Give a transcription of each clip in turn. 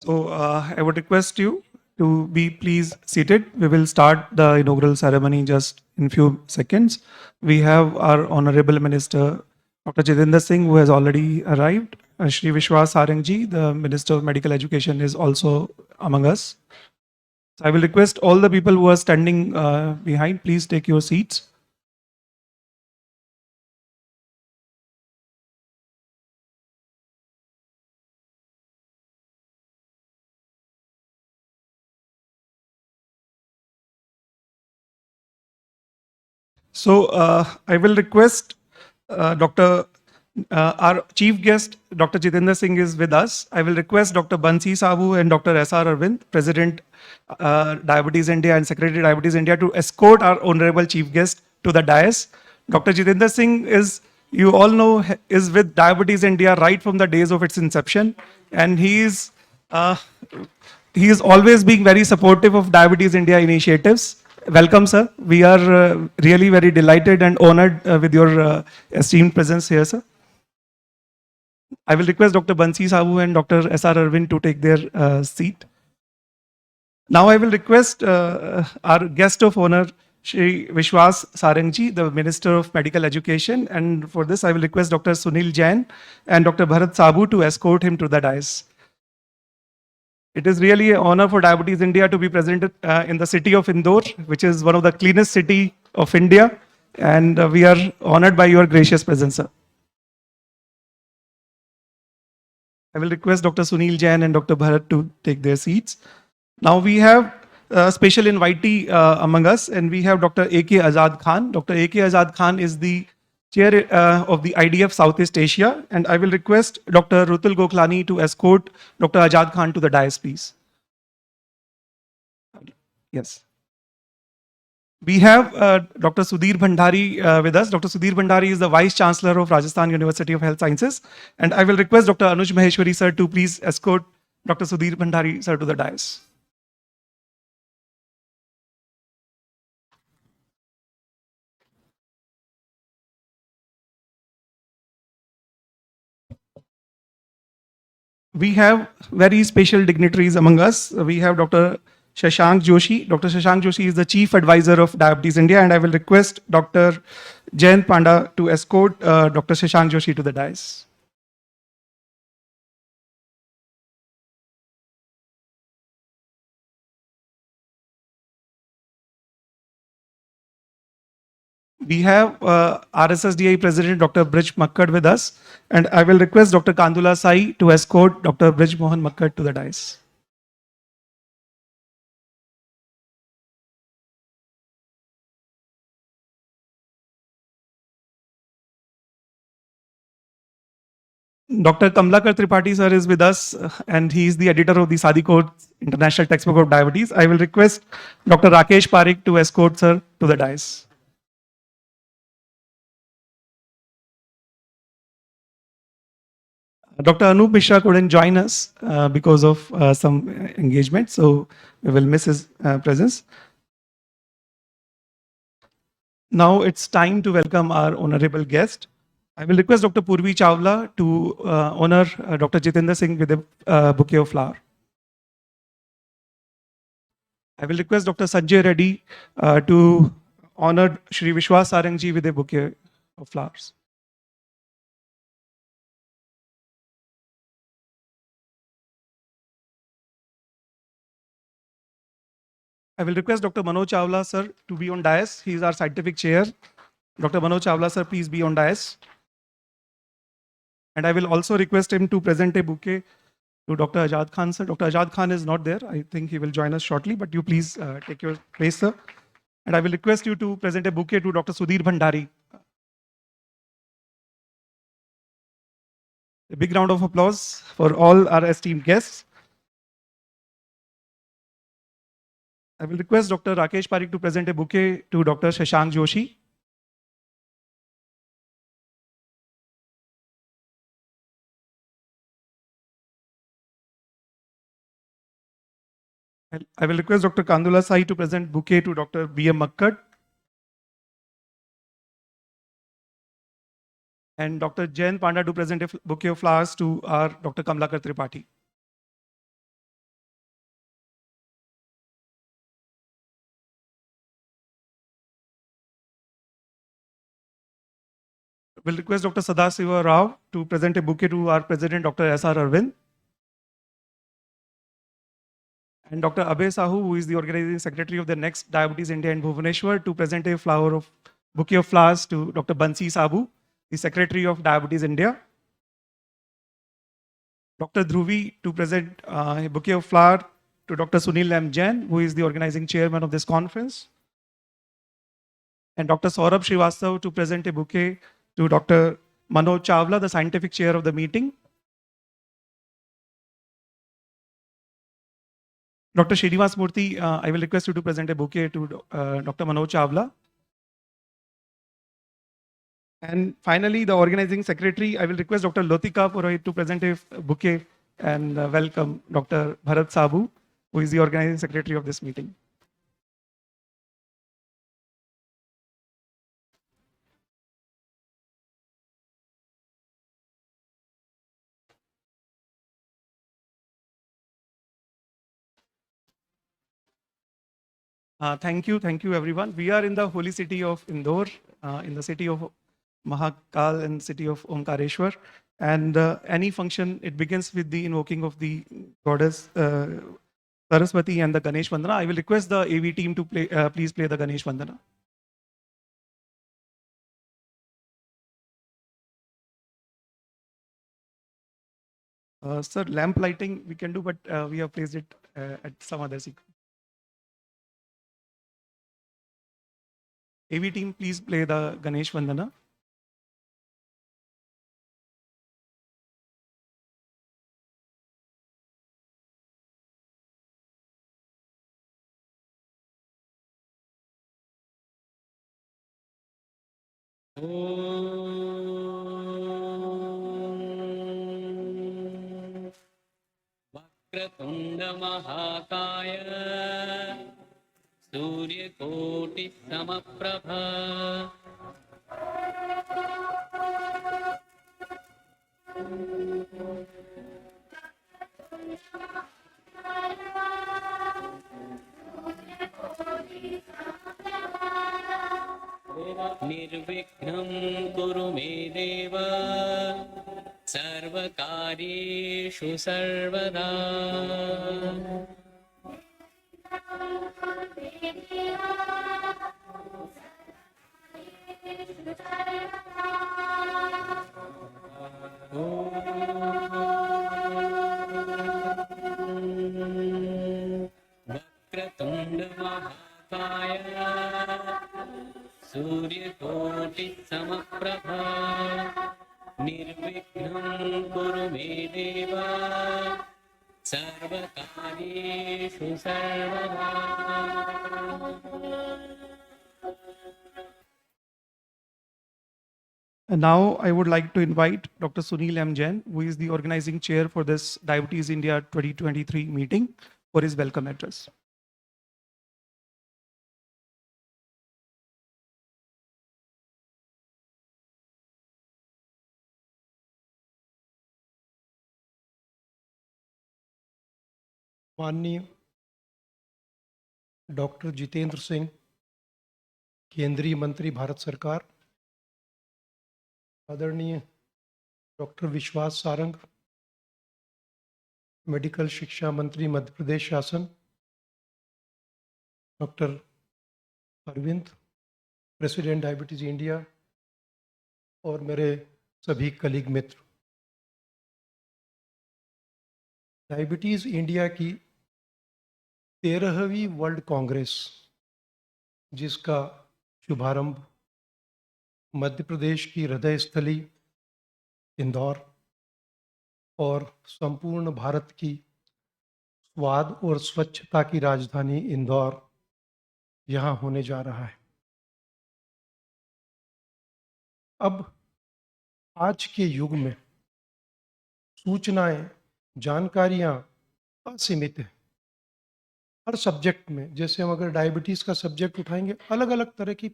So I would request you to be please seated. We will start the inaugural ceremony just in few seconds. We have our Honorable Minister, Dr. Jitendra Singh, who has already arrived. Shri Vishwas Sarangji, the Minister of Medical Education, is also among us. So I will request all the people who are standing behind, please take your seats. So I will request Dr. Our chief guest, Dr. Jitendra Singh, is with us. I will request Dr. Bansi Sabu and Dr. S.R. Arvind, President Diabetes India and Secretary Diabetes India, to escort our honorable chief guest to the dais. Dr. Jitendra Singh is, you all know, is with Diabetes India right from the days of its inception, and uh, he is always being very supportive of Diabetes India initiatives. Welcome, sir. We are really very delighted and honored with your esteemed presence here, sir. I will request Dr. Bansi Sabu and Dr. S.R. Arvind to take their seat. Now I will request our guest of honor, Shri Vishwas Sarangji, the Minister of Medical Education. And for this, I will request Dr. Sunil Jain and Dr. Bharat Sabu to escort him to the dais. It is really an honor for Diabetes India to be present in the city of Indore, which is one of the cleanest city of India. And we are honored by your gracious presence, sir. I will request Dr. Sunil Jain and Dr. Bharat to take their seats. Now we have a special invitee among us, and we have Dr. A.K. Azad Khan. Dr. A.K. Azad Khan is the chair of the IDF Southeast Asia, and I will request Dr. Rutul Goklani to escort Dr. Azad Khan to the dais, please. Yes. We have Dr. Sudhir Bhandari with us. Dr. Sudhir Bhandari is the Vice Chancellor of Rajasthan University of Health Sciences. And I will request Dr. Anuj Maheshwari sir to please escort Dr. Sudhir Bhandari sir to the dais. We have very special dignitaries among us. We have Dr. Shashank Joshi. Dr. Shashank Joshi is the Chief Advisor of Diabetes India, and I will request Dr. Jayant Panda to escort Dr. Shashank Joshi to the dais. We have RSSDI President Dr. Brij Makkad with us, and I will request Dr. Kandula Sai to escort Dr. Brij Mohan Makkad to the dais. Dr. Kamlakar Tripathi sir is with us, and he is the editor of the Sadiko International Textbook of Diabetes. I will request Dr. Rakesh Parekh to escort sir to the dais. Dr. Anup Mishra couldn't join us because of some engagement, so we will miss his presence. Now it's time to welcome our honorable guest. I will request Dr. Purvi Chawla to honor Dr. Jitendra Singh with a bouquet of flower. I will request Dr. Sanjay Reddy to honor Shri Vishwas Sarangji with a bouquet of flowers. I will request Dr. Manoj Chawla sir to be on dais. He is our scientific chair. Dr. Manoj Chawla sir, please be on dais. And I will also request him to present a bouquet to Dr. Ajad Khan sir. Dr. Ajad Khan is not there. I think he will join us shortly, but you please take your place, sir. And I will request you to present a bouquet to Dr. Sudhir Bhandari. A big round of applause for all our esteemed guests. I will request Dr. Rakesh Parekh to present a bouquet to Dr. Shashank Joshi. I will request Dr. Kandula Sai to present bouquet to Dr. B.M. Makkad. And Dr. Jain Panda to present a bouquet of flowers to our Dr. Kamlakar Tripathi. We'll request Dr. Sadasiva Rao to present a bouquet to our President, Dr. S.R. Arvind. And Dr. Abhay Sahu, who is the organizing secretary of the next Diabetes India in Bhubaneswar, to present a bouquet of flowers to Dr. Bansi Sabu, the secretary of Diabetes India. Dr. Dhruvi to present a bouquet of flowers to Dr. Sunil M. Jain, who is the organizing chairman of this conference. And Dr. Saurabh Srivastav to present a bouquet to Dr. Manoj Chawla, the scientific chair of the meeting. Dr. Srinivas Murthy, I will request you to present a bouquet to Dr. Manoj Chawla. And finally, the organizing secretary, I will request Dr. Lotika Purohit to present a bouquet and welcome Dr. Bharat Sabu, who is the organizing secretary of this meeting. Thank you everyone. We are in the holy city of Indore, in the city of Mahakal and city of Omkareshwar. And any function, it begins with the invoking of the goddess Saraswati and the Ganesh Vandana. I will request the AV team to please play the Ganesh Vandana. Sir, lamp lighting we can do, but we have placed it at some other sequence. AV team, please play the Ganesh Vandana. वक्रतुण्ड महाकाय सूर्यकोटि समप्रभा निर्विघ्नं कुरु मे देव सर्वकार्येषु सर्वदा वक्रतुण्ड महाकाय सूर्यकोटि समप्रभा निर्विघ्नं कुरु मे देव सर्वकार्येषु सर्वदा. And now I would like to invite Dr. Sunil M. Jain, who is the organizing chair for this Diabetes India 2023 meeting, for his welcome address. माननीय डॉक्टर जितेंद्र सिंह, केंद्रीय मंत्री भारत सरकार, आदरणीय डॉक्टर विश्वास सारंग, मेडिकल शिक्षा मंत्री मध्य प्रदेश शासन, doctor Arvind, president diabetes India, और मेरे सभी कलीग मित्र, डायबिटीज इंडिया की 13वीं वर्ल्ड कांग्रेस, जिसका शुभारंभ मध्य प्रदेश की हृदय स्थली इंदौर और संपूर्ण भारत की स्वाद और स्वच्छता की राजधानी इंदौर यहाँ होने जा रहा है। अब आज के युग में सूचनाएं, जानकारियां असीमित है। हर सब्जेक्ट में, जैसे हम अगर डायबिटीज का सब्जेक्ट उठाएंगे, अलग अलग तरह की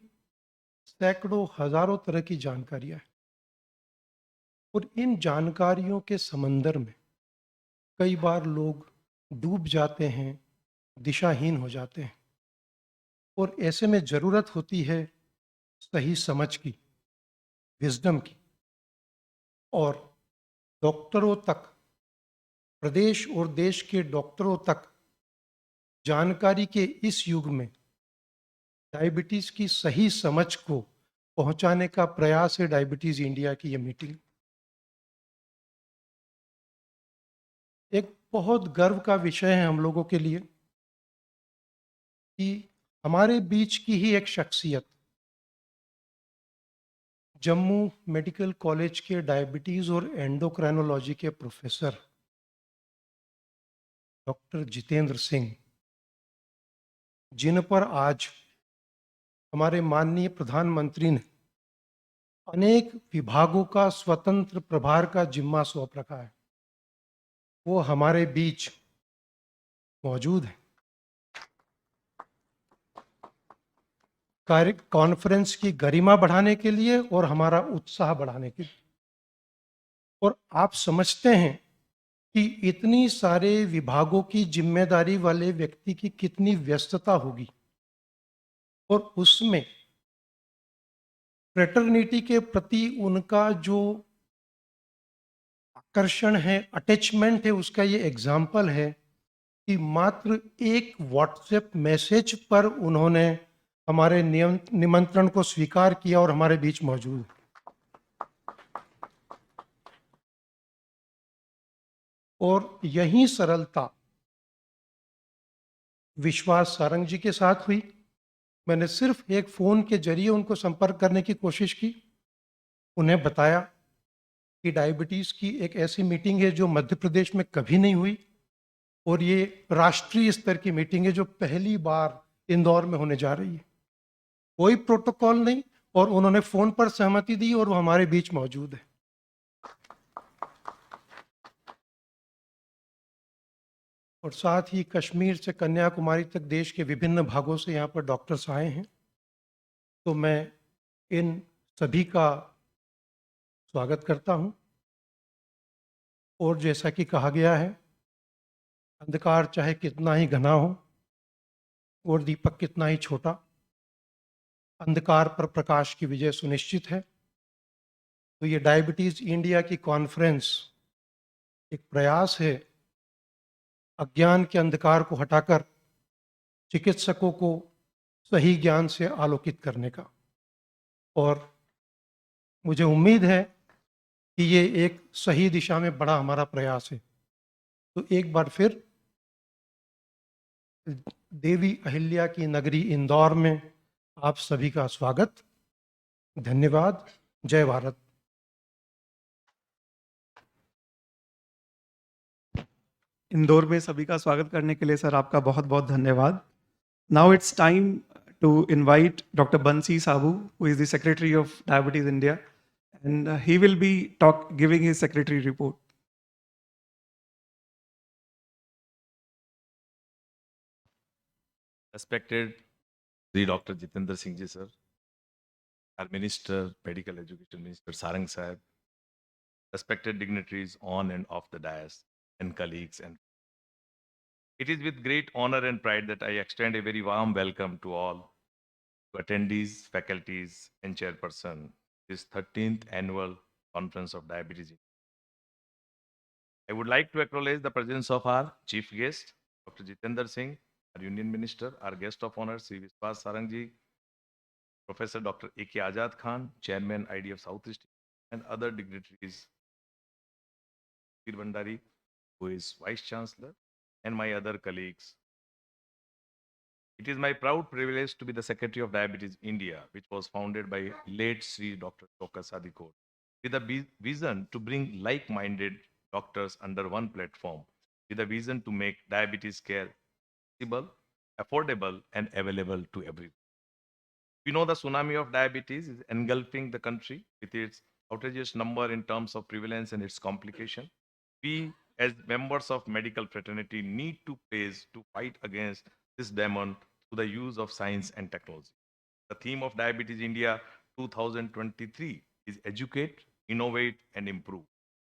सैकड़ों हजारों तरह की जानकारियां हैं, और इन जानकारियों के समंदर में कई बार लोग डूब जाते हैं, दिशाहीन हो जाते हैं, और ऐसे में जरूरत होती है सही समझ की, विजडम की। और डॉक्टरों तक, प्रदेश और देश के डॉक्टरों तक जानकारी के इस युग में डायबिटीज की सही समझ को पहुंचाने का प्रयास है डायबिटीज इंडिया की ये मीटिंग। एक बहुत गर्व का विषय है हम लोगों के लिए कि हमारे बीच की ही एक शख्सियत, जम्मू मेडिकल कॉलेज के डायबिटीज और एंडोक्राइनोलॉजी के प्रोफेसर डॉक्टर जितेंद्र सिंह, जिन पर आज हमारे माननीय प्रधानमंत्री ने अनेक विभागों का स्वतंत्र प्रभार का जिम्मा सौंप रखा है, वो हमारे बीच मौजूद है। कार्य कॉन्फ्रेंस की गरिमा बढ़ाने के लिए और हमारा उत्साह बढ़ाने के लिए। और आप समझते हैं कि इतनी सारे विभागों की जिम्मेदारी वाले व्यक्ति की कितनी व्यस्तता होगी, और उसमें फ्रेटर्निटी के प्रति उनका जो आकर्षण है, अटैचमेंट है, उसका ये एग्जाम्पल है कि मात्र एक व्हाट्सएप मैसेज पर उन्होंने हमारे निमंत्रण को स्वीकार किया और हमारे बीच मौजूद है। और यही सरलता विश्वास सारंग जी के साथ हुई। मैंने सिर्फ एक फोन के जरिए उनको संपर्क करने की कोशिश की, उन्हें बताया कि डायबिटीज की एक ऐसी मीटिंग है जो मध्य प्रदेश में कभी नहीं हुई, और ये राष्ट्रीय स्तर की मीटिंग है जो पहली बार इंदौर में होने जा रही है। कोई प्रोटोकॉल नहीं, और उन्होंने फोन पर सहमति दी और वो हमारे बीच मौजूद है। और साथ ही कश्मीर से कन्याकुमारी तक देश के विभिन्न भागों से यहाँ पर डॉक्टर्स आए हैं। तो मैं इन सभी का स्वागत करता हूँ। और जैसा कि कहा गया है, अंधकार चाहे कितना ही घना हो और दीपक कितना ही छोटा, अंधकार पर प्रकाश की विजय सुनिश्चित है। तो ये डायबिटीज इंडिया की कॉन्फ्रेंस एक प्रयास है अज्ञान के अंधकार को हटाकर चिकित्सकों को सही ज्ञान से आलोकित करने का। और मुझे उम्मीद है कि ये एक सही दिशा में बड़ा हमारा प्रयास है। तो एक बार फिर देवी अहिल्या की नगरी इंदौर में आप सभी का स्वागत। धन्यवाद। जय भारत। इंदौर में सभी का स्वागत करने के लिए सर आपका बहुत बहुत धन्यवाद। Now it's time to invite doctor Bansi Saboo, who is the secretary of Diabetes India, and he will be giving his secretary report. Respected Sri Dr. Jitendra Singh ji sir, our Minister, Medical Education Minister Sarang Sahib, respected dignitaries on and off the dais, and colleagues, and it is with great honor and pride that I extend a very warm welcome to all, to attendees, faculties, and chairperson this 13th annual conference of diabetes. I would like to acknowledge the presence of our chief guest, Dr. Jitendra Singh, our Union Minister, our guest of honor, Sri Vishwas Sarangji, Professor Dr. A.K. Azad Khan, Chairman IDF Southeast, and other dignitaries, Sir Bandari, who is Vice Chancellor, and my other colleagues. It is my proud privilege to be the Secretary of Diabetes India, which was founded by late Sri Dr. Chokas Adikot, with a vision to bring like-minded doctors under one platform, with a vision to make diabetes care accessible, affordable, and available to everyone. We know the tsunami of diabetes is engulfing the country with its outrageous number in terms of prevalence and its complication. We, as members of medical fraternity, need to fight against this demon through the use of science and technology. The theme of Diabetes India 2023 is educate, innovate, and improve.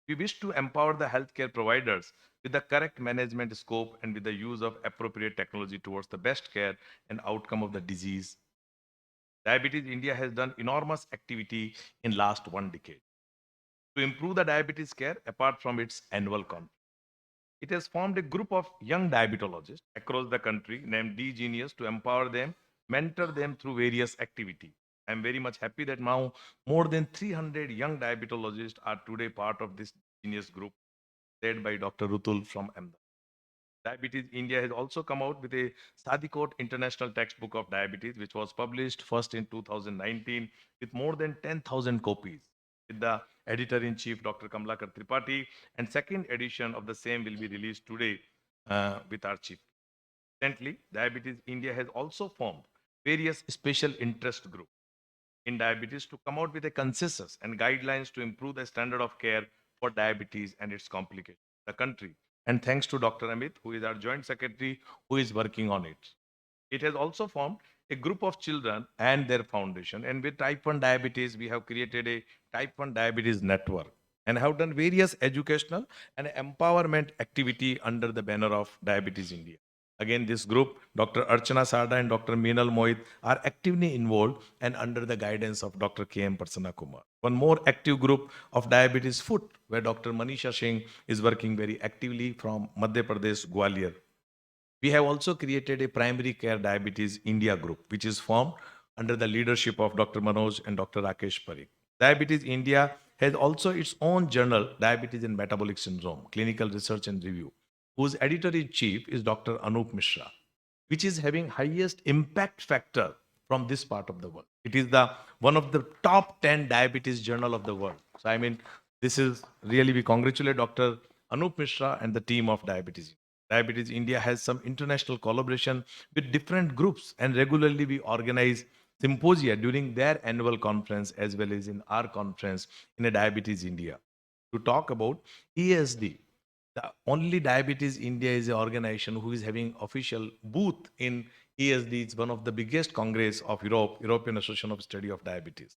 We wish to empower the healthcare providers with the correct management scope and with the use of appropriate technology towards the best care and outcome of the disease. Diabetes India has done enormous activity in last 1 decade to improve the diabetes care apart from its annual conference. It has formed a group of young diabetologists across the country named D Genius to empower them, mentor them through various activities. I'm very much happy that now more than 300 young diabetologists are today part of this Genius group led by Dr. Rutul from Ahmedabad. Diabetes India has also come out with a Sadikot International Textbook of Diabetes, which was published first in 2019 with more than 10,000 copies. With the editor-in-chief, Dr. Kamlakar Tripathi, and second edition of the same will be released today with our chief. Recently, Diabetes India has also formed various special interest groups in diabetes to come out with a consensus and guidelines to improve the standard of care for diabetes and its complications in the country. And thanks to Dr. Amit, who is our joint secretary, who is working on it. It has also formed a group of children and their foundation. And with type 1 diabetes, we have created a type 1 diabetes network and have done various educational and empowerment activity under the banner of Diabetes India. Again, this group, Dr. Archana Sarda and Dr. Meenal Mohit, are actively involved and under the guidance of Dr. K.M. Prasanna Kumar. One more active group of Diabetes Foot, where Dr. Manisha Singh is working very actively from Madhya Pradesh, Gwalior. We have also created a primary care diabetes India group, which is formed under the leadership of Dr. Manoj and Dr. Rakesh Parikh. Diabetes India has also its own journal, Diabetes and Metabolic Syndrome, Clinical Research and Review, whose editor-in-chief is Dr. Anup Mishra, which is having highest impact factor from this part of the world. It is the one of the top 10 diabetes journal of the world. So I mean, this is really, we congratulate Dr. Anup Mishra and the team of Diabetes. Diabetes India has some international collaboration with different groups, and regularly we organize symposia during their annual conference as well as in our conference in a Diabetes India to talk about ESD. The only Diabetes India is an organization who is having official booth in ESD. It's one of the biggest congress of Europe, European Association of Study of Diabetes.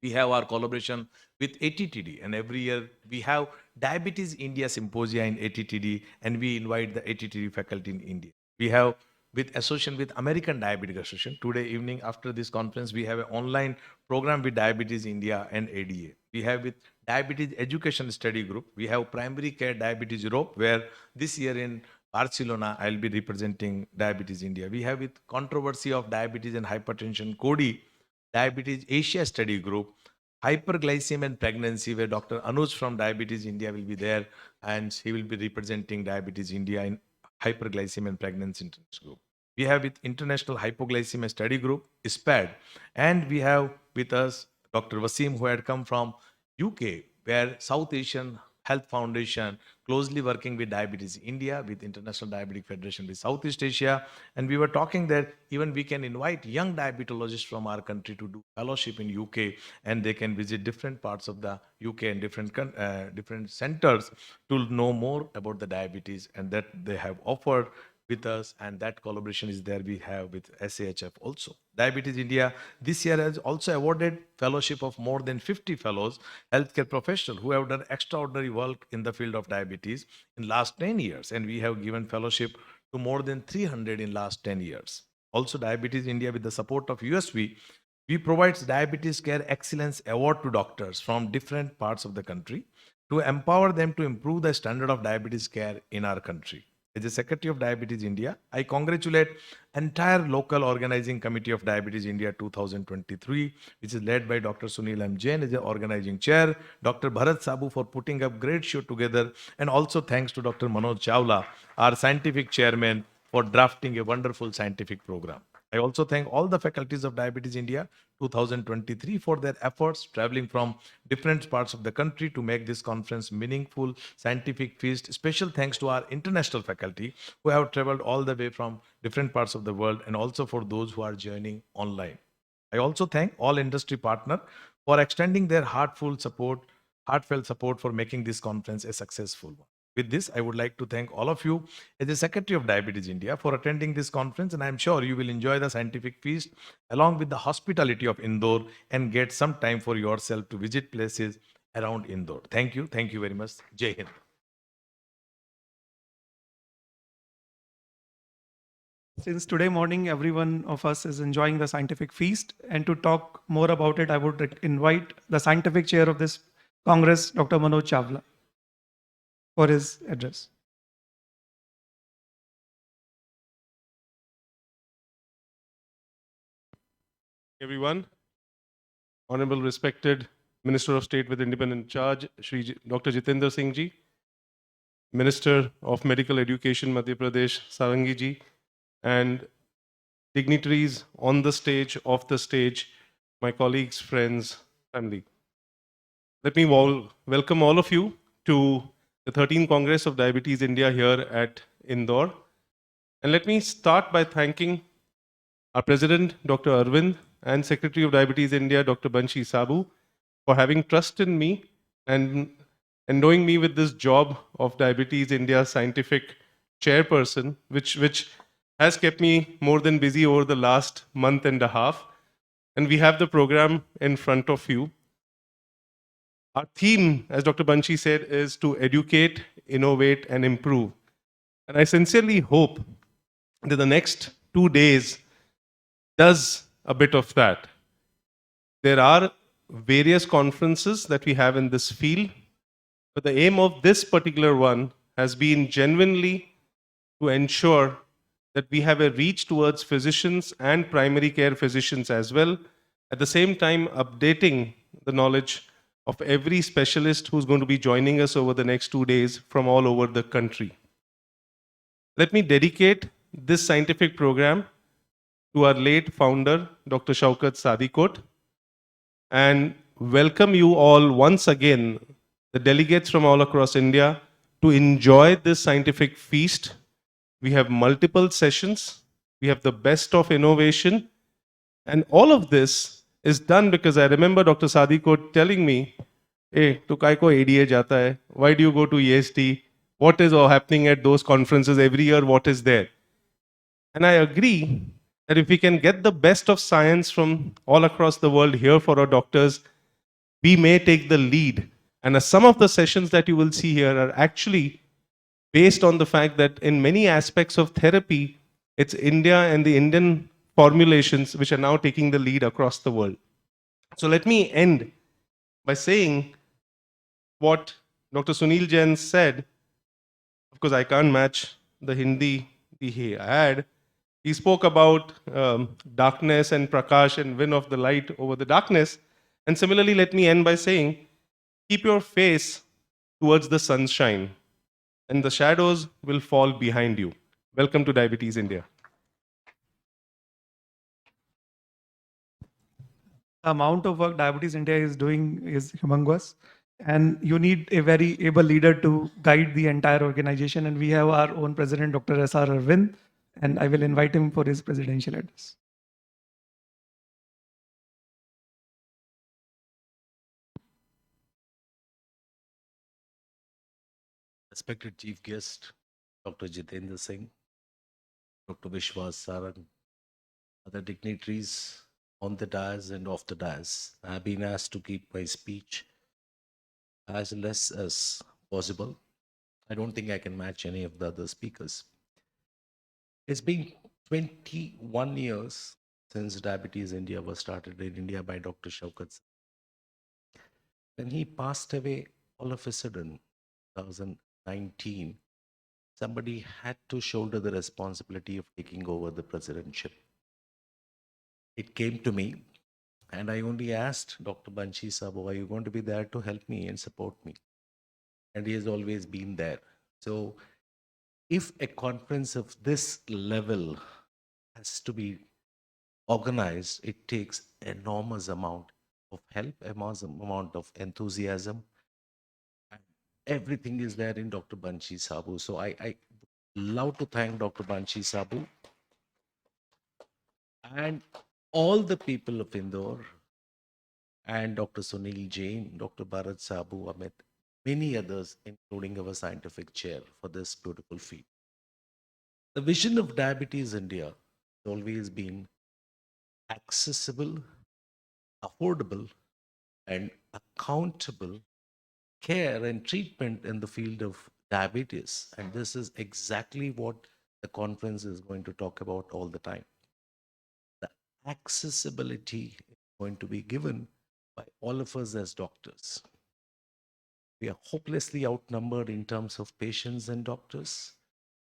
We have our collaboration with ATTD, and every year we have Diabetes India Symposia in ATTD, and we invite the ATTD faculty in India. We have with association with American Diabetic Association. Today evening after this conference, we have an online program with Diabetes India and ADA. We have with Diabetes Education Study Group. We have Primary Care Diabetes Europe, where this year in Barcelona, I'll be representing Diabetes India. We have with Controversy of Diabetes and Hypertension, CODI, Diabetes Asia Study Group, Hyperglycemia and Pregnancy, where Dr. Anuj from Diabetes India will be there, and he will be representing Diabetes India in Hyperglycemia and Pregnancy Group. We have with International Hypoglycemia Study Group, ISPAD, and we have with us Dr. Wasim, who had come from UK, where South Asian Health Foundation closely working with Diabetes India, with International Diabetic Federation, with Southeast Asia. And we were talking that even we can invite young diabetologists from our country to do fellowship in UK, and they can visit different parts of the UK and different centers to know more about the diabetes, and that they have offered with us, and that collaboration is there. We have with SAHF also. Diabetes India this year has also awarded fellowship of more than 50 fellows, healthcare professionals who have done extraordinary work in the field of diabetes in last 10 years. And we have given fellowship to more than 300 in last 10 years. Also, Diabetes India, with the support of USV, we provide Diabetes Care Excellence Award to doctors from different parts of the country to empower them to improve the standard of diabetes care in our country. As a Secretary of Diabetes India, I congratulate entire local organizing committee of Diabetes India 2023, which is led by Dr. Sunil M. Jain as the organizing chair, Dr. Bharat Sabu for putting up great show together, and also thanks to Dr. Manoj Chawla, our scientific chairman, for drafting a wonderful scientific program. I also thank all the faculties of Diabetes India 2023 for their efforts traveling from different parts of the country to make this conference meaningful, scientific feast. Special thanks to our international faculty who have traveled all the way from different parts of the world, and also for those who are joining online. I also thank all industry partners for extending their heartfelt support for making this conference a successful one. With this, I would like to thank all of you as the Secretary of Diabetes India for attending this conference, and I am sure you will enjoy the scientific feast along with the hospitality of Indore and get some time for yourself to visit places around Indore. Thank you. Thank you very much. Jai Hind. Since today morning, every one of us is enjoying the scientific feast, and to talk more about it, I would invite the scientific chair of this Congress, Dr. Manoj Chawla, for his address. Everyone, Honorable respected Minister of State with independent charge, Dr. Jitendra Singh ji, Minister of Medical Education, Madhya Pradesh, Sarangi ji, and dignitaries on the stage, off the stage, my colleagues, friends, family. Let me welcome all of you to the 13th Congress of Diabetes India here at Indore. And let me start by thanking our President, Dr. Arvind, and Secretary of Diabetes India, Dr. Banshi Sabu, for having trust in me and endowing me with this job of Diabetes India scientific chairperson, which has kept me more than busy over the last month and a half. And we have the program in front of you. Our theme, as Dr. Banshi said, is to educate, innovate, and improve. And I sincerely hope that the next 2 days does a bit of that. There are various conferences that we have in this field, but the aim of this particular one has been genuinely to ensure that we have a reach towards physicians and primary care physicians as well, at the same time updating the knowledge of every specialist who's going to be joining us over the next 2 days from all over the country. Let me dedicate this scientific program to our late founder, Dr. Shaukat Sadikot, and welcome you all once again, the delegates from all across India, to enjoy this scientific feast. We have multiple sessions, we have the best of innovation, and all of this is done because I remember Dr. Sadikot telling me, hey, to kai ko ADA jata hai? Why do you go to EST? What is all happening at those conferences every year? What is there? And I agree that if we can get the best of science from all across the world here for our doctors, we may take the lead. And some of the sessions that you will see here are actually based on the fact that in many aspects of therapy, it's India and the Indian formulations which are now taking the lead across the world. So let me end by saying what Dr. Sunil Jain said. Of course, I can't match the Hindi he had. He spoke about darkness and prakash and win of the light over the darkness. And similarly, let me end by saying, keep your face towards the sunshine and the shadows will fall behind you. Welcome to Diabetes India. The amount of work Diabetes India is doing is humongous, and you need a very able leader to guide the entire organization. And we have our own president, Dr. S.R. Arvind, and I will invite him for his presidential address. Respected Chief Guest, Dr. Jitendra Singh, Dr. Vishwas Sarang, other dignitaries on the dais and off the dais, I have been asked to keep my speech as less as possible. I don't think I can match any of the other speakers. It's been 21 years since Diabetes India was started in India by Dr. Shaukat. When he passed away, all of a sudden, 2019, somebody had to shoulder the responsibility of taking over the presidentship. It came to me, and I only asked Dr. Banshi Sabu, are you going to be there to help me and support me? And he has always been there. So if a conference of this level has to be organized, it takes enormous amount of help, enormous amount of enthusiasm. And everything is there in Dr. Banshi Sabu. So I love to thank Dr. Banshi Sabu and all the people of Indore and Dr. Sunil Jain, Dr. Bharat Sabu, Amit, many others, including our scientific chair for this beautiful feat. The vision of Diabetes India has always been accessible, affordable, and accountable care and treatment in the field of diabetes. And this is exactly what the conference is going to talk about all the time. The accessibility is going to be given by all of us as doctors. We are hopelessly outnumbered in terms of patients and doctors.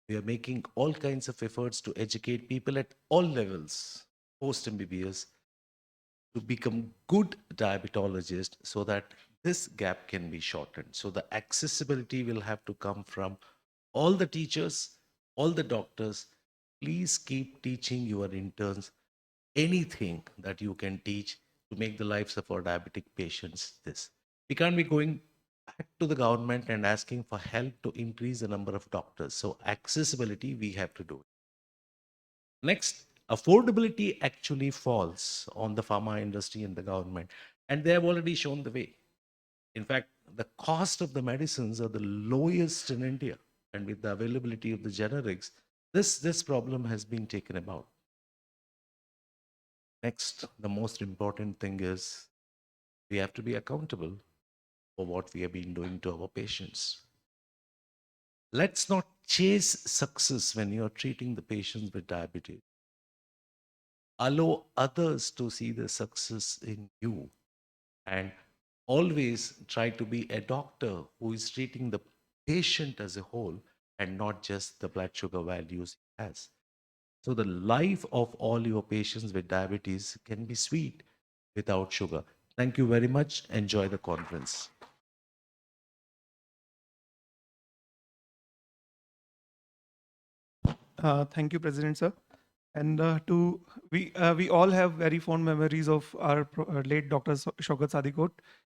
We are making all kinds of efforts to educate people at all levels, post MBBS, to become good diabetologists so that this gap can be shortened. So the accessibility will have to come from all the teachers, all the doctors. Please keep teaching your interns anything that you can teach to make the lives of our diabetic patients this. We can't be going back to the government and asking for help to increase the number of doctors. So accessibility, we have to do it. Next, affordability actually falls on the pharma industry and the government, and they have already shown the way. In fact, the cost of the medicines are the lowest in India, and with the availability of the generics, this problem has been taken about. Next, the most important thing is we have to be accountable for what we have been doing to our patients. Let's not chase success when you're treating the patients with diabetes. Allow others to see the success in you, and always try to be a doctor who is treating the patient as a whole and not just the blood sugar values he has. So the life of all your patients with diabetes can be sweet without sugar. Thank you very much. Enjoy the conference. Thank you, President sir. And we all have very fond memories of our late Dr. Shaukat Sadikot.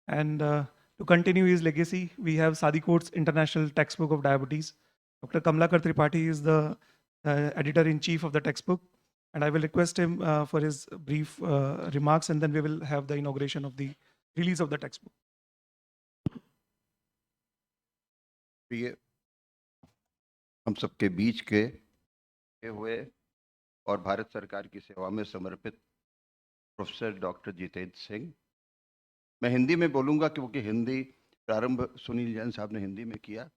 And to continue his legacy, we have Sadikot's International Textbook of Diabetes. Dr. Kamlakar Tripathi is the editor-in-chief of the textbook. And I will request him for his brief remarks, and then we will have the inauguration of the release of the textbook. प्रिय हम सबके बीच के हुए और भारत सरकार की सेवा में समर्पित प्रोफेसर डॉक्टर जितेंद्र सिंह, मैं हिंदी में बोलूंगा क्योंकि हिंदी प्रारंभ सुनील जैन साहब ने हिंदी में किया।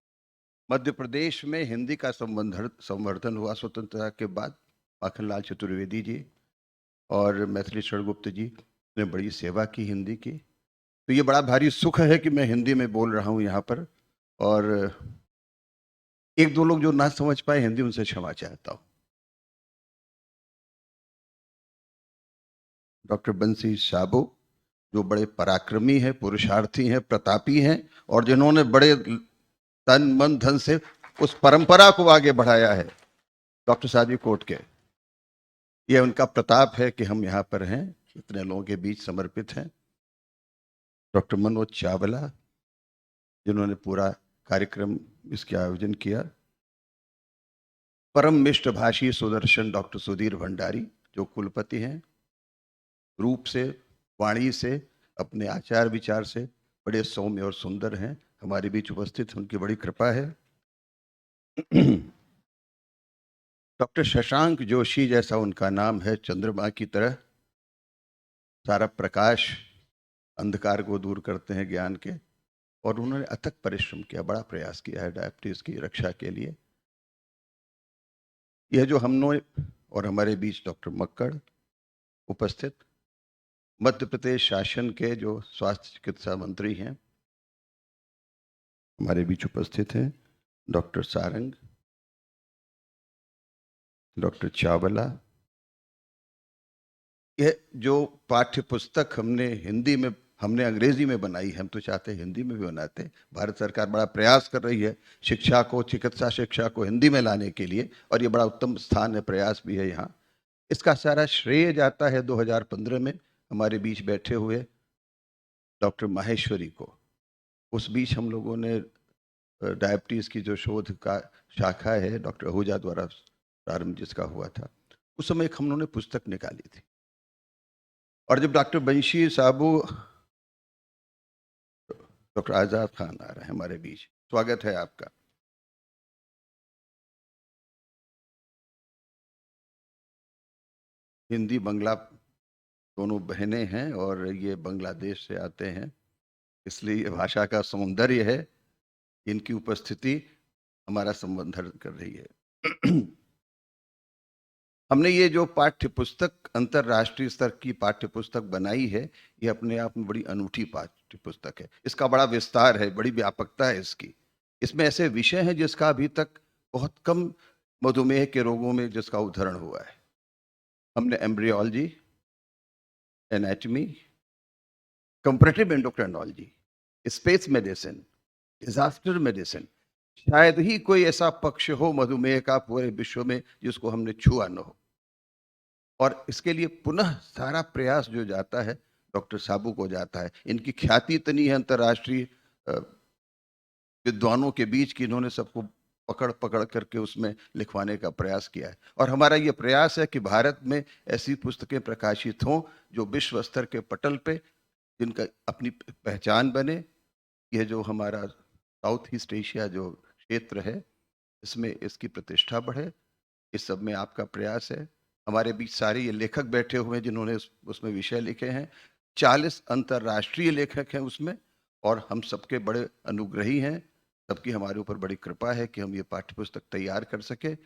मध्य प्रदेश में हिंदी का संवर्धन हुआ स्वतंत्रता के बाद। माखनलाल चतुर्वेदी जी और मैथिली शरणगुप्त जी ने बड़ी सेवा की हिंदी की, तो ये बड़ा भारी सुख है कि मैं हिंदी में बोल रहा हूँ यहाँ पर, और एक दो लोग जो ना समझ पाए हिंदी, उनसे क्षमा चाहता हूँ। डॉक्टर बंसी साबू जो बड़े पराक्रमी हैं, पुरुषार्थी हैं, प्रतापी हैं, और जिन्होंने बड़े तन मन धन से उस परंपरा को आगे बढ़ाया है, डॉक्टर सादीकोट के, यह उनका प्रताप है कि हम यहाँ पर हैं, इतने लोगों के बीच समर्पित हैं। डॉक्टर मनोज चावला जिन्होंने पूरा कार्यक्रम इसके आयोजन किया। परम मिष्ट भाषी सुदर्शन डॉक्टर सुधीर भंडारी जो कुलपति हैं, रूप से, वाणी से, अपने आचार विचार से बड़े सौम्य और सुंदर हैं, हमारे बीच उपस्थित, उनकी बड़ी कृपा है। डॉक्टर शशांक जोशी, जैसा उनका नाम है, चंद्रमा की तरह सारा प्रकाश अंधकार को दूर करते हैं ज्ञान के, और उन्होंने अथक परिश्रम किया, बड़ा प्रयास किया है डायबिटीज की रक्षा के लिए। यह जो हमने और हमारे बीच डॉक्टर मक्कड़ उपस्थित, मध्य प्रदेश शासन के जो स्वास्थ्य चिकित्सा मंत्री हैं हमारे बीच उपस्थित हैं, डॉक्टर सारंग, डॉक्टर चावला। यह जो पाठ्य पुस्तक हमने अंग्रेजी में बनाई, हम तो चाहते हैं हिंदी में भी बनाते। भारत सरकार बड़ा प्रयास कर रही है शिक्षा को, चिकित्सा शिक्षा को हिंदी में लाने के लिए, और ये बड़ा उत्तम स्थान है, प्रयास भी है यहाँ। इसका सारा श्रेय जाता है 2015 में हमारे बीच बैठे हुए डॉक्टर माहेश्वरी को। उस बीच हम लोगों ने डायबिटीज़ की जो शोध का शाखा है डॉक्टर आहूजा द्वारा प्रारंभ जिसका हुआ था, उस समय एक हम लोगों ने पुस्तक निकाली थी। और जब डॉक्टर बंशी साबू, डॉक्टर आजाद खान आ रहे हैं हमारे बीच, स्वागत है आपका। हिंदी बंगला दोनों बहनें हैं और ये बांग्लादेश से आते हैं, इसलिए भाषा का सौंदर्य है, इनकी उपस्थिति हमारा संबंधन कर रही है। हमने ये जो पाठ्य पुस्तक अंतर्राष्ट्रीय स्तर की पाठ्य पुस्तक बनाई है, ये अपने आप में बड़ी अनूठी पाठ्य पुस्तक है। इसका बड़ा विस्तार है, बड़ी व्यापकता है इसकी। इसमें ऐसे विषय हैं जिसका अभी तक बहुत कम मधुमेह के रोगों में जिसका उदाहरण हुआ है। हमने embryology, anatomy, comparative endocrinology, space medicine, disaster medicine, शायद ही कोई ऐसा पक्ष हो मधुमेह का पूरे विश्व में जिसको हमने छुआ न हो। और इसके लिए पुनः सारा प्रयास जो जाता है डॉक्टर साबू को जाता है। इनकी ख्याति इतनी है अंतर्राष्ट्रीय विद्वानों के बीच कि इन्होंने सबको पकड़ पकड़ करके उसमें लिखवाने का प्रयास किया है। और हमारा ये प्रयास है कि भारत में ऐसी पुस्तकें प्रकाशित हों जो विश्व स्तर के पटल पे जिनका अपनी पहचान बने। यह जो हमारा साउथ ईस्ट एशिया जो क्षेत्र है इसमें इसकी प्रतिष्ठा बढ़े, इस सब में आपका प्रयास है। हमारे बीच सारे ये लेखक बैठे हुए हैं जिन्होंने उसमें विषय लिखे हैं। 40 अंतर्राष्ट्रीय लेखक हैं उसमें, और हम सबके बड़े अनुग्रही हैं। सबकी हमारे ऊपर बड़ी कृपा है कि हम ये पाठ्यपुस्तक तैयार कर सके।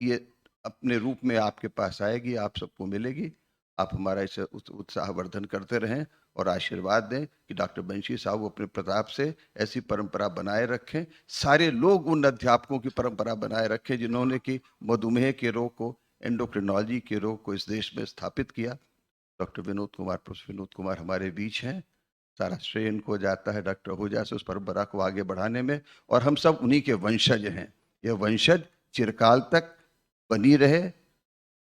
ये अपने रूप में आपके पास आएगी, आप सबको मिलेगी। आप हमारा इसे उत्साहवर्धन करते रहें और आशीर्वाद दें कि डॉक्टर बंशी साहब अपने प्रताप से ऐसी परंपरा बनाए रखें। सारे लोग उन अध्यापकों की परंपरा बनाए रखें जिन्होंने कि मधुमेह के रोग को, एंडोक्रिनोलॉजी के रोग को इस देश में स्थापित किया। डॉक्टर विनोद कुमार, प्रोफेसर विनोद कुमार हमारे बीच हैं। सारा श्रेय इनको जाता है डॉक्टर आहूजा से उस परंपरा को आगे बढ़ाने में, और हम सब उन्हीं के वंशज हैं। यह वंशज चिरकाल तक बनी रहे,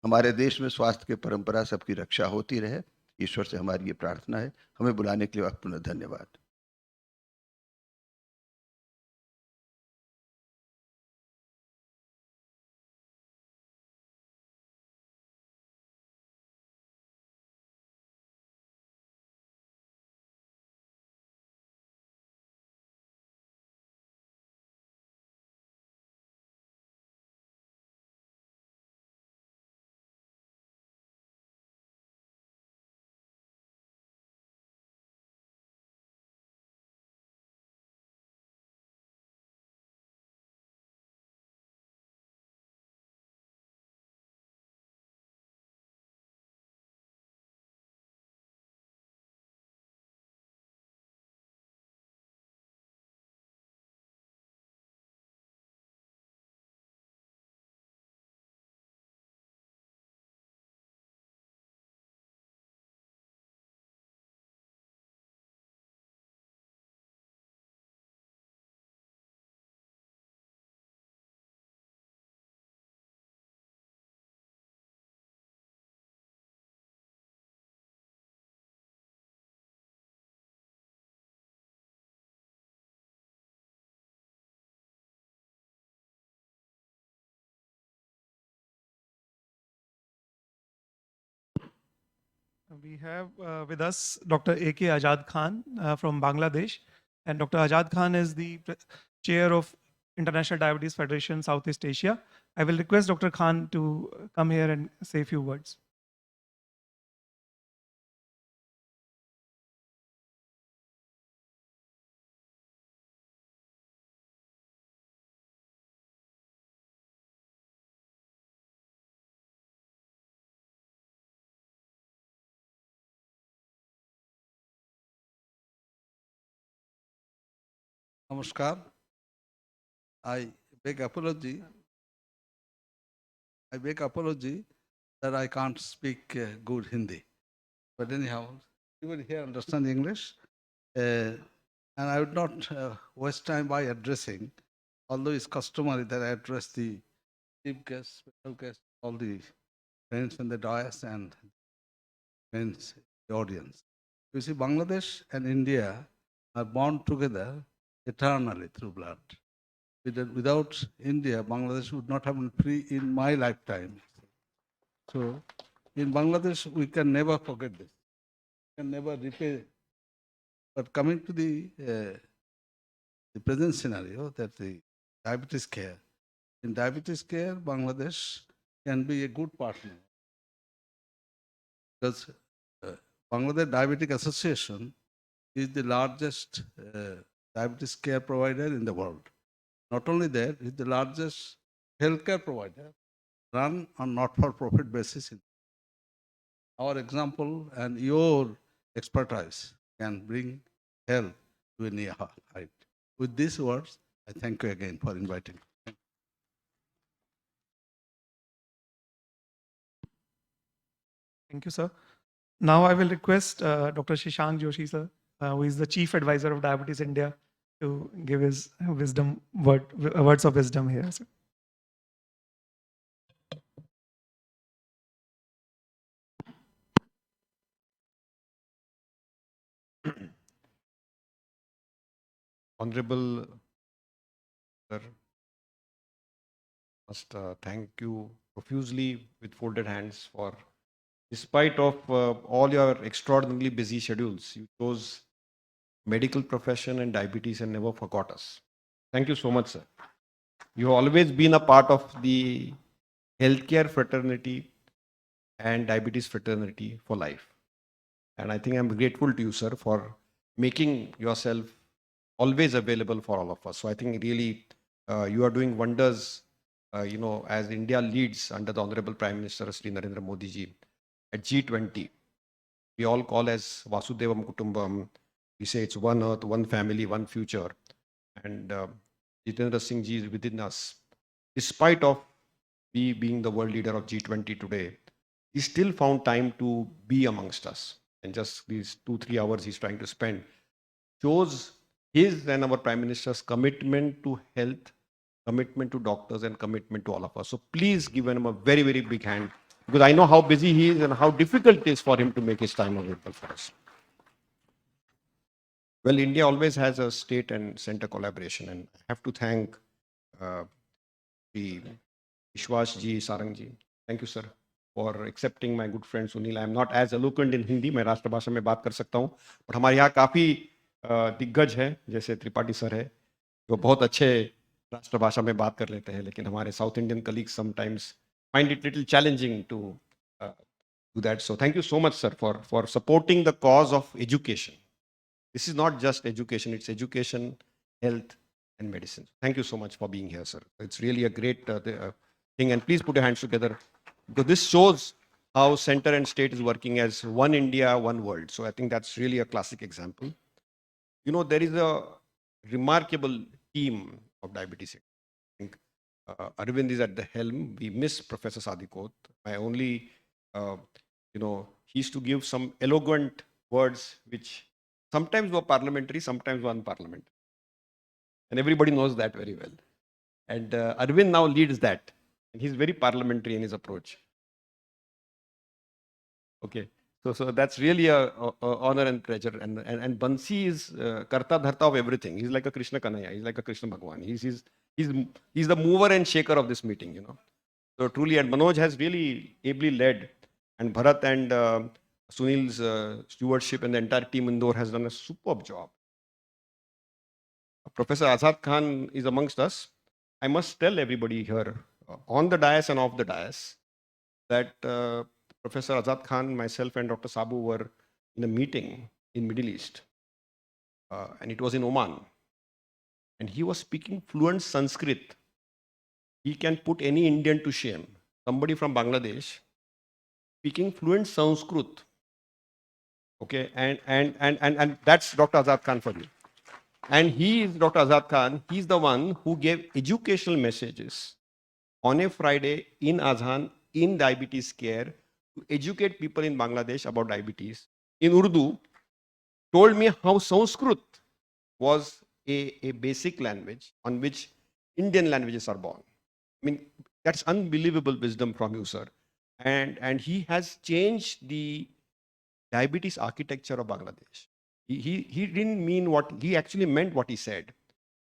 हमारे देश में स्वास्थ्य की परंपरा सबकी रक्षा होती रहे। ईश्वर से हमारी ये प्रार्थना है। हमें बुलाने के लिए आपका पुनः धन्यवाद। We have with us Dr. A.K. Ajad Khan from Bangladesh. And Dr. Ajad Khan is the chair of International Diabetes Federation Southeast Asia. I will request Dr. Khan to come here and say a few words. Namaskar. I beg apology. I beg apology that I can't speak good Hindi. But anyhow, everybody here understand English. And I would not waste time by addressing, although it's customary that I address the chief guests, special guests, all the friends in the dais and friends in the audience. You see, Bangladesh and India are bound together eternally through blood. Without India, Bangladesh would not have been free in my lifetime. So in Bangladesh, we can never forget this. We can never repay. But coming to the present scenario, that the diabetes care, in diabetes care, Bangladesh can be a good partner. Because Bangladesh Diabetic Association is the largest diabetes care provider in the world. Not only that, it's the largest healthcare provider run on not-for-profit basis. Our example and your expertise can bring health to a new height. With these words, I thank you again for inviting me. Thank you, sir. Now I will request Dr. Shashank Joshi, sir, who is the Chief Advisor of Diabetes India, to give his words of wisdom here, sir. Honorable sir, must thank you profusely with folded hands for, despite of all your extraordinarily busy schedules, you chose medical profession and diabetes and never forgot us. Thank you so much, sir. You have always been a part of the healthcare fraternity and diabetes fraternity for life. And I think I'm grateful to you, sir, for making yourself always available for all of us. So I think really you are doing wonders, as India leads under the Honorable Prime Minister Sri Narendra Modi ji at G20. We all call as Vasudevam Kutumbam. We say it's one earth, one family, one future. And Jitendra Singh ji is within us. Despite of we being the world leader of G20 today, he still found time to be amongst us. And just these 2-3 hours he's trying to spend shows his and our Prime Minister's commitment to health, commitment to doctors, and commitment to all of us. So please give him a very, very big hand, because I know how busy he is and how difficult it is for him to make his time available for us. Well, India always has a state and center collaboration, and I have to thank the Vishwas ji, Sarang ji. Thank you, sir, for accepting my good friend Sunil. I am not as eloquent in Hindi. मैं राष्ट्रभाषा में बात कर सकता हूँ, but हमारे यहाँ काफी दिग्गज है, जैसे त्रिपाठी सर है, जो बहुत अच्छे राष्ट्रभाषा में बात कर लेते हैं, लेकिन हमारे south Indian colleagues sometimes find it little challenging to do that. So thank you so much, sir, for supporting the cause of education. This is not just education, it's education, health, and medicine. Thank you so much for being here, sir. It's really a great thing, and please put your hands together, because this shows how center and state is working as one India, one world. So I think that's really a classic example. There is a remarkable team of diabetes. I think Arvind is at the helm. We miss Professor Sadikot. My only, he used to give some eloquent words, which sometimes were parliamentary, sometimes were unparliamentary. And everybody knows that very well. And Arvind now leads that. And he's very parliamentary in his approach. Okay. So that's really a honor and pleasure. And Bansi is karta dharta of everything. He's like a Krishna Kanaya. He's like a Krishna Bhagwan. He's the mover and shaker of this meeting, So truly, and Manoj has really ably led. And Bharat and Sunil's stewardship and the entire team in Indore has done a superb job. Professor Azad Khan is amongst us. I must tell everybody here, on the dais and off the dais, that Professor Azad Khan, myself, and Dr. Sabu were in a meeting in Middle East, and it was in Oman. And he was speaking fluent Sanskrit. He can put any Indian to shame. Somebody from Bangladesh speaking fluent Sanskrit. Okay, and that's Dr. Azad Khan for you. And he is Dr. Azad Khan. He's the one who gave educational messages on a Friday in Azhan in diabetes care to educate people in Bangladesh about diabetes in Urdu. Told me how Sanskrit was a basic language on which Indian languages are born. I mean, that's unbelievable wisdom from you, sir. And he has changed the diabetes architecture of Bangladesh. He didn't mean he actually meant what he said,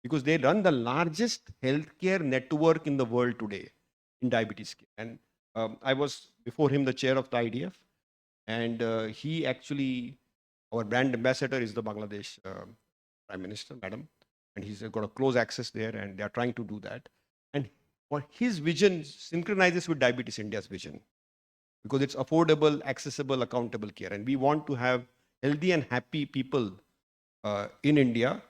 because they run the largest healthcare network in the world today in diabetes care. And I was before him the chair of the IDF, and he actually, our brand ambassador is the Bangladesh Prime Minister, madam, and he's got a close access there, and they are trying to do that. And what his vision synchronizes with Diabetes India's vision, because it's affordable, accessible, accountable care. And we want to have healthy and happy people in India,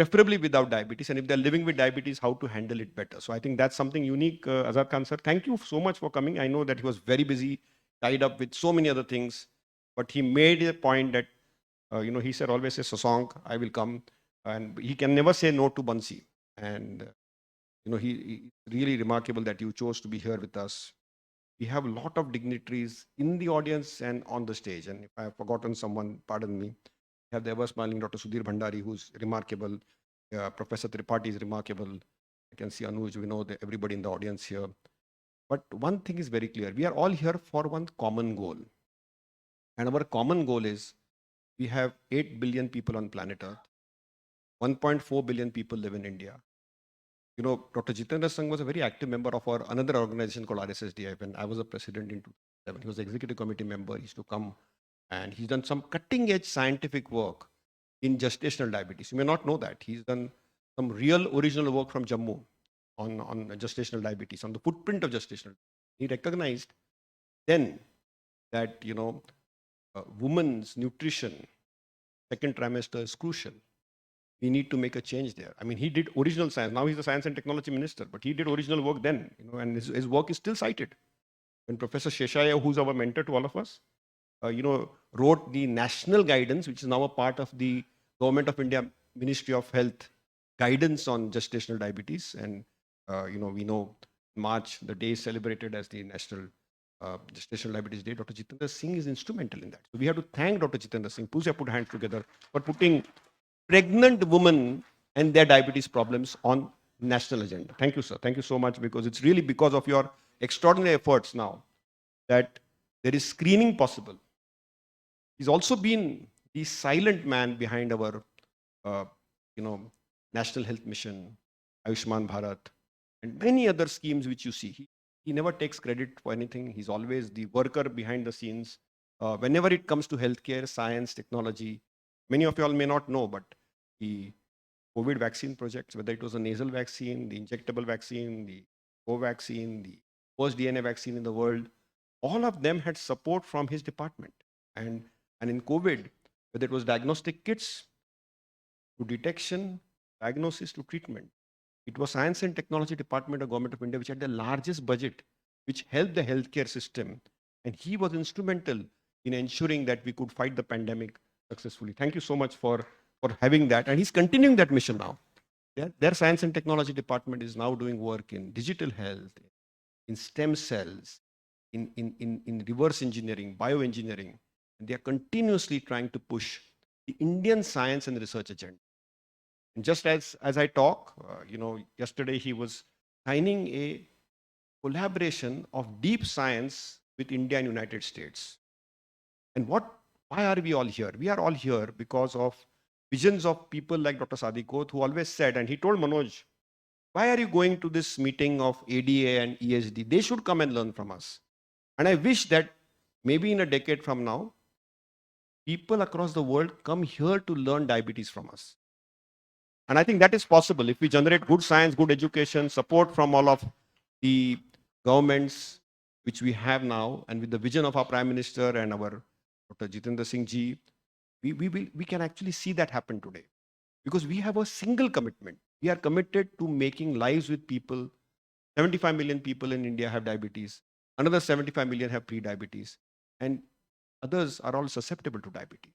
preferably without diabetes, and if they're living with diabetes, how to handle it better. So I think that's something unique. Azad Khan sir, thank you so much for coming. I know that he was very busy, tied up with so many other things, but he made a point that, he said always say, Sasonk, I will come. And he can never say no to Bansi. And, he really remarkable that you chose to be here with us. We have a lot of dignitaries in the audience and on the stage. And if I have forgotten someone, pardon me. We have the ever smiling Dr. Sudhir Bhandari, who's remarkable. Professor Tripathi is remarkable. I can see Anuj, we know everybody in the audience here. But one thing is very clear. We are all here for one common goal. And our common goal is we have 8 billion people on planet Earth. 1.4 billion people live in India. Dr. Jitendra Singh was a very active member of our another organization called RSSDI. When I was a president in 2007, he was the executive committee member. He used to come and he's done some cutting edge scientific work in gestational diabetes. You may not know that. He's done some real original work from Jammu on gestational diabetes, on the footprint of gestational. He recognized then that, women's nutrition, second trimester is crucial. We need to make a change there. I mean, he did original science. Now he's the science and technology minister, but he did original work then, and his work is still cited. When Professor Sheshaya, who's our mentor to all of us, wrote the national guidance, which is now a part of the Government of India Ministry of Health guidance on gestational diabetes. And, we know March, the day is celebrated as the National Gestational Diabetes Day. Dr. Jitendra Singh is instrumental in that. So we have to thank Dr. Jitendra Singh. Please put hands together for putting pregnant women and their diabetes problems on national agenda. Thank you, sir. Thank you so much, because it's really because of your extraordinary efforts now that there is screening possible. He's also been the silent man behind our, National Health Mission, Ayushman Bharat, and many other schemes which you see. He never takes credit for anything. He's always the worker behind the scenes. Whenever it comes to healthcare, science, technology, many of you all may not know, but the COVID vaccine projects, whether it was a nasal vaccine, the injectable vaccine, the co-vaccine, the first DNA vaccine in the world, all of them had support from his department. And in COVID, whether it was diagnostic kits to detection, diagnosis to treatment, it was Science and Technology Department of Government of India which had the largest budget, which helped the healthcare system. And he was instrumental in ensuring that we could fight the pandemic successfully. Thank you so much for having that. And he's continuing that mission now. Their Science and Technology Department is now doing work in digital health, in stem cells, in reverse engineering, bioengineering. And they are continuously trying to push the Indian science and research agenda. And just as I talk, yesterday he was signing a collaboration of deep science with India and United States. And why are we all here? We are all here because of visions of people like Dr. Sadikot, who always said, and he told Manoj, why are you going to this meeting of ADA and ESD? They should come and learn from us. And I wish that maybe in a decade from now, people across the world come here to learn diabetes from us. And I think that is possible if we generate good science, good education, support from all of the governments which we have now, and with the vision of our Prime Minister and our Dr. Jitendra Singh ji, we can actually see that happen today. Because we have a single commitment. We are committed to making lives with people. 75 million people in India have diabetes. Another 75 million have pre-diabetes. And others are all susceptible to diabetes.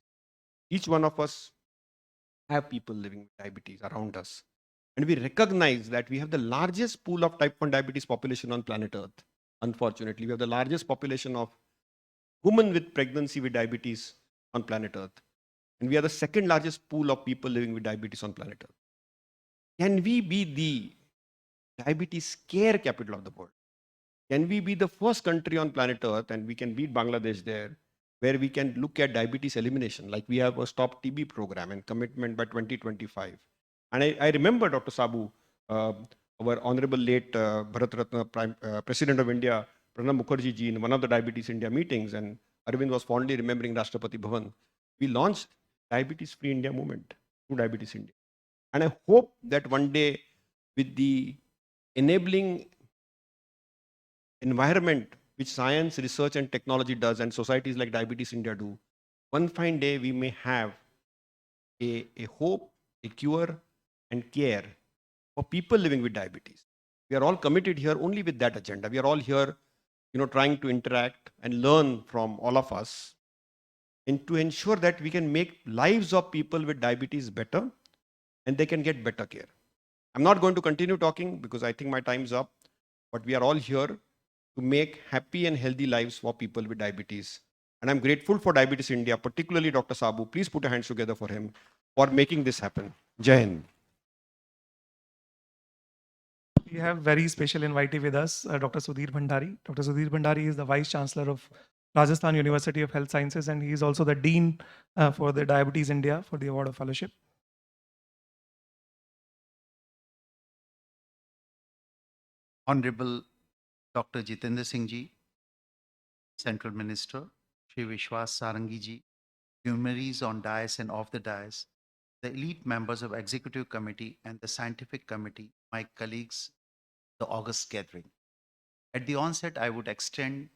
Each one of us have people living with diabetes around us. And we recognize that we have the largest pool of type 1 diabetes population on planet Earth. Unfortunately, we have the largest population of women with pregnancy with diabetes on planet Earth. And we are the second largest pool of people living with diabetes on planet Earth. Can we be the diabetes care capital of the world? Can we be the first country on planet Earth, and we can beat Bangladesh there, where we can look at diabetes elimination, like we have a Stop TB program and commitment by 2025. And I remember Dr. Sabu, our honorable late Bharat Ratna President of India, Pranab Mukherjee ji, in one of the Diabetes India meetings, and Arvind was fondly remembering Rashtrapati Bhavan, we launched Diabetes Free India movement through Diabetes India. And I hope that one day, with the enabling environment which science, research, and technology does, and societies like Diabetes India do, one fine day we may have a hope, a cure, and care for people living with diabetes. We are all committed here only with that agenda. We are all here, trying to interact and learn from all of us and to ensure that we can make lives of people with diabetes better and they can get better care. I'm not going to continue talking because I think my time's up, but we are all here to make happy and healthy lives for people with diabetes. And I'm grateful for Diabetes India, particularly Dr. Sabu. Please put your hands together for him for making this happen. Jai Hind. We have very special invitee with us, Dr. Sudhir Bhandari. Dr. Sudhir Bhandari is the Vice Chancellor of Rajasthan University of Health Sciences, and he is also the Dean for the Diabetes India for the Award of Fellowship. Honorable Dr. Jitendra Singh Ji, Central Minister, Shri Vishwas Sarangi Ji, luminaries on dais and off the dais, the elite members of Executive Committee and the Scientific Committee, my colleagues, the August gathering. At the onset, I would extend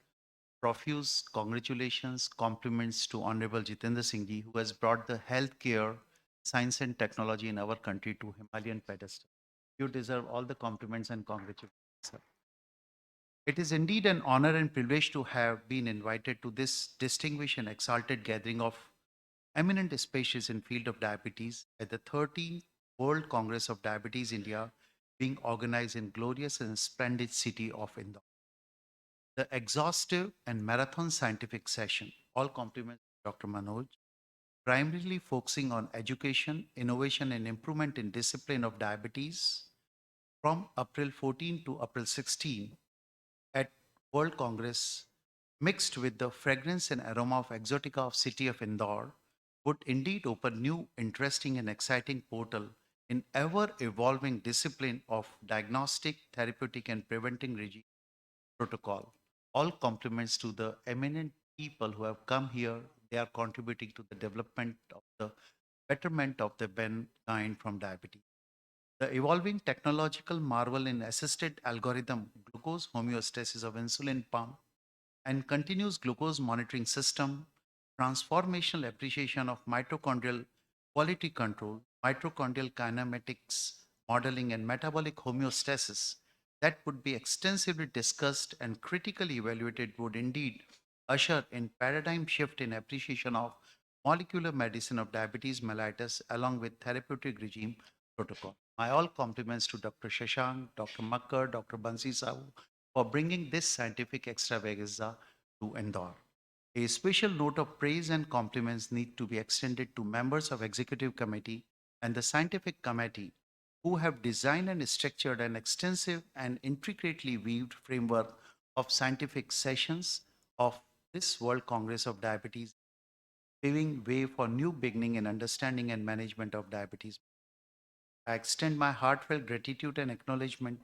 profuse congratulations, compliments to Honorable Jitendra Singh Ji, who has brought the healthcare, science and technology in our country to Himalayan pedestal. You deserve all the compliments and congratulations, sir. It is indeed an honor and privilege to have been invited to this distinguished and exalted gathering of eminent specialists in field of diabetes at the 13th World Congress of Diabetes India being organized in glorious and splendid city of Indore. The exhaustive and marathon scientific session, all compliments to Dr. Manoj, primarily focusing on education, innovation and improvement in discipline of diabetes from April 14 to April 16 at World Congress, mixed with the fragrance and aroma of exotica of city of Indore, would indeed open new, interesting and exciting portal in ever-evolving discipline of diagnostic, therapeutic and preventing regime protocol. All compliments to the eminent people who have come here. They are contributing to the development of the betterment of the mankind from diabetes. The evolving technological marvel in assisted algorithm, glucose homeostasis of insulin pump, and continuous glucose monitoring system, transformational appreciation of mitochondrial quality control, mitochondrial kinematics modeling, and metabolic homeostasis that would be extensively discussed and critically evaluated would indeed usher in paradigm shift in appreciation of molecular medicine of diabetes mellitus along with therapeutic regime protocol. My all compliments to Dr. Shashank, Dr. Makkar, Dr. Bansi Sahu for bringing this scientific extravaganza to Indore. A special note of praise and compliments need to be extended to members of Executive Committee and the Scientific Committee who have designed and structured an extensive and intricately weaved framework of scientific sessions of this World Congress of Diabetes, paving way for new beginning in understanding and management of diabetes. I extend my heartfelt gratitude and acknowledgement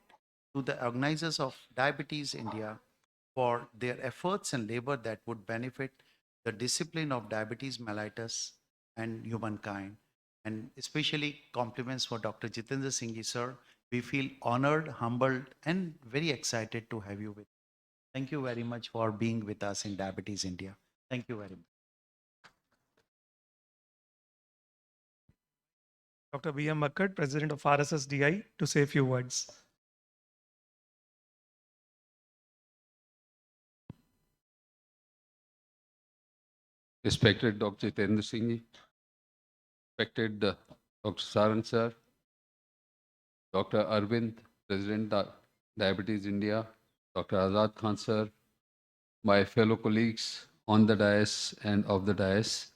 to the organizers of Diabetes India for their efforts and labor that would benefit the discipline of diabetes mellitus and humankind. And especially compliments for Dr. Jitendra Singh Ji, sir. We feel honored, humbled, and very excited to have you with us. Thank you very much for being with us in Diabetes India. Thank you very much. Dr. B.M. Makkad, President of RSSDI, to say a few words. Respected Dr. Jitendra Singh Ji, respected Dr. Sarang sir, Dr. Arvind, President Diabetes India, Dr. Azad Khan sir, my fellow colleagues on the dais and off the dais.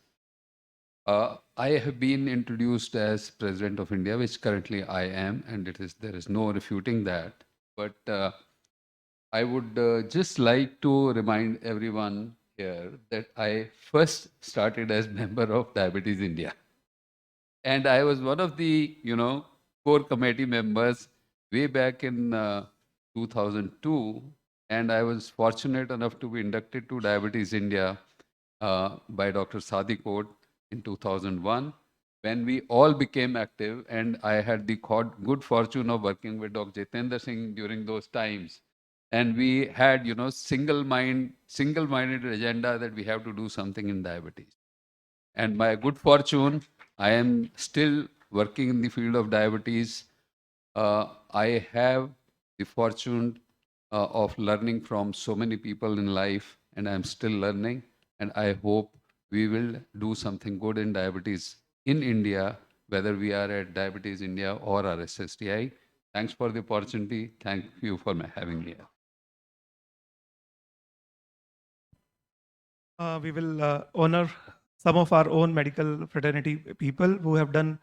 I have been introduced as President of India, which currently I am, and there is no refuting that. But I would just like to remind everyone here that I first started as member of Diabetes India. And I was one of the, core committee members way back in 2002. And I was fortunate enough to be inducted to Diabetes India by Dr. Sadikot in 2001, when we all became active. And I had the good fortune of working with Dr. Jitendra Singh during those times. And we had, single-minded agenda that we have to do something in diabetes. And by good fortune, I am still working in the field of diabetes. I have the fortune of learning from so many people in life, and I'm still learning. And I hope we will do something good in diabetes in India, whether we are at Diabetes India or RSSTI. Thanks for the opportunity. Thank you for having me here. We will honor some of our own medical fraternity people who have done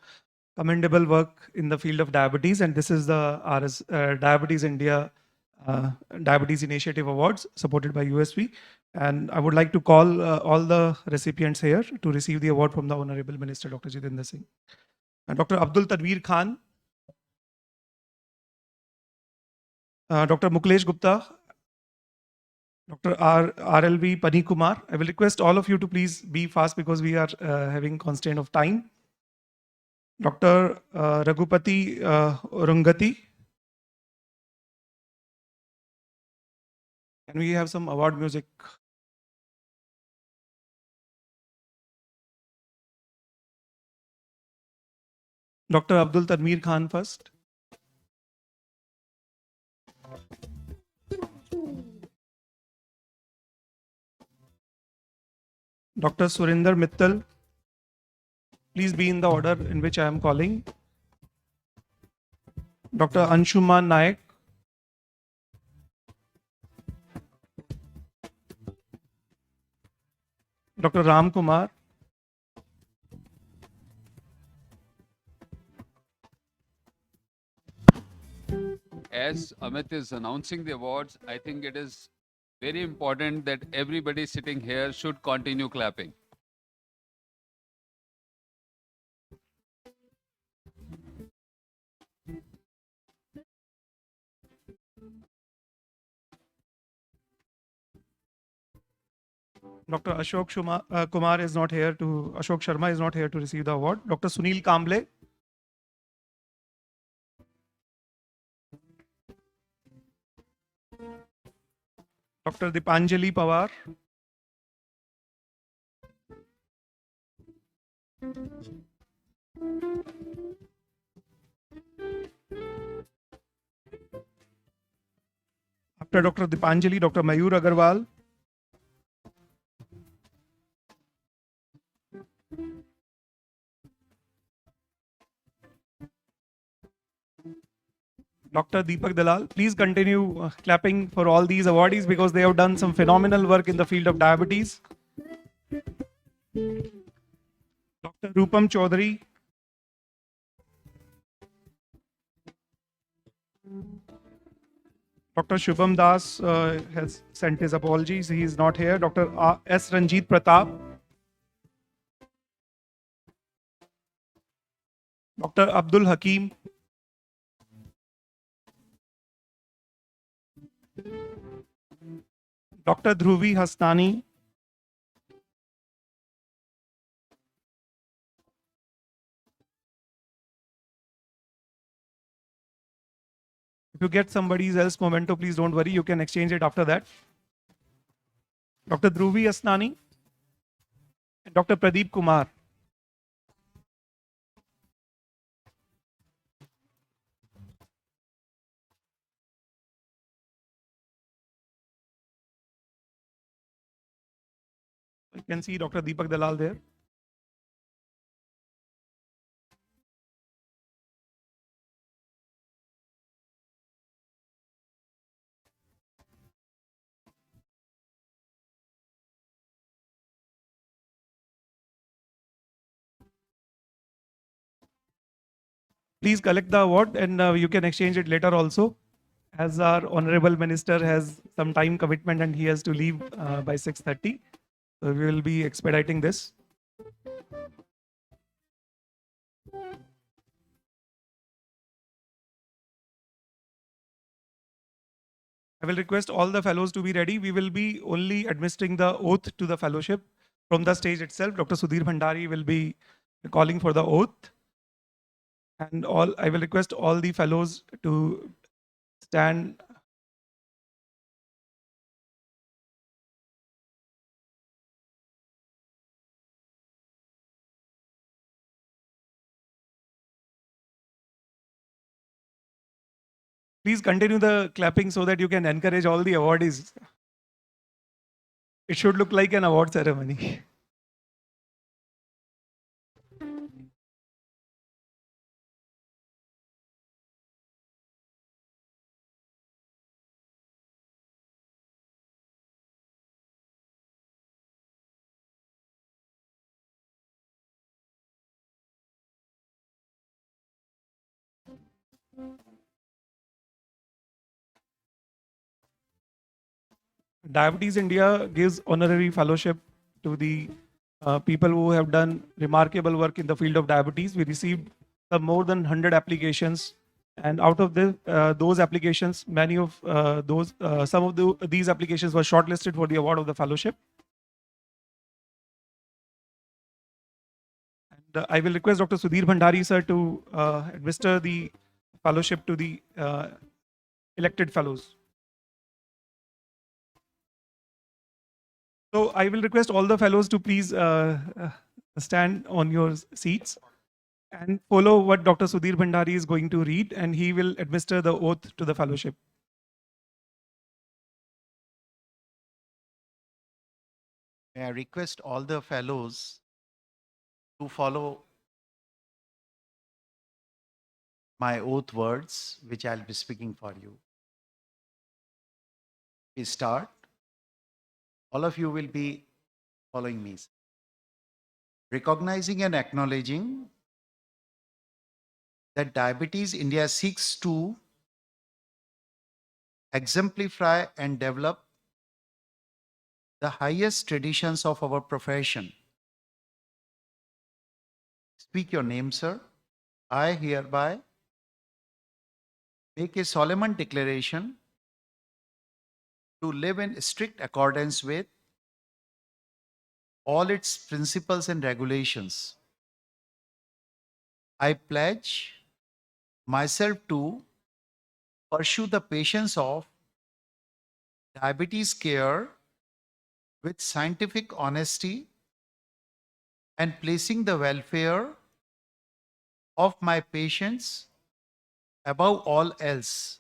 commendable work in the field of diabetes. And this is the Diabetes India Diabetes Initiative Awards supported by USV. And I would like to call all the recipients here to receive the award from the Honorable Minister, Dr. Jitendra Singh. Dr. Abdul Tanveer Khan, Dr. Muklesh Gupta, Dr. RLV Pani Kumar. I will request all of you to please be fast because we are having constraint of time. Dr. Raghupati Rungati. Can we have some award music? Dr. Abdul Tanveer Khan first. Dr. Surinder Mittal. Please be in the order in which I am calling. Dr. Anshuman Naik. Dr. Ram Kumar. As Amit is announcing the awards, I think it is very important that everybody sitting here should continue clapping. Dr. Kumar is not here to, Ashok Sharma is not here to receive the award. Dr. Sunil Kamble. Dr. Dipanjali Pawar. After Dr. Dipanjali, Dr. Mayur Agarwal. Dr. Deepak Dalal. Please continue clapping for all these awardees because they have done some phenomenal work in the field of diabetes. Dr. Rupam Chaudhary. Dr. Shubham Das has sent his apologies. He is not here. Dr. S. Ranjit Pratap. Dr. Abdul Hakim. Dr. Dhruvi Hastani. If you get somebody else memento, please don't worry. You can exchange it after that. Dr. Dhruvi Hastani. And Dr. Pradeep Kumar. You can see Dr. Deepak Dalal there. Please collect the award and you can exchange it later also. As our Honorable Minister has some time commitment and he has to leave by 6:30. So we will be expediting this. I will request all the fellows to be ready. We will be only administering the oath to the fellowship from the stage itself. Dr. Sudhir Bhandari will be calling for the oath. And I will request all the fellows to stand. Please continue the clapping so that you can encourage all the awardees. It should look like an award ceremony. Diabetes India gives honorary fellowship to the people who have done remarkable work in the field of diabetes. We received more than 100 applications, and out of those applications, many of some of these applications were shortlisted for the award of the fellowship. And I will request Dr. Sudhir Bhandari, sir, to administer the fellowship to the elected fellows. So I will request all the fellows to please stand on your seats and follow what Dr. Sudhir Bhandari is going to read, and he will administer the oath to the fellowship. May I request all the fellows to follow my oath words, which I'll be speaking for you. We start. All of you will be following me. Recognizing and acknowledging that Diabetes India seeks to exemplify and develop the highest traditions of our profession. Speak your name, sir. I hereby make a solemn declaration to live in strict accordance with all its principles and regulations. I pledge myself to pursue the patients of diabetes care with scientific honesty and placing the welfare of my patients above all else,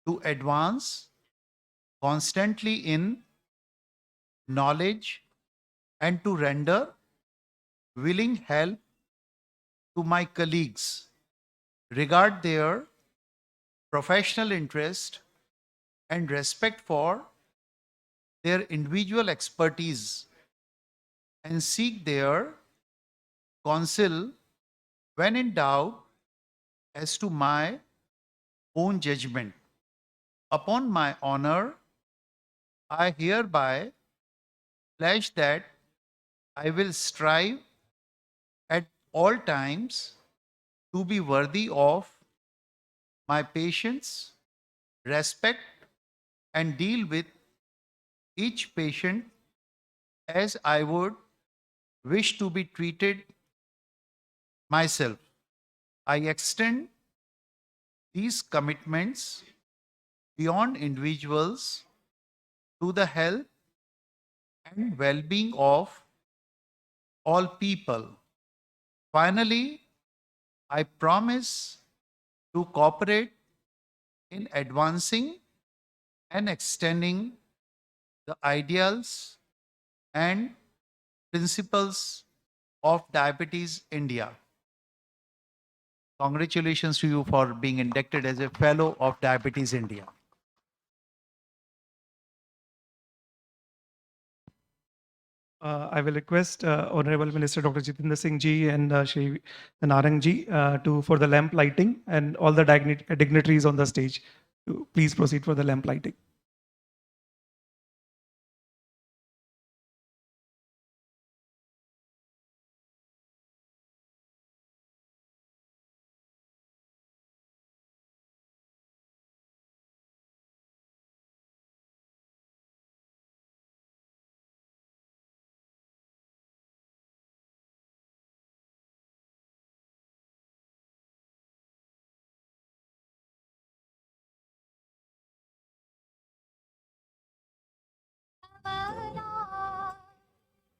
to advance constantly in knowledge and to render willing help to my colleagues, regard their professional interest and respect for their individual expertise, and seek their counsel when in doubt as to my own judgment. Upon my honor, I hereby pledge that I will strive at all times to be worthy of my patients, respect and deal with each patient as I would wish to be treated myself. I extend these commitments beyond individuals to the health and well-being of all people. Finally, I promise to cooperate in advancing and extending the ideals and principles of Diabetes India. Congratulations to you for being inducted as a fellow of Diabetes India. I will request Honorable Minister Dr. Jitendra Singh ji and Shri Narang ji for the lamp lighting, and all the dignitaries on the stage to please proceed for the lamp lighting.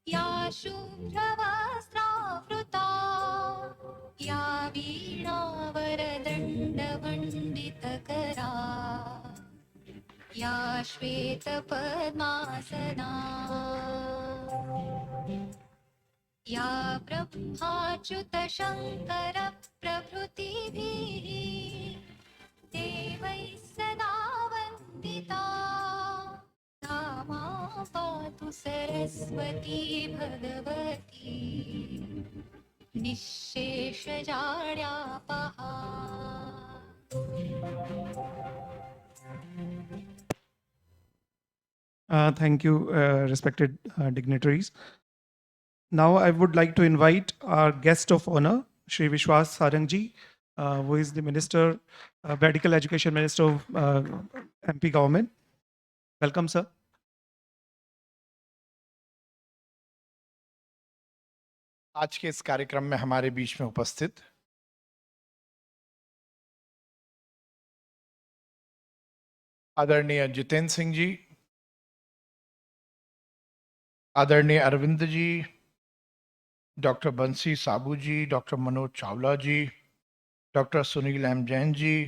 या शुभ्रवस्त्रावृता या वीणावरदण्डवती प्रमण्डितकरा या श्वेतपद्मासना या ब्रह्माच्युतशङ्करप्रभृतिभिः देवैः सदा वन्दिता सा मां पातु Saraswati Bhagwati निःशेषजाड्यापहा। Thank you, respected dignitaries. Now I would like to invite our guest of honor, Shri Vishwas Sarangji, who is the Minister, Medical Education Minister of MP government. Welcome, sir. आज के इस कार्यक्रम में हमारे बीच में उपस्थित आदरणीय जितेंद्र सिंह जी, आदरणीय अरविंद जी, डॉक्टर बंसी साबू जी, डॉक्टर मनोज चावला जी, doctor Sunil M Jain ji,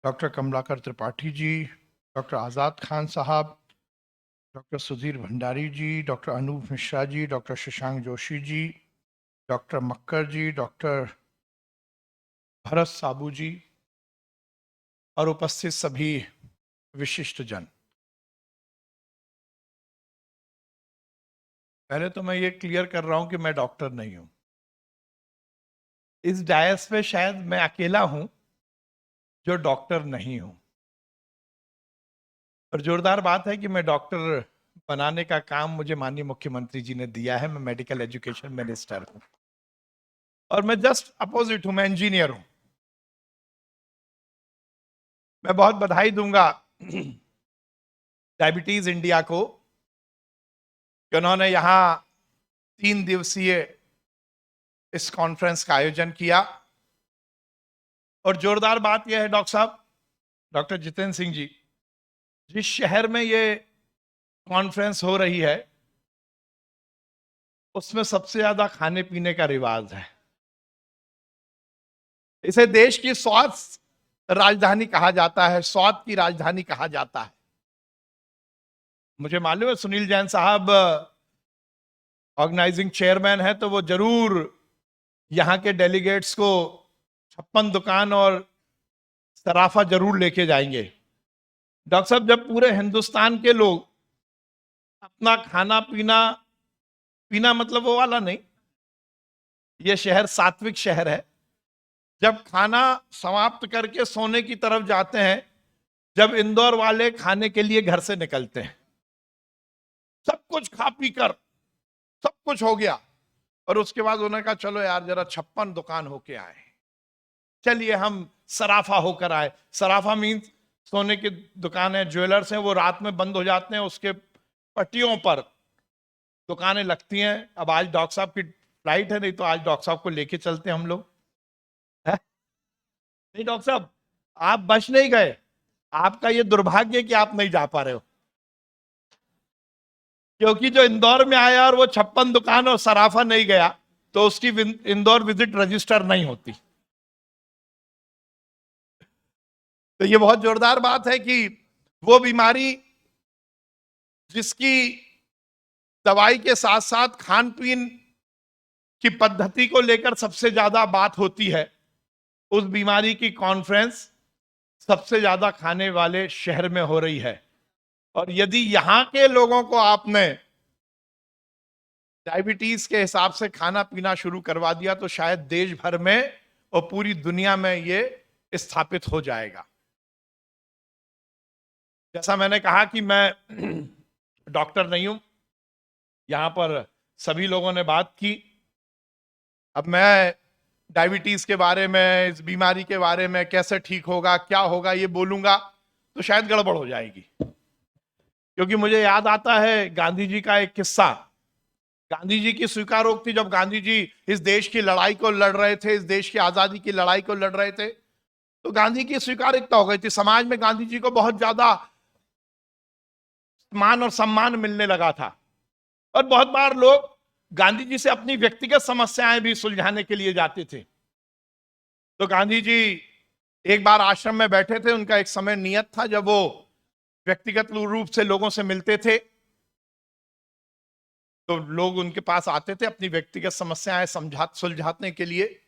doctor Kamlakar Tripathi ji, doctor आज़ाद खान साहब, डॉक्टर सुधीर भंडारी जी, doctor Anoop Mishra ji, doctor Shashank Joshi ji, doctor मक्कर जी, डॉक्टर भरत साबू जी और उपस्थित सभी विशिष्ट जन। पहले तो मैं ये क्लियर कर रहा हूं कि मैं डॉक्टर नहीं हूं। इस डायस पे शायद मैं अकेला हूं जो डॉक्टर नहीं हूं। और जोरदार बात है कि मैं डॉक्टर बनाने का काम मुझे माननीय मुख्यमंत्री जी ने दिया है। मैं मेडिकल एजुकेशन मिनिस्टर हूं और मैं जस्ट अपोजिट हूं, मैं इंजीनियर हूं। मैं बहुत बधाई दूंगा डायबिटीज इंडिया को कि उन्होंने यहां 3 दिवसीय इस कॉन्फ्रेंस का आयोजन किया। और जोरदार बात यह है डॉक्टर साहब, डॉक्टर जितेंद्र सिंह जी, जिस शहर में ये कॉन्फ्रेंस हो रही है उसमें सबसे ज्यादा खाने पीने का रिवाज है। इसे देश की स्वास्थ्य राजधानी कहा जाता है, स्वाद की राजधानी कहा जाता है। मुझे मालूम है सुनील जैन साहब ऑर्गेनाइजिंग चेयरमैन है, तो वो जरूर यहाँ के डेलीगेट्स को 56 दुकान और सराफा जरूर लेके जाएंगे। डॉक्टर साहब, जब पूरे हिंदुस्तान के लोग अपना खाना पीना मतलब वो वाला नहीं, ये शहर सात्विक शहर है, जब खाना समाप्त करके सोने की तरफ जाते हैं, जब इंदौर वाले खाने के लिए घर से निकलते हैं, सब कुछ खा पी कर सब कुछ हो गया और उसके बाद उन्होंने कहा चलो यार जरा 56 दुकान होके आए, चलिए हम सराफा होकर आए। सराफा मीन्स सोने की दुकान है, ज्वेलर्स हैं, वो रात में बंद हो जाते हैं, उसके पट्टियों पर दुकानें लगती हैं। अब आज डॉक्टर साहब की फ्लाइट है, नहीं तो आज डॉक्टर साहब को लेके चलते हम लोग। नहीं डॉक्टर साहब, आप बच नहीं गए, आपका ये दुर्भाग्य है कि आप नहीं जा पा रहे हो, क्योंकि जो इंदौर में आया और वो 56 दुकान और सराफा नहीं गया तो उसकी इंदौर विजिट रजिस्टर नहीं होती। तो ये बहुत जोरदार बात है कि वो बीमारी जिसकी दवाई के साथ साथ खान पीन की पद्धति को लेकर सबसे ज्यादा बात होती है, उस बीमारी की कॉन्फ्रेंस सबसे ज्यादा खाने वाले शहर में हो रही है। और यदि यहां के लोगों को आपने डायबिटीज के हिसाब से खाना पीना शुरू करवा दिया तो शायद देश भर में और पूरी दुनिया में ये स्थापित हो जाएगा। जैसा मैंने कहा कि मैं डॉक्टर नहीं हूं, यहां पर सभी लोगों ने बात की। अब मैं डायबिटीज के बारे में, इस बीमारी के बारे में, कैसे ठीक होगा, क्या होगा, ये बोलूंगा तो शायद गड़बड़ हो जाएगी। क्योंकि मुझे याद आता है गांधी जी का एक किस्सा। गांधी जी की स्वीकारोक्ति, जब गांधी जी इस देश की लड़ाई को लड़ रहे थे, इस देश की आजादी की लड़ाई को लड़ रहे थे, तो गांधी की स्वीकारोक्ति हो गई थी। समाज में गांधी जी को बहुत ज्यादा मान और सम्मान मिलने लगा था और बहुत बार लोग गांधी जी से अपनी व्यक्तिगत समस्याएं भी सुलझाने के लिए जाते थे। तो गांधी जी एक बार आश्रम में बैठे थे, उनका एक समय नियत था जब वो व्यक्तिगत रूप से लोगों से मिलते थे, तो लोग उनके पास आते थे अपनी व्यक्तिगत समस्याएं सुलझाने के लिए।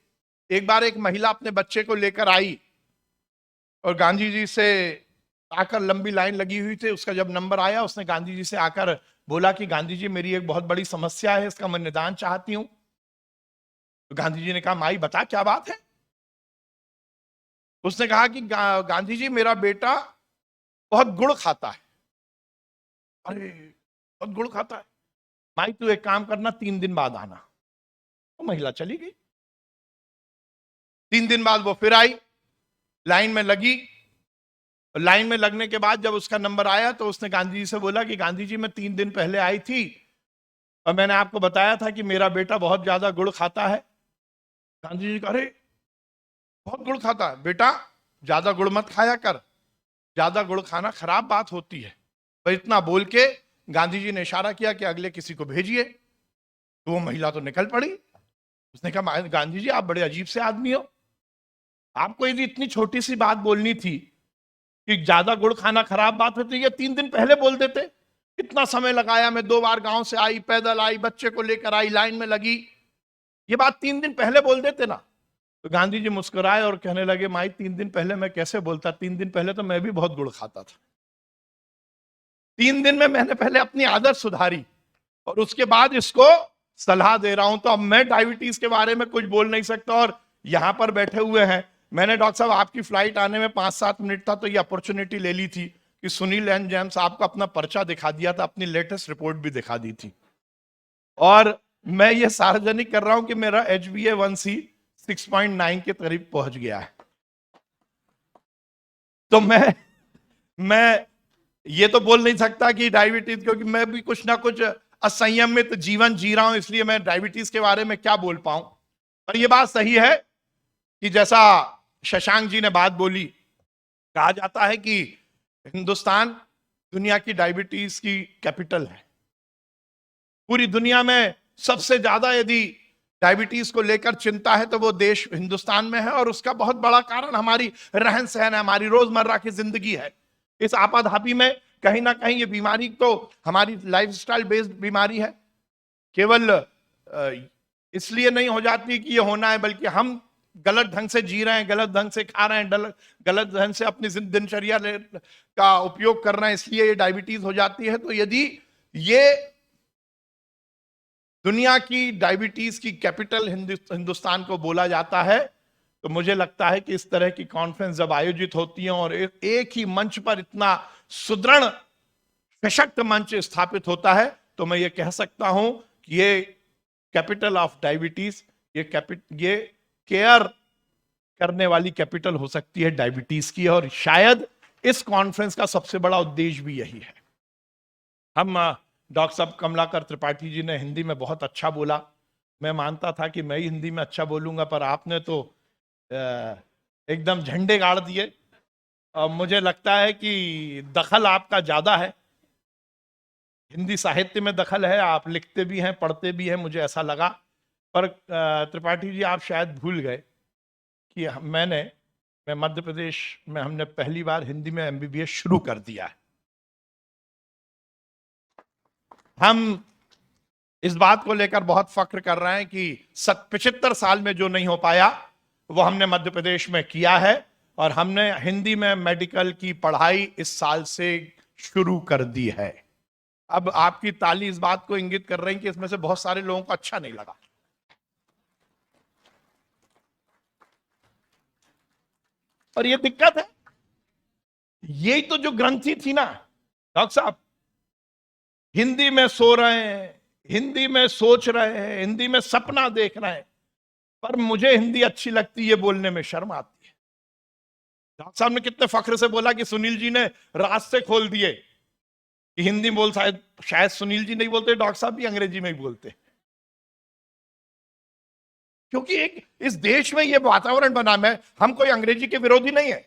एक बार एक महिला अपने बच्चे को लेकर आई और गांधी जी से आकर, लंबी लाइन लगी हुई थी, उसका जब नंबर आया उसने गांधी जी से आकर बोला कि गांधी जी मेरी एक बहुत बड़ी समस्या है, इसका मैं निदान चाहती हूं। तो गांधी जी ने कहा माई बता क्या बात है। उसने कहा कि गांधी जी मेरा बेटा बहुत गुड़ खाता है। अरे बहुत गुड़ खाता है, माई तू एक काम करना 3 दिन बाद आना। तो महिला चली गई। 3 दिन बाद वो फिर आई, लाइन में लगी। लाइन में लगने के बाद जब उसका नंबर आया तो उसने गांधी जी से बोला कि गांधी जी मैं 3 दिन पहले आई थी और मैंने आपको बताया था कि मेरा बेटा बहुत ज्यादा गुड़ खाता है। गांधी जी कह रहे बहुत गुड़ खाता है, बेटा ज्यादा गुड़ मत खाया कर, ज्यादा गुड़ खाना खराब बात होती है। तो इतना बोल के गांधी जी ने इशारा किया कि अगले किसी को भेजिए। तो वो महिला तो निकल पड़ी। उसने कहा गांधी जी आप बड़े अजीब से आदमी हो, आपको यदि इतनी छोटी सी बात बोलनी थी कि ज्यादा गुड़ खाना खराब बात होती है, 3 दिन पहले बोल देते। इतना समय लगाया, मैं 2 बार गांव से आई, पैदल आई, बच्चे को लेकर आई, लाइन में लगी, ये बात 3 दिन पहले बोल देते ना। तो गांधी जी मुस्कुराए और कहने लगे माई 3 दिन पहले मैं कैसे बोलता, 3 दिन पहले तो मैं भी बहुत गुड़ खाता था। 3 दिन में मैंने पहले अपनी आदत सुधारी और उसके बाद इसको सलाह दे रहा हूं। तो अब मैं डायबिटीज के बारे में कुछ बोल नहीं सकता। और यहां पर बैठे हुए हैं, मैंने डॉक्टर साहब आपकी फ्लाइट आने में 5-7 मिनट था, तो ये अपॉर्चुनिटी ले ली थी कि सुनील एन जेम्स आपको अपना पर्चा दिखा दिया था, अपनी लेटेस्ट रिपोर्ट भी दिखा दी थी। और मैं ये सार्वजनिक कर रहा हूं कि मेरा HbA1c 6.9 के करीब पहुंच गया है। तो मैं ये तो बोल नहीं सकता कि डायबिटीज, क्योंकि मैं भी कुछ ना कुछ असंयमित जीवन जी रहा हूं, इसलिए मैं डायबिटीज के बारे में क्या बोल पाऊं। पर यह बात सही है कि जैसा शशांक जी ने बात बोली, कहा जाता है कि हिंदुस्तान दुनिया की डायबिटीज की कैपिटल है। पूरी दुनिया में सबसे ज्यादा यदि डायबिटीज को लेकर चिंता है तो वो देश हिंदुस्तान में है, और उसका बहुत बड़ा कारण हमारी रहन सहन है, हमारी रोजमर्रा की जिंदगी है। इस आपाधापी में कहीं ना कहीं ये बीमारी तो हमारी लाइफस्टाइल बेस्ड बीमारी है। केवल इसलिए नहीं हो जाती कि ये होना है, बल्कि हम गलत ढंग से जी रहे हैं, गलत ढंग से खा रहे हैं, गलत ढंग से अपनी दिनचर्या का उपयोग कर रहे हैं, इसलिए ये डायबिटीज हो जाती है। तो यदि ये दुनिया की डायबिटीज की कैपिटल हिंदुस्तान को बोला जाता है, तो मुझे लगता है कि इस तरह की कॉन्फ्रेंस जब आयोजित होती हैं और एक ही मंच पर इतना सुदृढ़ सशक्त मंच स्थापित होता है, तो मैं ये कह सकता हूं कि ये कैपिटल ऑफ डायबिटीज, ये केयर करने वाली कैपिटल हो सकती है डायबिटीज की। और शायद इस कॉन्फ्रेंस का सबसे बड़ा उद्देश्य भी यही है। हम डॉक्टर साहब कमलाकर त्रिपाठी जी ने हिंदी में बहुत अच्छा बोला। मैं मानता था कि मैं ही हिंदी में अच्छा बोलूंगा, पर आपने तो एकदम झंडे गाड़ दिए। मुझे लगता है कि दखल आपका ज्यादा है, हिंदी साहित्य में दखल है, आप लिखते भी हैं, पढ़ते भी हैं, मुझे ऐसा लगा। पर त्रिपाठी जी आप शायद भूल गए कि मैं मध्य प्रदेश में हमने पहली बार हिंदी में MBBS शुरू कर दिया है। हम इस बात को लेकर बहुत फख्र कर रहे हैं कि 75 साल में जो नहीं हो पाया वो हमने मध्य प्रदेश में किया है, और हमने हिंदी में मेडिकल की पढ़ाई इस साल से शुरू कर दी है। अब आपकी ताली इस बात को इंगित कर रही है कि इसमें से बहुत सारे लोगों को अच्छा नहीं लगा। और ये दिक्कत है, यही तो जो ग्रंथि थी ना डॉक्टर साहब, हिंदी में सो रहे हैं, हिंदी में सोच रहे हैं, हिंदी में सपना देख रहे हैं, पर मुझे हिंदी अच्छी लगती है, बोलने में शर्म आती है। डॉक्टर साहब ने कितने फख्र से बोला कि सुनील जी ने रास्ते खोल दिए कि हिंदी बोल, शायद सुनील जी नहीं बोलते, डॉक्टर साहब भी अंग्रेजी में ही बोलते, क्योंकि एक इस देश में ये वातावरण बना। हम कोई अंग्रेजी के विरोधी नहीं है,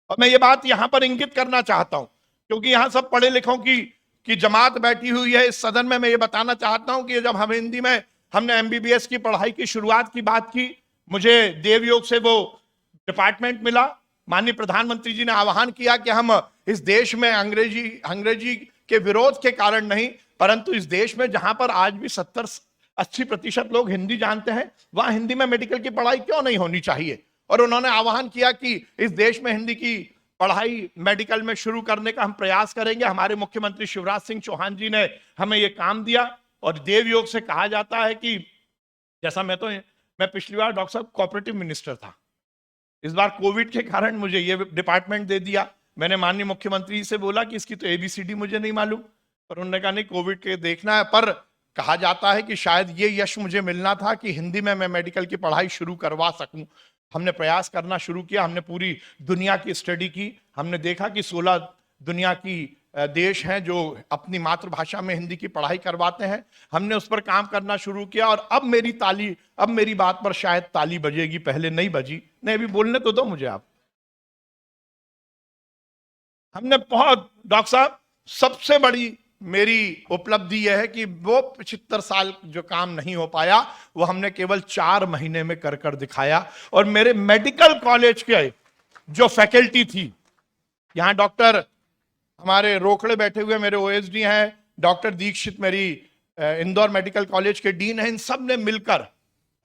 और मैं ये बात यहां पर इंगित करना चाहता हूं, क्योंकि यहां सब पढ़े लिखों की जमात बैठी हुई है इस सदन में। मैं ये बताना चाहता हूं कि जब हम हिंदी में हमने MBBS की पढ़ाई की शुरुआत की बात की, मुझे देवयोग से वो डिपार्टमेंट मिला। माननीय प्रधानमंत्री जी ने आह्वान किया कि हम इस देश में अंग्रेजी के विरोध के कारण नहीं, परंतु इस देश में जहां पर आज भी 70-80% लोग हिंदी जानते हैं, वहां हिंदी में मेडिकल की पढ़ाई क्यों नहीं होनी चाहिए। और उन्होंने आह्वान किया कि इस देश में हिंदी की पढ़ाई मेडिकल में शुरू करने का हम प्रयास करेंगे। हमारे मुख्यमंत्री शिवराज सिंह चौहान जी ने हमें यह काम दिया। और देव योग से कहा जाता है कि जैसा मैं पिछली बार डॉक्टर साहब कोऑपरेटिव मिनिस्टर था, इस बार कोविड के कारण मुझे ये डिपार्टमेंट दे दिया। मैंने माननीय मुख्यमंत्री से बोला कि इसकी तो ABCD मुझे नहीं मालूम, पर उन्होंने कहा नहीं, कोविड के देखना है। पर कहा जाता है कि शायद ये यश मुझे मिलना था कि हिंदी में मैं मेडिकल की पढ़ाई शुरू करवा सकूं। हमने प्रयास करना शुरू किया, हमने पूरी दुनिया की स्टडी की। हमने देखा कि 16 दुनिया की देश हैं जो अपनी मातृभाषा में हिंदी की पढ़ाई करवाते हैं। हमने उस पर काम करना शुरू किया और अब मेरी बात पर शायद ताली बजेगी, पहले नहीं बजी। नहीं, अभी बोलने तो दो मुझे आप। हमने बहुत, डॉक्टर साहब, सबसे बड़ी मेरी उपलब्धि यह है कि वो 75 साल जो काम नहीं हो पाया वो हमने केवल 4 महीने में कर दिखाया। और मेरे मेडिकल कॉलेज के जो फैकल्टी थी, यहां डॉक्टर हमारे रोकड़े बैठे हुए मेरे OSD हैं, डॉक्टर दीक्षित मेरी इंदौर मेडिकल कॉलेज के डीन हैं, इन सब ने मिलकर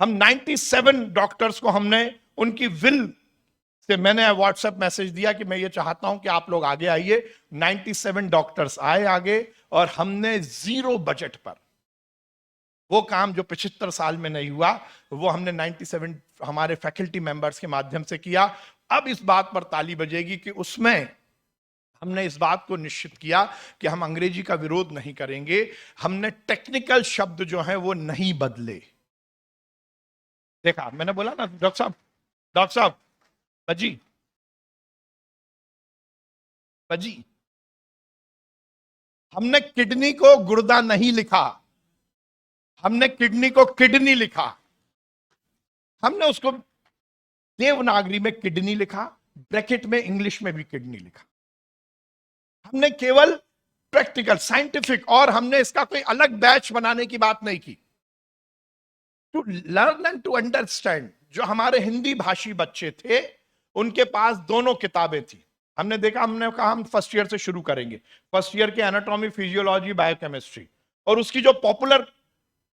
हम 97 डॉक्टर्स को हमने उनकी विल से, मैंने व्हाट्सएप मैसेज दिया कि मैं ये चाहता हूं कि आप लोग आगे आइए। 97 डॉक्टर्स आए आगे और हमने 0 बजट पर वो काम जो 75 साल में नहीं हुआ, वो हमने 97 हमारे फैकल्टी मेंबर्स के माध्यम से किया। अब इस बात पर ताली बजेगी कि उसमें हमने इस बात को निश्चित किया कि हम अंग्रेजी का विरोध नहीं करेंगे। हमने टेक्निकल शब्द जो हैं वो नहीं बदले। देखा, मैंने बोला ना डॉक्टर साहब बजी, हमने किडनी को गुर्दा नहीं लिखा, हमने किडनी को किडनी लिखा। हमने उसको देवनागरी में किडनी लिखा, ब्रैकेट में इंग्लिश में भी किडनी लिखा। हमने केवल प्रैक्टिकल, साइंटिफिक, और हमने इसका कोई अलग बैच बनाने की बात नहीं की। To learn and to understand, जो हमारे हिंदी भाषी बच्चे थे उनके पास दोनों किताबें थी। हमने देखा, हमने कहा हम फर्स्ट ईयर से शुरू करेंगे। फर्स्ट ईयर के एनाटॉमी, फिजियोलॉजी, बायोकेमिस्ट्री, और उसकी जो पॉपुलर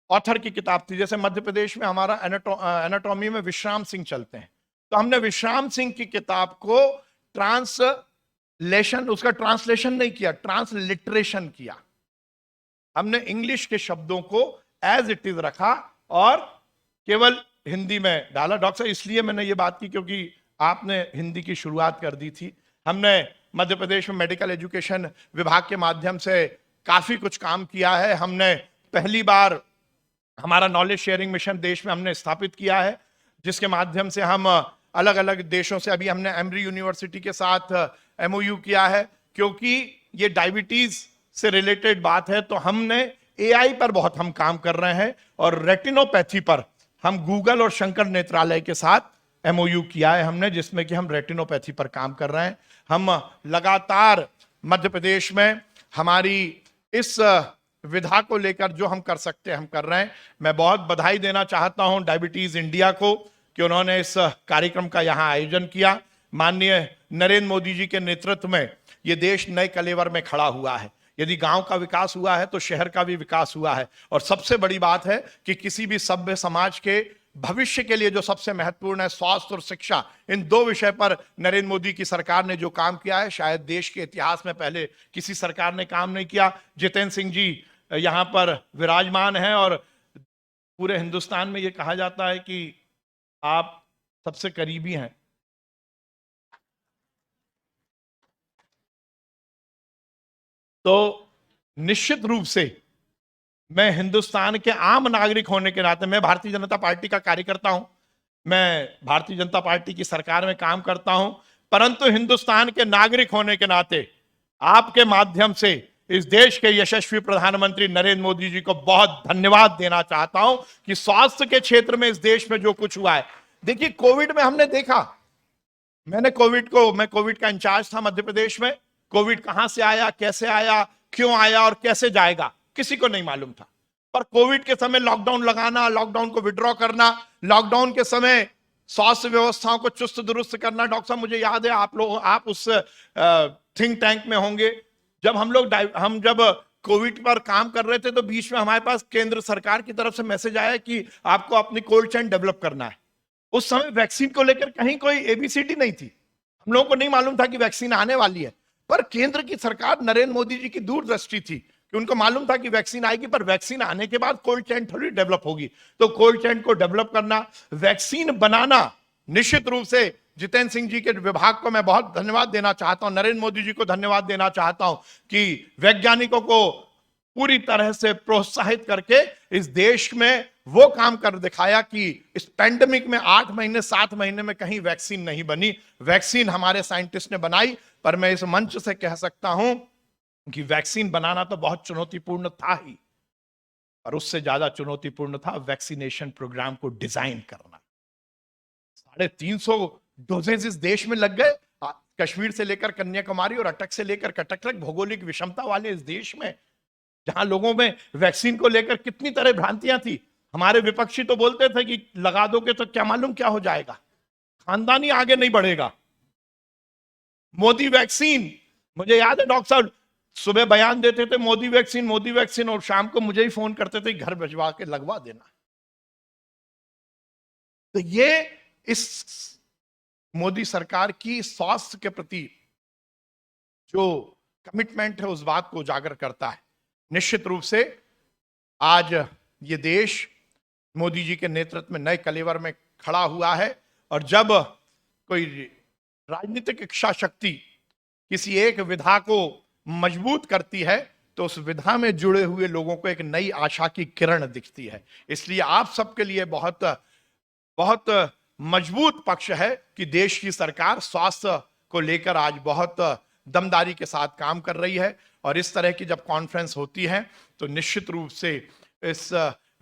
ऑथर की किताब थी, जैसे मध्य प्रदेश में हमारा एनाटॉमी में विश्राम सिंह चलते हैं, तो हमने विश्राम सिंह की किताब को उसका ट्रांसलेशन नहीं किया, ट्रांसलिटरेशन किया। हमने इंग्लिश के शब्दों को एज इट इज रखा और केवल हिंदी में डाला। डॉक्टर साहब, इसलिए मैंने ये बात की क्योंकि आपने हिंदी की शुरुआत कर दी थी। हमने मध्य प्रदेश में मेडिकल एजुकेशन विभाग के माध्यम से काफी कुछ काम किया है। हमने पहली बार हमारा नॉलेज शेयरिंग मिशन देश में हमने स्थापित किया है, जिसके माध्यम से हम अलग अलग देशों से, अभी हमने एमरी यूनिवर्सिटी के साथ MOU किया है, क्योंकि ये डायबिटीज से रिलेटेड बात है। तो हमने AI पर बहुत हम काम कर रहे हैं और रेटिनोपैथी पर हम गूगल और शंकर नेत्रालय के साथ MOU किया है हमने, जिसमें कि हम रेटिनोपैथी पर काम कर रहे हैं। हम लगातार मध्य प्रदेश में हमारी इस विधा को लेकर जो हम कर सकते हैं हम कर रहे हैं। मैं बहुत बधाई देना चाहता हूं डायबिटीज इंडिया को कि उन्होंने इस कार्यक्रम का यहां आयोजन किया। माननीय नरेंद्र मोदी जी के नेतृत्व में ये देश नए कलेवर में खड़ा हुआ है। यदि गांव का विकास हुआ है तो शहर का भी विकास हुआ है। और सबसे बड़ी बात है कि किसी भी सभ्य समाज के भविष्य के लिए जो सबसे महत्वपूर्ण है, स्वास्थ्य और शिक्षा, इन 2 विषय पर नरेंद्र मोदी की सरकार ने जो काम किया है, शायद देश के इतिहास में पहले किसी सरकार ने काम नहीं किया। जितेंद्र सिंह जी यहां पर विराजमान हैं और पूरे हिंदुस्तान में ये कहा जाता है कि आप सबसे करीबी हैं। तो निश्चित रूप से मैं हिंदुस्तान के आम नागरिक होने के नाते, मैं भारतीय जनता पार्टी का कार्यकर्ता हूं, मैं भारतीय जनता पार्टी की सरकार में काम करता हूं, परंतु हिंदुस्तान के नागरिक होने के नाते आपके माध्यम से इस देश के यशस्वी प्रधानमंत्री नरेंद्र मोदी जी को बहुत धन्यवाद देना चाहता हूं कि स्वास्थ्य के क्षेत्र में इस देश में जो कुछ हुआ है। देखिए, कोविड में हमने देखा, मैं कोविड का इंचार्ज था मध्य प्रदेश में। कोविड कहां से आया, कैसे आया, क्यों आया और कैसे जाएगा, किसी को नहीं मालूम था। पर कोविड के समय लॉकडाउन लगाना, लॉकडाउन को विड्रॉ करना, लॉकडाउन के समय स्वास्थ्य व्यवस्थाओं को चुस्त दुरुस्त करना। डॉक्टर साहब मुझे याद है आप उस थिंक टैंक में होंगे जब हम जब कोविड पर काम कर रहे थे, तो बीच में हमारे पास केंद्र सरकार की तरफ से मैसेज आया कि आपको अपनी कोल्ड चेन डेवलप करना है। उस समय वैक्सीन को लेकर कहीं कोई एबीसीडी नहीं थी, हम लोगों को नहीं मालूम था कि वैक्सीन आने वाली है। पर केंद्र की सरकार, नरेंद्र मोदी जी की दूरदृष्टि थी कि उनको मालूम था कि वैक्सीन आएगी, पर वैक्सीन आने के बाद कोल्ड चेन थोड़ी डेवलप होगी। तो कोल्ड चेन को डेवलप करना, वैक्सीन बनाना, निश्चित रूप से जितेंद्र सिंह जी के विभाग को मैं बहुत धन्यवाद देना चाहता हूं, नरेंद्र मोदी जी को धन्यवाद देना चाहता हूं कि वैज्ञानिकों को पूरी तरह से प्रोत्साहित करके इस देश में वो काम कर दिखाया कि इस पेंडेमिक में 8 महीने 7 महीने में कहीं वैक्सीन नहीं बनी। वैक्सीन हमारे साइंटिस्ट ने बनाई। पर मैं इस मंच से कह सकता हूं कि वैक्सीन बनाना तो बहुत चुनौतीपूर्ण था ही, और उससे ज्यादा चुनौतीपूर्ण था वैक्सीनेशन प्रोग्राम को डिजाइन करना। 350 डोजेज इस देश में लग गए, कश्मीर से लेकर कन्याकुमारी और अटक से लेकर कटक तक, भौगोलिक विषमता वाले इस देश में, जहां लोगों में वैक्सीन को लेकर कितनी तरह भ्रांतियां थी। हमारे विपक्षी तो बोलते थे कि लगा दोगे तो क्या मालूम क्या हो जाएगा, खानदानी आगे नहीं बढ़ेगा। मोदी वैक्सीन, मुझे याद है डॉक्टर साहब सुबह बयान देते थे मोदी वैक्सीन, और शाम को मुझे ही फोन करते थे घर भिजवा के लगवा देना। तो ये इस मोदी सरकार की स्वास्थ्य के प्रति जो कमिटमेंट है उस बात को उजागर करता है। निश्चित रूप से आज ये देश मोदी जी के नेतृत्व में नए कलेवर में खड़ा हुआ है, और जब कोई राजनीतिक इच्छा शक्ति किसी एक विधा को मजबूत करती है तो उस विधा में जुड़े हुए लोगों को एक नई आशा की किरण दिखती है। इसलिए आप सबके लिए बहुत बहुत मजबूत पक्ष है कि देश की सरकार स्वास्थ्य को लेकर आज बहुत दमदारी के साथ काम कर रही है। और इस तरह की जब कॉन्फ्रेंस होती है तो निश्चित रूप से इस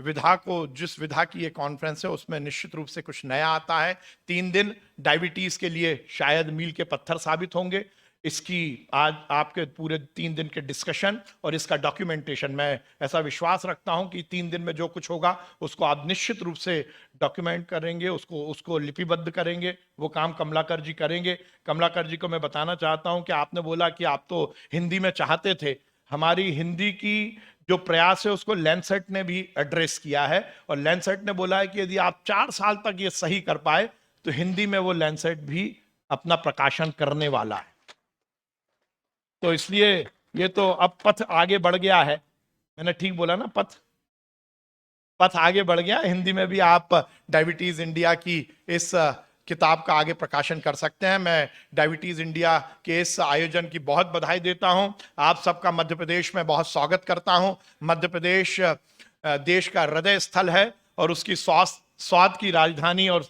विधा को, जिस विधा की ये कॉन्फ्रेंस है उसमें निश्चित रूप से कुछ नया आता है। 3 दिन डायबिटीज के लिए शायद मील के पत्थर साबित होंगे। इसकी आज आपके पूरे 3 दिन के डिस्कशन और इसका डॉक्यूमेंटेशन, मैं ऐसा विश्वास रखता हूं कि 3 दिन में जो कुछ होगा उसको आप निश्चित रूप से डॉक्यूमेंट करेंगे, उसको लिपिबद्ध करेंगे। वो काम कमलाकर जी करेंगे। कमलाकर जी को मैं बताना चाहता हूं कि आपने बोला कि आप तो हिंदी में चाहते थे, हमारी हिंदी की जो प्रयास है उसको लैंसेट ने भी एड्रेस किया है, और लैंसेट ने बोला है कि यदि आप 4 साल तक ये सही कर पाए तो हिंदी में वो लैंसेट भी अपना प्रकाशन करने वाला है। तो इसलिए ये तो अब पथ आगे बढ़ गया है। मैंने ठीक बोला ना, पथ आगे बढ़ गया। हिंदी में भी आप डायबिटीज इंडिया की इस किताब का आगे प्रकाशन कर सकते हैं। मैं डायबिटीज इंडिया के इस आयोजन की बहुत बधाई देता हूं। आप सबका मध्य प्रदेश में बहुत स्वागत करता हूं। मध्य प्रदेश देश का हृदय स्थल है और उसकी स्वाद की राजधानी और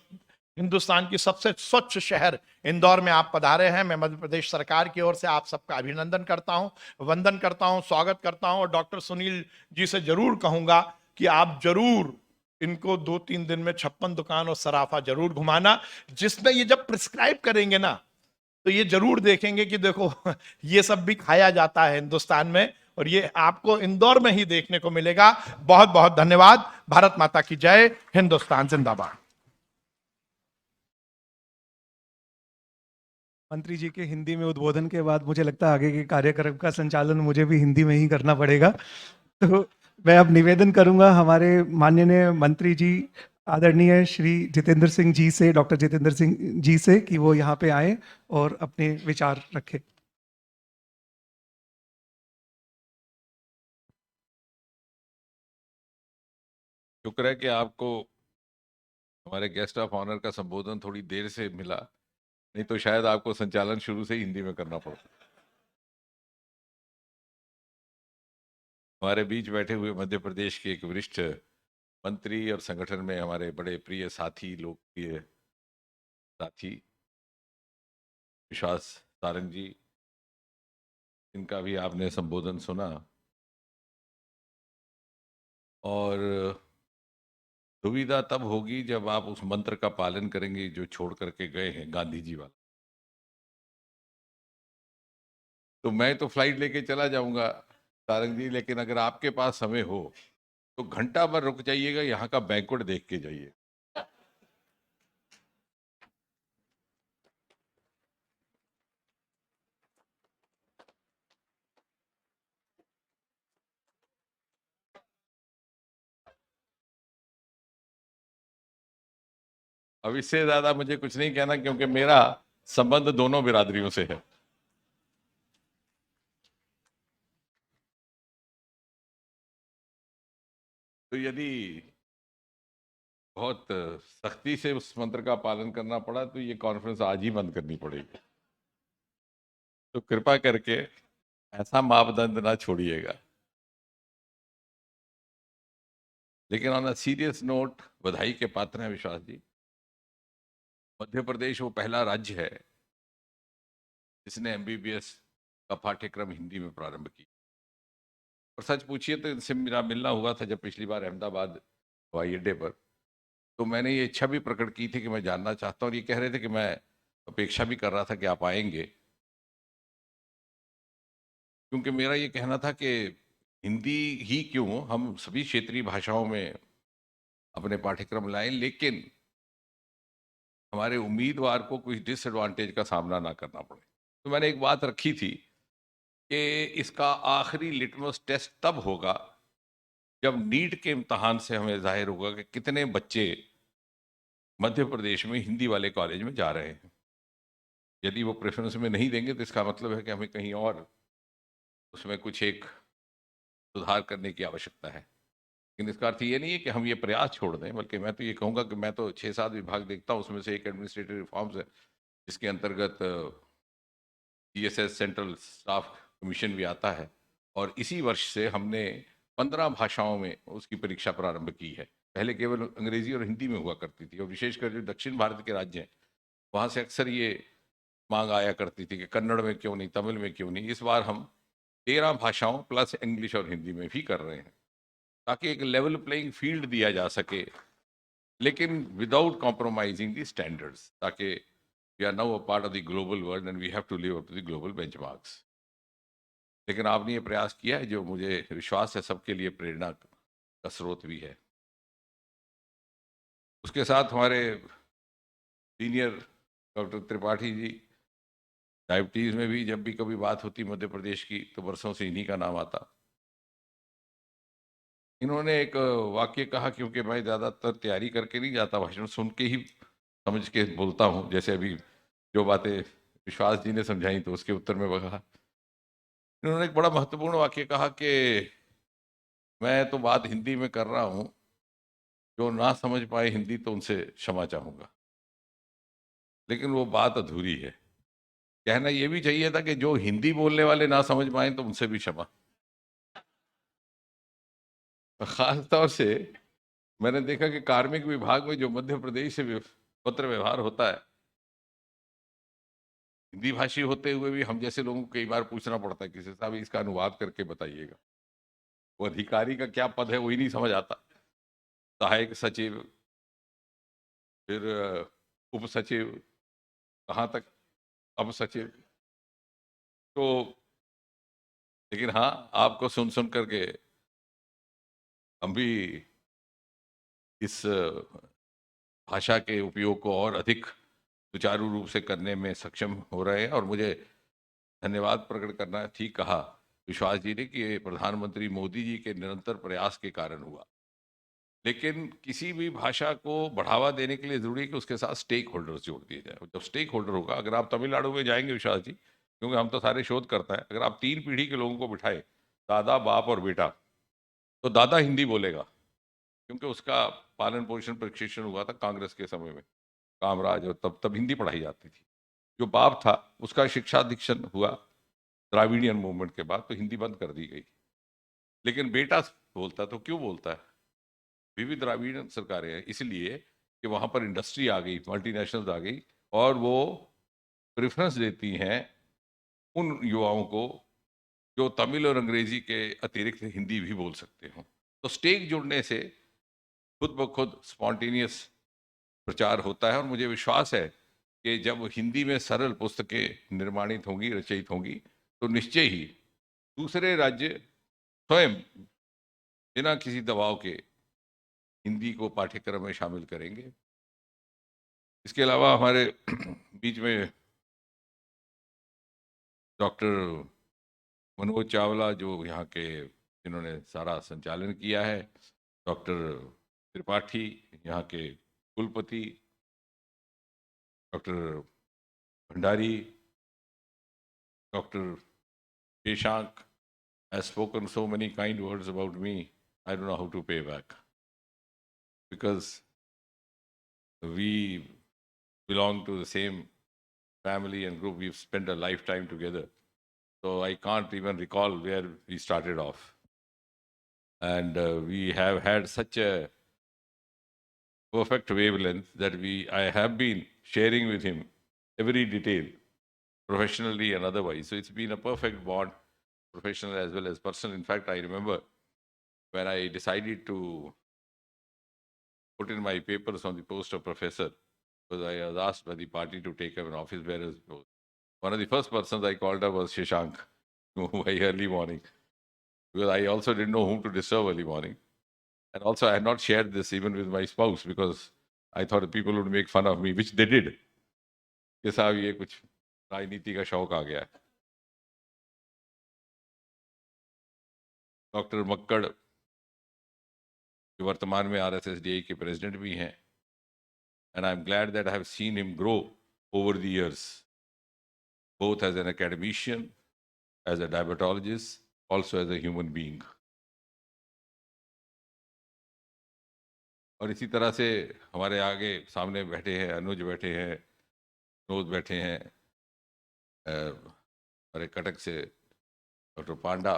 हिंदुस्तान की सबसे स्वच्छ शहर इंदौर में आप पधारे हैं। मैं मध्य प्रदेश सरकार की ओर से आप सबका अभिनंदन करता हूं, वंदन करता हूं, स्वागत करता हूं। और डॉक्टर सुनील जी से जरूर कहूंगा कि आप जरूर इनको 2-3 दिन में 56 दुकान और सराफा जरूर घुमाना, जिसमें ये जब प्रिस्क्राइब करेंगे ना तो ये जरूर देखेंगे कि देखो ये सब भी खाया जाता है हिंदुस्तान में, और ये आपको इंदौर में ही देखने को मिलेगा। बहुत बहुत धन्यवाद। भारत माता की जय। हिंदुस्तान जिंदाबाद। मंत्री जी के हिंदी में उद्बोधन के बाद मुझे लगता है आगे के कार्यक्रम का संचालन मुझे भी हिंदी में ही करना पड़ेगा। तो मैं अब निवेदन करूंगा हमारे माननीय मंत्री जी आदरणीय श्री जितेंद्र सिंह जी से, डॉक्टर जितेंद्र सिंह जी से, कि वो यहाँ पे आए और अपने विचार रखें। शुक्र है कि आपको हमारे गेस्ट ऑफ ऑनर का संबोधन थोड़ी देर से मिला, नहीं तो शायद आपको संचालन शुरू से ही हिंदी में करना पड़ता। हमारे बीच बैठे हुए मध्य प्रदेश के एक वरिष्ठ मंत्री और संगठन में हमारे बड़े प्रिय साथी, लोकप्रिय साथी विश्वास सारंग जी, इनका भी आपने संबोधन सुना, और दुविधा तब होगी जब आप उस मंत्र का पालन करेंगे जो छोड़ करके गए हैं, गांधी जी वाला। तो मैं तो फ्लाइट लेके चला जाऊंगा सारंग जी, लेकिन अगर आपके पास समय हो तो घंटा भर रुक जाइएगा, यहाँ का बैंक्वेट देख के जाइए। अब इससे ज्यादा मुझे कुछ नहीं कहना, क्योंकि मेरा संबंध दोनों बिरादरियों से है। तो यदि बहुत सख्ती से उस मंत्र का पालन करना पड़ा तो ये कॉन्फ्रेंस आज ही बंद करनी पड़ेगी। तो कृपा करके ऐसा मापदंड ना छोड़िएगा। लेकिन ऑन अ सीरियस नोट, बधाई के पात्र हैं विश्वास जी। मध्य प्रदेश वो पहला राज्य है जिसने एमबीबीएस का पाठ्यक्रम हिंदी में प्रारंभ किया। और सच पूछिए तो इनसे मेरा मिलना हुआ था जब पिछली बार अहमदाबाद हवाई अड्डे पर, तो मैंने ये इच्छा भी प्रकट की थी कि मैं जानना चाहता हूँ। और ये कह रहे थे कि मैं अपेक्षा भी कर रहा था कि आप आएंगे, क्योंकि मेरा ये कहना था कि हिंदी ही क्यों, हम सभी क्षेत्रीय भाषाओं में अपने पाठ्यक्रम लाएं, लेकिन हमारे उम्मीदवार को कोई डिसएडवांटेज का सामना ना करना पड़े। तो मैंने एक बात रखी थी कि इसका आखिरी लिटमस टेस्ट तब होगा जब नीट के इम्तहान से हमें जाहिर होगा कि कितने बच्चे मध्य प्रदेश में हिंदी वाले कॉलेज में जा रहे हैं। यदि वो प्रेफरेंस में नहीं देंगे तो इसका मतलब है कि हमें कहीं और उसमें कुछ एक सुधार करने की आवश्यकता है। लेकिन इसका अर्थ ये नहीं है कि हम ये प्रयास छोड़ दें, बल्कि मैं तो ये कहूँगा कि मैं तो 6-7 विभाग देखता हूँ, उसमें से एक एडमिनिस्ट्रेटिव रिफॉर्म्स है जिसके अंतर्गत सीएसएस सेंट्रल स्टाफ कमीशन भी आता है। और इसी वर्ष से हमने 15 भाषाओं में उसकी परीक्षा प्रारंभ की है। पहले केवल अंग्रेजी और हिंदी में हुआ करती थी, और विशेषकर जो दक्षिण भारत के राज्य हैं वहाँ से अक्सर ये मांग आया करती थी कि कन्नड़ में क्यों नहीं, तमिल में क्यों नहीं। इस बार हम 13 भाषाओं प्लस इंग्लिश और हिंदी में भी कर रहे हैं, ताकि एक लेवल प्लेइंग फील्ड दिया जा सके, लेकिन विदाउट कॉम्प्रोमाइजिंग दी स्टैंडर्ड्स, ताकि we are now a part of the global world and we have to live up to the global benchmarks. लेकिन आपने ये प्रयास किया है जो मुझे विश्वास है सबके लिए प्रेरणा का स्रोत भी है। उसके साथ हमारे senior doctor Tripathi ji, diabetes में भी जब भी कभी बात होती मध्य प्रदेश की तो बरसों से इन्हीं का नाम आता। इन्होंने एक वाक्य कहा, क्योंकि मैं ज़्यादातर तैयारी करके नहीं जाता, भाषण सुन के ही समझ के बोलता हूँ। जैसे अभी जो बातें विश्वास जी ने समझाई तो उसके उत्तर में कहा, इन्होंने एक बड़ा महत्वपूर्ण वाक्य कहा कि मैं तो बात हिंदी में कर रहा हूँ, जो ना समझ पाए हिंदी तो उनसे क्षमा चाहूँगा। लेकिन वो बात अधूरी है। कहना ये भी चाहिए था कि जो हिंदी बोलने वाले ना समझ पाए तो उनसे भी क्षमा। खास तौर से मैंने देखा कि कार्मिक विभाग में जो मध्य प्रदेश से पत्र व्यवहार होता है, हिंदी भाषी होते हुए भी हम जैसे लोगों को कई बार पूछना पड़ता है किसी साहब इसका अनुवाद करके बताइएगा। वो अधिकारी का क्या पद है वही नहीं समझ आता। सहायक सचिव, फिर उप सचिव, कहाँ तक अब सचिव। तो लेकिन हाँ, आपको सुन सुन करके हम भी इस भाषा के उपयोग को और अधिक सुचारू रूप से करने में सक्षम हो रहे हैं। और मुझे धन्यवाद प्रकट करना, ठीक कहा विश्वास जी ने कि ये प्रधानमंत्री मोदी जी के निरंतर प्रयास के कारण हुआ। लेकिन किसी भी भाषा को बढ़ावा देने के लिए जरूरी है कि उसके साथ स्टेक होल्डर्स जोड़ दिए जाए। जब स्टेक होल्डर होगा, अगर आप तमिलनाडु में जाएंगे विश्वास जी, क्योंकि हम तो सारे शोध करते हैं, अगर आप 3 पीढ़ी के लोगों को बिठाए, दादा, बाप और बेटा, तो दादा हिंदी बोलेगा, क्योंकि उसका पालन पोषण प्रशिक्षण हुआ था कांग्रेस के समय में, कामराज, और तब हिंदी पढ़ाई जाती थी। जो बाप था उसका शिक्षा दीक्षण हुआ द्राविडियन मूवमेंट के बाद, तो हिंदी बंद कर दी गई। लेकिन बेटा बोलता, तो क्यों बोलता है? विविध द्राविडियन सरकारें हैं, इसलिए कि वहाँ पर इंडस्ट्री आ गई, मल्टीनेशनल्स आ गई, और वो प्रेफरेंस देती हैं उन युवाओं को जो तमिल और अंग्रेजी के अतिरिक्त हिंदी भी बोल सकते हो। तो स्टेक जुड़ने से खुद ब खुद स्पॉन्टेनियस प्रचार होता है। और मुझे विश्वास है कि जब हिंदी में सरल पुस्तकें निर्माणित होंगी, रचित होंगी, तो निश्चय ही दूसरे राज्य स्वयं बिना किसी दबाव के हिंदी को पाठ्यक्रम में शामिल करेंगे। इसके अलावा हमारे बीच में डॉक्टर मनोज चावला, जो यहाँ के जिन्होंने सारा संचालन किया है, डॉक्टर त्रिपाठी यहाँ के कुलपति, Dr. Bhandari, Dr. Sheshank has spoken so many kind words about me. I don't know how to pay back because we belong to the same family and group. We've spent a lifetime together. So I can't even recall where we started off. And we have had such a perfect wavelength that I have been sharing with him every detail, professionally and otherwise. So it's been a perfect bond, professional as well as personal. In fact, I remember when I decided to put in my papers on the post of professor, because I was asked by the party to take up an office bearer's post. One of the first persons I called up was Sheshank by early morning, because I also didn't know whom to disturb early morning. And also, I had not shared this even with my spouse because I thought the people would make fun of me, which they did. कि साहब ये कुछ राजनीति का शौक आ गया है. Doctor Makkar जो वर्तमान में RSSDI के प्रेसिडेंट भी हैं, and I'm glad that I have seen him grow over the years, both as an academician, as a diabetologist, also as a human being. और इसी तरह से हमारे आगे सामने बैठे हैं, अनुज बैठे हैं, विनोद बैठे हैं, हमारे कटक से doctor Panda.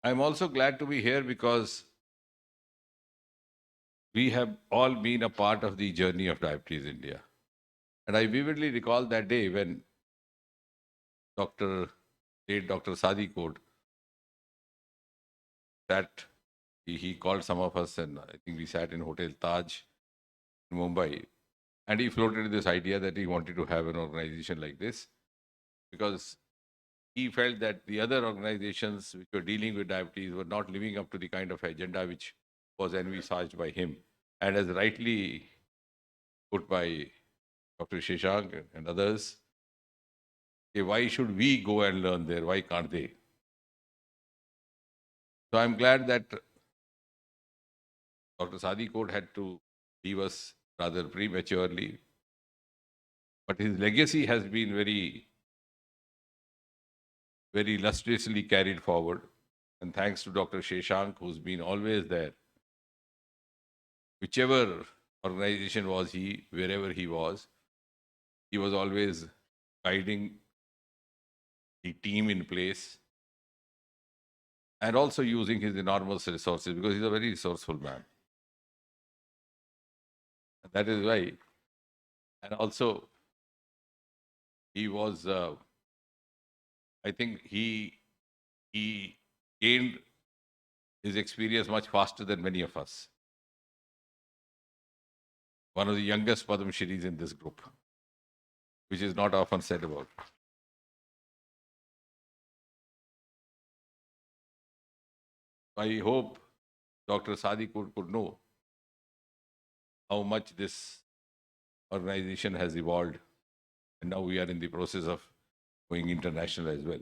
I'm also glad to be here because we have all been a part of the journey of Diabetes India. And I vividly recall that day when Dr. Sadi Code sat, he called some of us, and I think we sat in Hotel Taj in Mumbai, and he floated this idea that he wanted to have an organization like this because he felt that the other organizations which were dealing with diabetes were not living up to the kind of agenda which was envisaged by him. And as rightly put by Dr. Sheshank and others, okay, why should we go and learn there? Why can't they? So I'm glad that Dr. Sadi Code had to leave us rather prematurely, but his legacy has been very, very illustriously carried forward. And thanks to Dr. Sheshank, who's been always there, whichever organization was he, wherever he was always guiding the team in place and also using his enormous resources because he's a very resourceful man. And that is why. And also, he was, I think he gained his experience much faster than many of us. One of the youngest Padma Shris in this group, which is not often said about. I hope Dr. Sadi could know how much this organization has evolved, and now we are in the process of going international as well.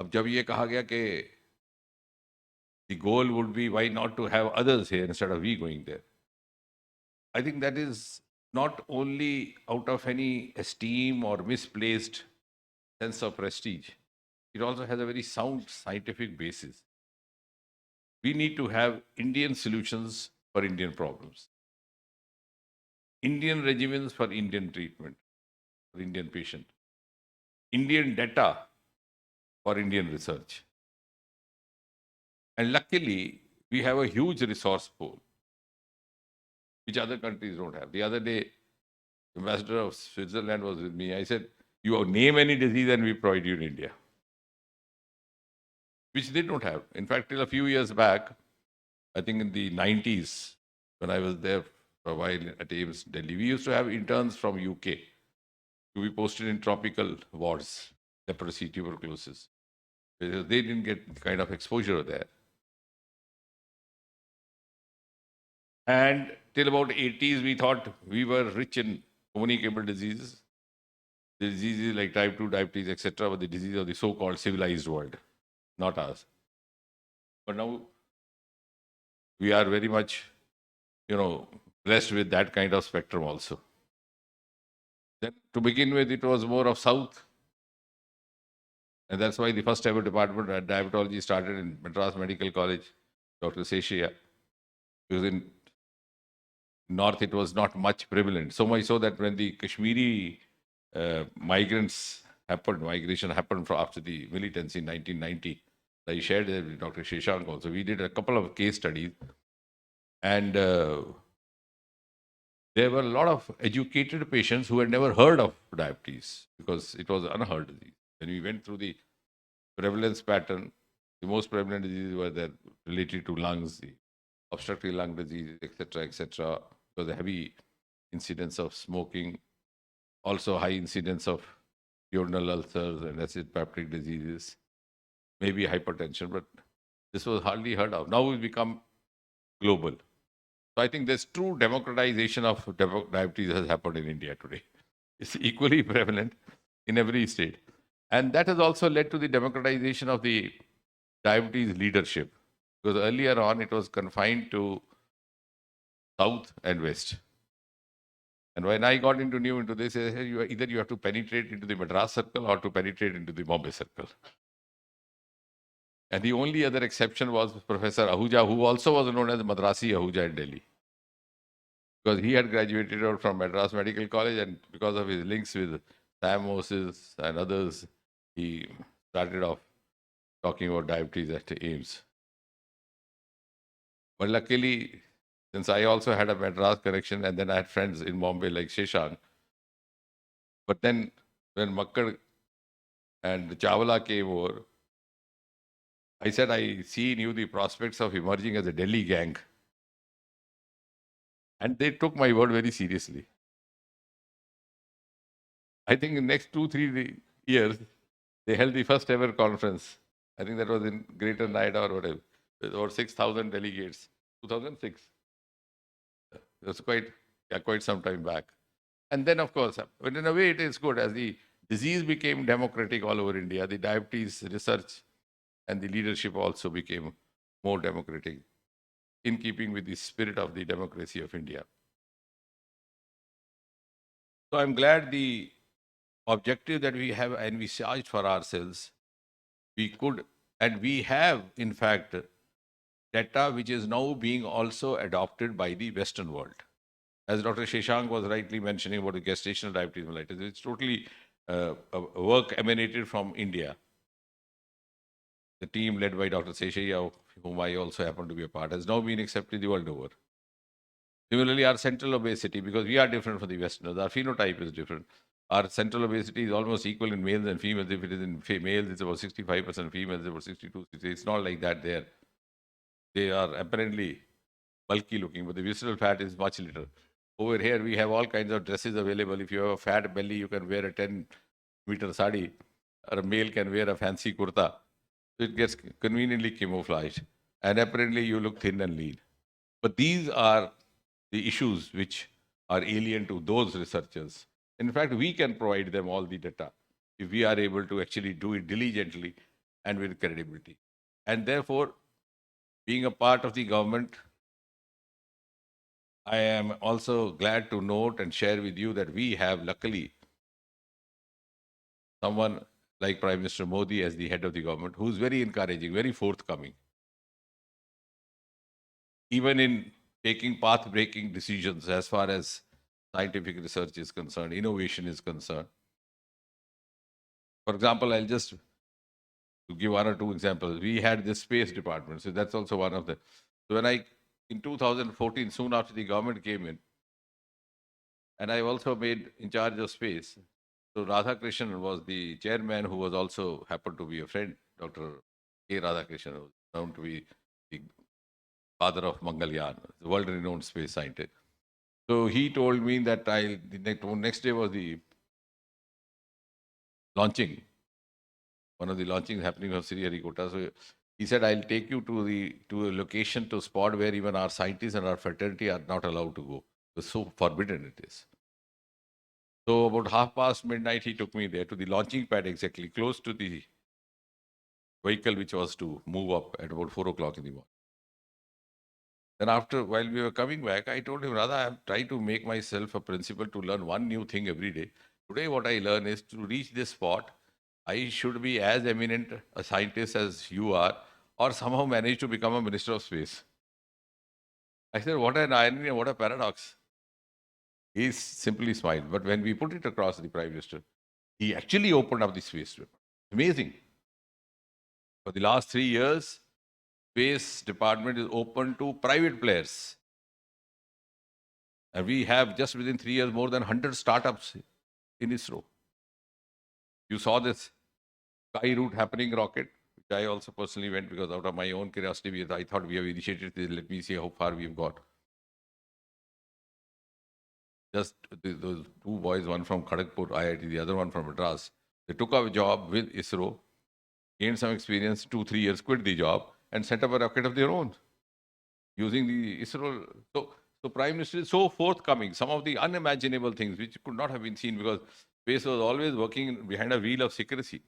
अब जब ये कहा गया कि the goal would be why not to have others here instead of we going there. I think that is not only out of any esteem or misplaced sense of prestige, it also has a very sound scientific basis. We need to have Indian solutions for Indian problems, Indian regimens for Indian treatment, for Indian patient, Indian data for Indian research. And luckily, we have a huge resource pool, which other countries don't have. The other day, the ambassador of Switzerland was with me. I said, you name any disease and we provide you in India, which they don't have. In fact, till a few years back, I think in the 90s, when I was there for a while at AIMS Delhi, we used to have interns from UK to be posted in tropical wards, leprosy, tuberculosis, because they didn't get the kind of exposure there. And till about 80s, we thought we were rich in communicable diseases, the diseases like type 2 diabetes, etc., but the disease of the so-called civilized world, not ours. But now we are very much, blessed with that kind of spectrum also. Then to begin with, it was more of South. And that's why the first ever department at diabetology started in Madras Medical College, Dr. Seshaya. Because in North, it was not much prevalent. So much so that when the Kashmiri migration happened after the militancy in 1990, I shared that with Dr. Sheshank also. We did a couple of case studies. And there were a lot of educated patients who had never heard of diabetes because it was unheard disease. When we went through the prevalence pattern, the most prevalent diseases were that related to lungs, the obstructive lung disease, etc., because the heavy incidence of smoking, also high incidence of duodenal ulcers and acid peptic diseases, maybe hypertension, but this was hardly heard of. Now it's become global. So I think this true democratization of diabetes has happened in India today. It's equally prevalent in every state. And that has also led to the democratization of the diabetes leadership. Because earlier on, it was confined to South and West. And when I got into this, either you have to penetrate into the Madras circle or to penetrate into the Bombay circle. And the only other exception was Professor Ahuja, who also was known as Madrasi Ahuja in Delhi. Because he had graduated out from Madras Medical College, and because of his links with Sam Moses and others, he started off talking about diabetes at AIMS. But luckily, since I also had a Madras connection, and then I had friends in Bombay like Sheshank. But then when Makkad and Chawla came over, I said, I see in you the prospects of emerging as a Delhi gang. And they took my word very seriously. I think in the next 2-3 years, they held the first ever conference. I think that was in Greater Noida or whatever, with over 6,000 delegates, 2006. It was quite some time back. And then, of course, but in a way, it is good. As the disease became democratic all over India, the diabetes research and the leadership also became more democratic, in keeping with the spirit of the democracy of India. So I'm glad the objective that we have envisaged for ourselves, we could, and we have, in fact, data which is now being also adopted by the Western world. As Dr. Sheshank was rightly mentioning about the gestational diabetes mellitus, it's totally a work emanated from India. The team led by Dr. Seshaya, whom I also happen to be a part, has now been accepted the world over. Similarly, our central obesity, because we are different from the Westerners, our phenotype is different. Our central obesity is almost equal in males and females. If it is in males, it's about 65%, females, it's about 62, 60. It's not like that there. They are apparently bulky looking, but the visceral fat is much little. Over here, we have all kinds of dresses available. If you have a fat belly, you can wear a 10-meter sari, or a male can wear a fancy kurta. So it gets conveniently camouflaged. And apparently, you look thin and lean. But these are the issues which are alien to those researchers. In fact, we can provide them all the data if we are able to actually do it diligently and with credibility. And therefore, being a part of the government, I am also glad to note and share with you that we have, luckily, someone like Prime Minister Modi as the head of the government, who is very encouraging, very forthcoming, even in taking path-breaking decisions as far as scientific research is concerned, innovation is concerned. For example, I'll just to give 1 or 2 examples. We had this space department, so that's also one of the. So when in 2014, soon after the government came in, and I also made in charge of space. So Radhakrishnan was the chairman, who was also happened to be a friend, Dr. K. Radhakrishnan, who was known to be the father of Mangalyaan, the world-renowned space scientist. So he told me that the next day was the launching, one of the launchings happening of Sriharikota. So he said, I'll take you to a location, to a spot where even our scientists and our fraternity are not allowed to go. It's so forbidden it is. So about midnight, he took me there to the launching pad, exactly close to the vehicle which was to move up at about 4 o'clock in the morning. Then after, while we were coming back, I told him, Radha, I have tried to make myself a principle to learn one new thing every day. Today, what I learn is to reach this spot, I should be as eminent a scientist as you are, or somehow manage to become a minister of space. I said, what an irony and what a paradox. He simply smiled. But when we put it across the Prime Minister, he actually opened up the space to him. Amazing. For the last 3 years, space department is open to private players. And we have just within 3 years more than 100 startups in ISRO. You saw this sky route happening rocket, which I also personally went because out of my own curiosity, I thought we have initiated this. Let me see how far we've got. Just those two boys, one from Kharagpur IIT, the other one from Madras, they took up a job with ISRO, gained some experience, 2-3 years, quit the job, and set up a rocket of their own using the ISRO. So Prime Minister is so forthcoming. Some of the unimaginable things which could not have been seen because space was always working behind a wheel of secrecy.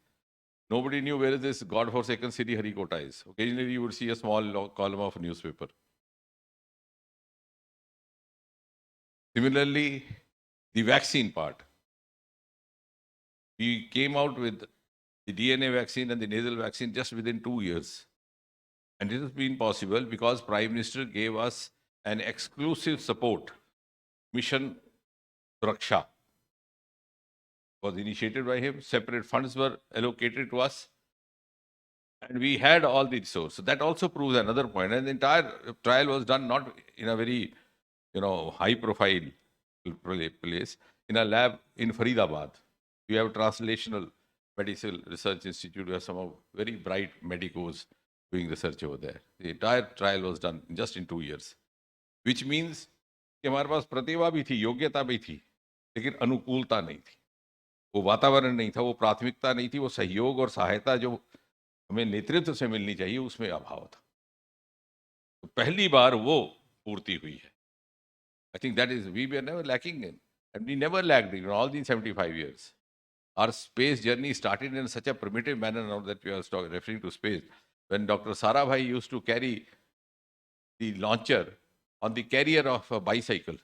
Nobody knew where this godforsaken city Harikota is. Occasionally you would see a small column of a newspaper. Similarly, the vaccine part. We came out with the DNA vaccine and the nasal vaccine just within 2 years. And it has been possible because Prime Minister gave us an exclusive support. Mission Suraksha was initiated by him. Separate funds were allocated to us. And we had all the resources. So that also proves another point. And the entire trial was done not in a very, high profile place, in a lab in Faridabad. We have a translational medical research institute. We have some of very bright medicos doing research over there. The entire trial was done just in 2 years, which means कि हमारे पास प्रतिभा भी थी, योग्यता भी थी, लेकिन अनुकूलता नहीं थी. वो वातावरण नहीं था, वो प्राथमिकता नहीं थी, वो सहयोग और सहायता जो हमें नेतृत्व से मिलनी चाहिए उसमें अभाव था. तो पहली बार वो पूर्ति हुई है. I think that is, we were never lacking in, and we never lacked in all these 75 years. Our space journey started in such a primitive manner now that we are referring to space. When Dr. Sarabhai used to carry the launcher on the carrier of a bicycle.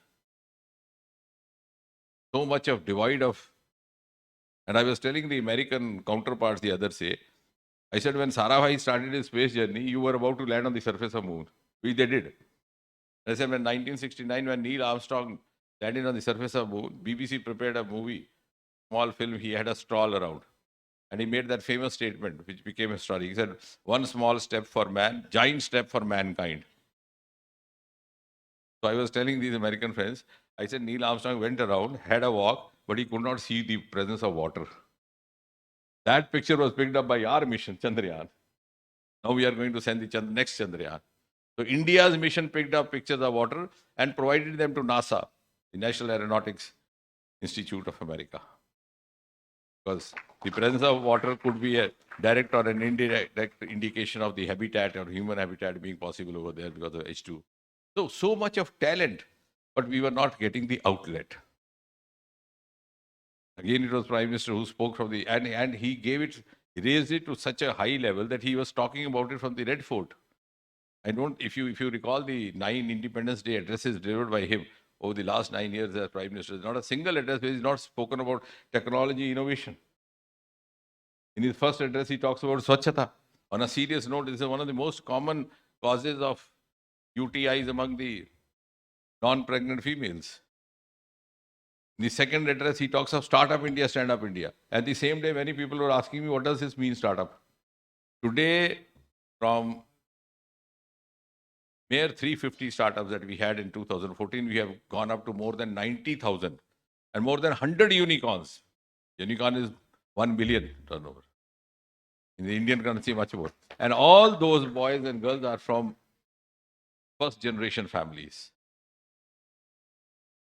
So much of divide of, and I was telling the American counterparts the other day, I said, when Sarabhai started his space journey, you were about to land on the surface of the moon, which they did. I said, when 1969, when Neil Armstrong landed on the surface of the moon, BBC prepared a movie, small film, he had a stroll around. And he made that famous statement, which became a story. He said, one small step for man, giant step for mankind. So I was telling these American friends, I said, Neil Armstrong went around, had a walk, but he could not see the presence of water. That picture was picked up by our mission, Chandrayaan. Now we are going to send the next Chandrayaan. So India's mission picked up pictures of water and provided them to NASA, the National Aeronautics Institute of America. Because the presence of water could be a direct or an indirect indication of the habitat or human habitat being possible over there because of H2. So much of talent, but we were not getting the outlet. Again, it was Prime Minister who spoke from the, and he gave it, he raised it to such a high level that he was talking about it from the Red Fort. If you recall the 9 Independence Day addresses delivered by him over the last 9 years as Prime Minister, not a single address where he's not spoken about technology innovation. In his first address, he talks about Swachhata. On a serious note, this is one of the most common causes of UTIs among the non-pregnant females. In the second address, he talks of Startup India, Stand Up India. At the same day, many people were asking me, what does this mean, startup? Today, from mere 350 startups that we had in 2014, we have gone up to more than 90,000 and more than 100 unicorns. Unicorn is 1 billion turnover. In the Indian currency, much more. And all those boys and girls are from first generation families.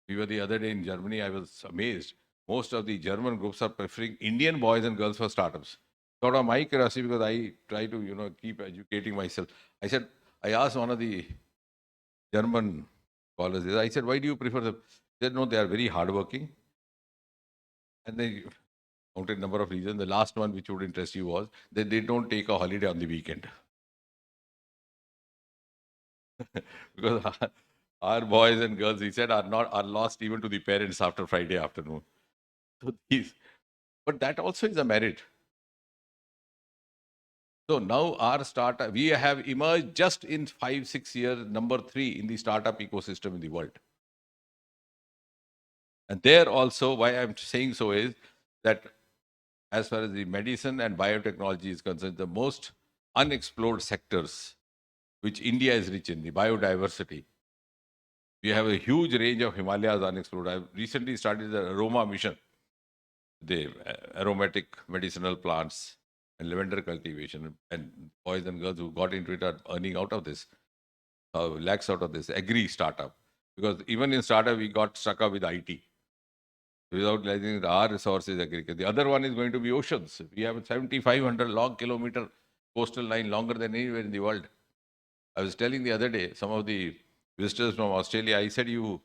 We were the other day in Germany, I was amazed. Most of the German groups are preferring Indian boys and girls for startups. Sort of my curiosity, because I try to, keep educating myself. I asked one of the German scholars, I said, why do you prefer them? They said, no, they are very hardworking. And they counted a number of reasons. The last one, which would interest you, was that they don't take a holiday on the weekend. because our boys and girls, he said, are lost even to the parents after Friday afternoon. So but that also is a merit. So now our startup, we have emerged just in 5-6 years, number 3 in the startup ecosystem in the world. And there also, why I'm saying so is that as far as the medicine and biotechnology is concerned, the most unexplored sectors which India is rich in, the biodiversity. We have a huge range of Himalayas unexplored. I've recently started the aroma mission, the aromatic medicinal plants and lavender cultivation, and boys and girls who got into it are earning out of this, lakhs out of this agri startup. Because even in startup, we got stuck up with IT. Without realizing that our resource is agriculture. The other one is going to be oceans. We have a 7,500 long kilometer coastal line, longer than anywhere in the world. I was telling the other day, some of the visitors from Australia, I said, you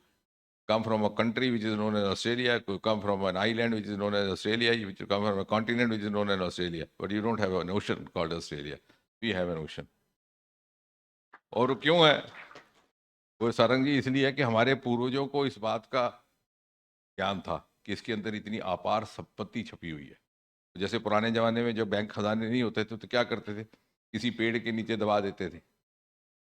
come from a country which is known as Australia, you come from an island which is known as Australia, you come from a continent which is known as Australia, but you don't have an ocean called Australia. We have an ocean. और क्यों है? वो सारंग जी इसलिए है कि हमारे पूर्वजों को इस बात का ज्ञान था कि इसके अंदर इतनी अपार संपत्ति छपी हुई है. जैसे पुराने जमाने में जब बैंक खजाने नहीं होते थे तो क्या करते थे? किसी पेड़ के नीचे दबा देते थे,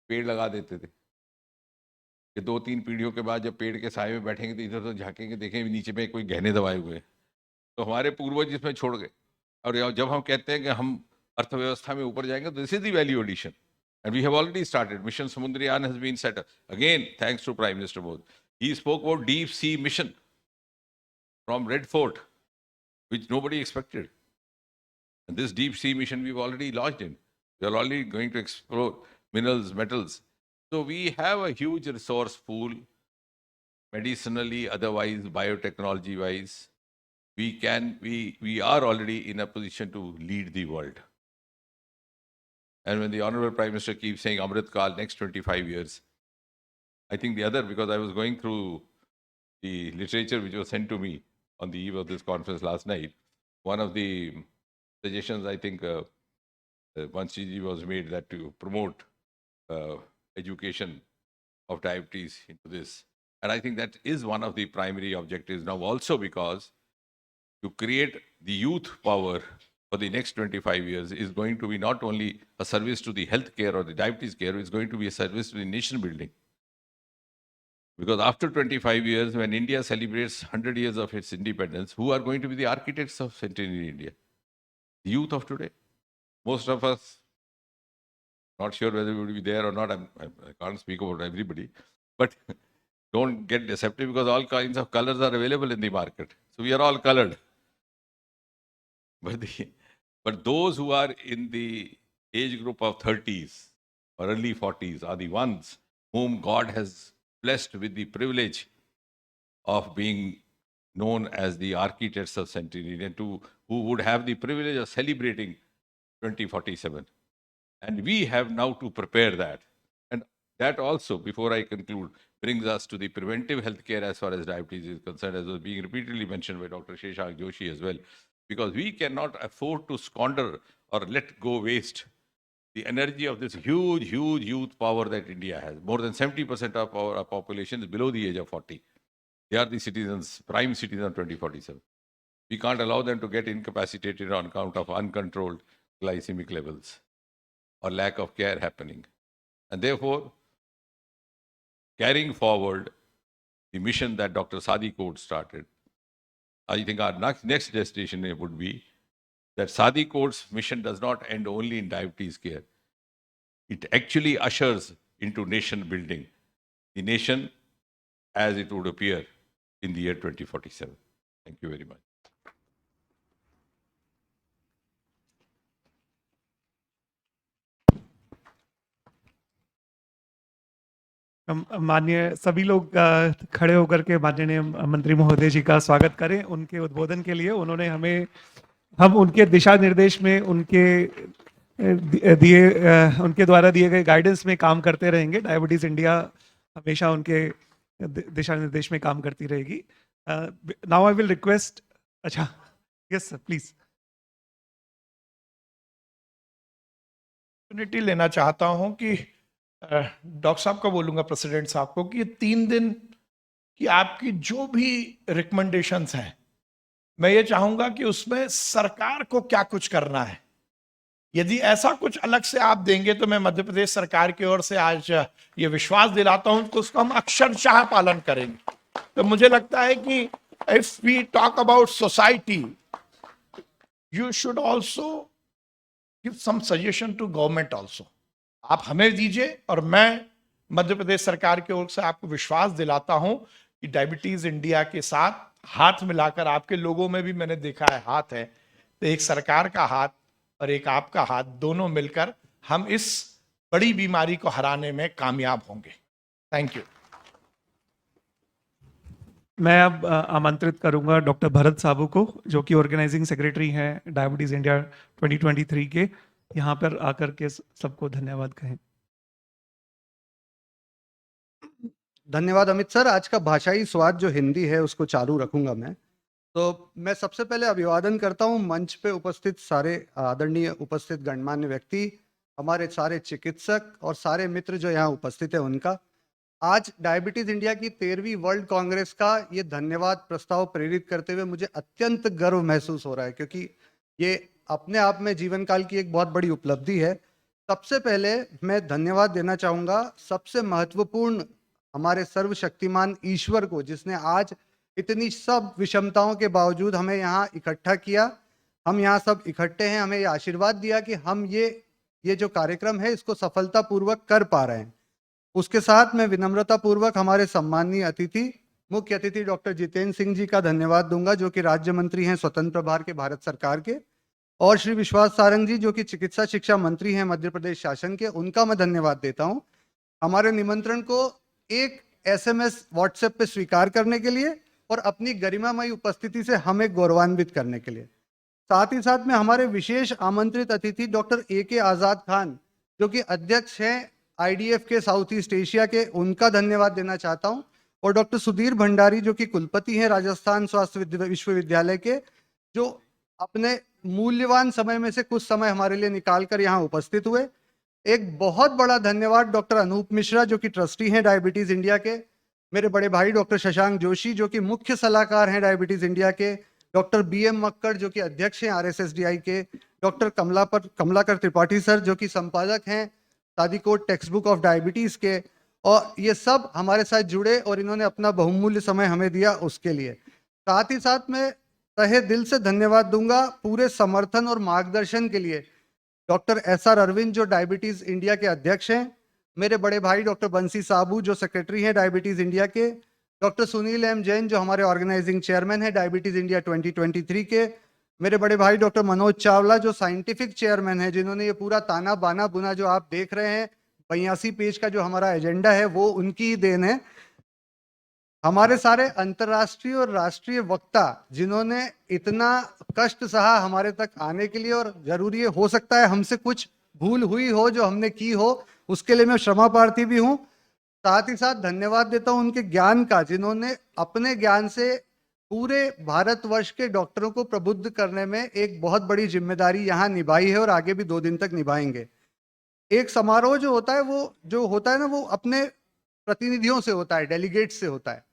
पेड़ लगा देते थे कि 2-3 पीढ़ियों के बाद जब पेड़ के साए में बैठेंगे तो इधर उधर झांकेंगे, देखेंगे नीचे में कोई गहने दबाए हुए हैं. तो हमारे पूर्वज इसमें छोड़ गए. और जब हम कहते हैं कि हम अर्थव्यवस्था में ऊपर जाएंगे, तो this is the value addition. And we have already started. Mission Samudriyan has been set up. Again, thanks to Prime Minister Modi. He spoke about deep sea mission from Red Fort, which nobody expected. And this deep sea mission we've already launched in. We are already going to explore minerals, metals. So we have a huge resource pool, medicinally, otherwise, biotechnology-wise. We are already in a position to lead the world. And when the Honorable Prime Minister keeps saying Amrit Kal, next 25 years, I think the other, because I was going through the literature which was sent to me on the eve of this conference last night, one of the suggestions I think Bansi was made that to promote education of diabetes into this. And I think that is one of the primary objectives now also, because to create the youth power for the next 25 years is going to be not only a service to the health care or the diabetes care, it's going to be a service to the nation building. Because after 25 years, when India celebrates 100 years of its independence, who are going to be the architects of centenary India? The youth of today. Most of us, not sure whether we will be there or not, I can't speak about everybody, but don't get deceptive, because all kinds of colors are available in the market. So we are all colored. But those who are in the age group of 30s or early 40s are the ones whom God has blessed with the privilege of being known as the architects of centenary, and who would have the privilege of celebrating 2047. And we have now to prepare that. And that also, before I conclude, brings us to the preventive healthcare as far as diabetes is concerned, as was being repeatedly mentioned by Dr. Shashank Joshi as well. Because we cannot afford to squander or let go waste the energy of this huge, huge youth power that India has. More than 70% of our population is below the age of 40. They are the citizens, prime citizens of 2047. We can't allow them to get incapacitated on account of uncontrolled glycemic levels or lack of care happening. And therefore, carrying forward the mission that Dr. Sadi Code started, I think our next destination would be that Sadi Code's mission does not end only in diabetes care. It actually ushers into nation building, the nation as it would appear in the year 2047. Thank you very much. माननीय सभी लोग खड़े होकर के माननीय मंत्री महोदय जी का स्वागत करें. उनके उद्बोधन के लिए उन्होंने हम उनके दिशा निर्देश में उनके द्वारा दिए गए गाइडेंस में काम करते रहेंगे. डायबिटीज इंडिया हमेशा उनके दिशा निर्देश में काम करती रहेगी. Now I will request. अच्छा, यस सर, प्लीज. अपॉर्चुनिटी लेना चाहता हूं कि डॉक्टर साहब का बोलूंगा प्रेसिडेंट साहब को कि ये 3 दिन की आपकी जो भी रिकमेंडेशंस हैं, मैं ये चाहूंगा कि उसमें सरकार को क्या कुछ करना है, यदि ऐसा कुछ अलग से आप देंगे तो मैं मध्य प्रदेश सरकार की ओर से आज ये विश्वास दिलाता हूं कि उसको हम अक्षरशः पालन करेंगे। तो मुझे लगता है कि if we talk about society, you should also give some suggestion to government also. आप हमें दीजिए और मैं मध्य प्रदेश सरकार की ओर से आपको विश्वास दिलाता हूं कि डायबिटीज इंडिया के साथ हाथ मिलाकर, आपके लोगों में भी मैंने देखा है हाथ है, तो एक सरकार का हाथ और एक आपका हाथ, दोनों मिलकर हम इस बड़ी बीमारी को हराने में कामयाब होंगे। Thank you. मैं अब आमंत्रित करूंगा डॉक्टर भरत साबू को, जो कि ऑर्गेनाइजिंग सेक्रेटरी हैं डायबिटीज इंडिया 2023 के, यहाँ पर आकर के सबको धन्यवाद कहें। धन्यवाद अमित सर। आज का भाषाई स्वाद जो हिंदी है उसको चालू रखूंगा मैं। तो मैं सबसे पहले अभिवादन करता हूं मंच पे उपस्थित सारे आदरणीय उपस्थित गणमान्य व्यक्ति, हमारे सारे चिकित्सक और सारे मित्र जो यहाँ उपस्थित है उनका। आज डायबिटीज इंडिया की 13वीं वर्ल्ड कांग्रेस का ये धन्यवाद प्रस्ताव प्रेरित करते हुए मुझे अत्यंत गर्व महसूस हो रहा है, क्योंकि ये अपने आप में जीवन काल की एक बहुत बड़ी उपलब्धि है। सबसे पहले मैं धन्यवाद देना चाहूँगा सबसे महत्वपूर्ण हमारे सर्वशक्तिमान ईश्वर को, जिसने आज इतनी सब विषमताओं के बावजूद हमें यहाँ इकट्ठा किया। हम यहाँ सब इकट्ठे हैं, हमें ये आशीर्वाद दिया कि हम ये जो कार्यक्रम है इसको सफलतापूर्वक कर पा रहे हैं। उसके साथ मैं विनम्रता पूर्वक हमारे सम्माननीय अतिथि, मुख्य अतिथि डॉक्टर जितेंद्र सिंह जी का धन्यवाद दूंगा, जो कि राज्य मंत्री हैं स्वतंत्र प्रभार के भारत सरकार के, और श्री विश्वास सारंग जी जो कि चिकित्सा शिक्षा मंत्री हैं मध्य प्रदेश शासन के, उनका मैं धन्यवाद देता हूं हमारे निमंत्रण को एक SMS व्हाट्सएप पे स्वीकार करने के लिए और अपनी गरिमामयी उपस्थिति से हमें गौरवान्वित करने के लिए। साथ ही साथ में हमारे विशेष आमंत्रित अतिथि डॉक्टर AK आजाद खान, जो कि अध्यक्ष हैं IDF के साउथ ईस्ट एशिया के, उनका धन्यवाद देना चाहता हूं, और डॉक्टर सुधीर भंडारी जो कि कुलपति हैं राजस्थान स्वास्थ्य विश्वविद्यालय के, जो अपने मूल्यवान समय में से कुछ समय हमारे लिए निकालकर यहाँ उपस्थित हुए। एक बहुत बड़ा धन्यवाद डॉक्टर अनूप मिश्रा जो कि ट्रस्टी हैं डायबिटीज इंडिया के, मेरे बड़े भाई डॉक्टर शशांक जोशी जो कि मुख्य सलाहकार हैं डायबिटीज इंडिया के, डॉक्टर BM मक्कड़ जो कि अध्यक्ष हैं RSSDI के, डॉक्टर कमलाकर त्रिपाठी सर जो कि संपादक हैं सादिकोट टेक्स्ट बुक ऑफ डायबिटीज के, और ये सब हमारे साथ जुड़े और इन्होंने अपना बहुमूल्य समय हमें दिया, उसके लिए। साथ ही साथ मैं तहे दिल से धन्यवाद दूंगा पूरे समर्थन और मार्गदर्शन के लिए डॉक्टर SR अरविंद जो डायबिटीज इंडिया के अध्यक्ष हैं, मेरे बड़े भाई डॉक्टर बंसी साबू जो सेक्रेटरी हैं डायबिटीज इंडिया के, डॉक्टर सुनील M जैन जो हमारे ऑर्गेनाइजिंग चेयरमैन हैं डायबिटीज इंडिया 2023 के, मेरे बड़े भाई डॉक्टर मनोज चावला जो साइंटिफिक चेयरमैन हैं, जिन्होंने ये पूरा ताना बाना बुना जो आप देख रहे हैं 82 पेज का जो हमारा एजेंडा है वो उनकी ही देन है। हमारे सारे अंतर्राष्ट्रीय और राष्ट्रीय वक्ता जिन्होंने इतना कष्ट सहा हमारे तक आने के लिए, और जरूरी है, हो सकता है हमसे कुछ भूल हुई हो जो हमने की हो, उसके लिए मैं क्षमा प्रार्थी भी हूँ। साथ ही साथ धन्यवाद देता हूँ उनके ज्ञान का, जिन्होंने अपने ज्ञान से पूरे भारतवर्ष के डॉक्टरों को प्रबुद्ध करने में एक बहुत बड़ी जिम्मेदारी यहाँ निभाई है और आगे भी 2 दिन तक निभाएंगे। एक समारोह जो होता है ना, वो अपने प्रतिनिधियों से होता है, डेलीगेट से होता है।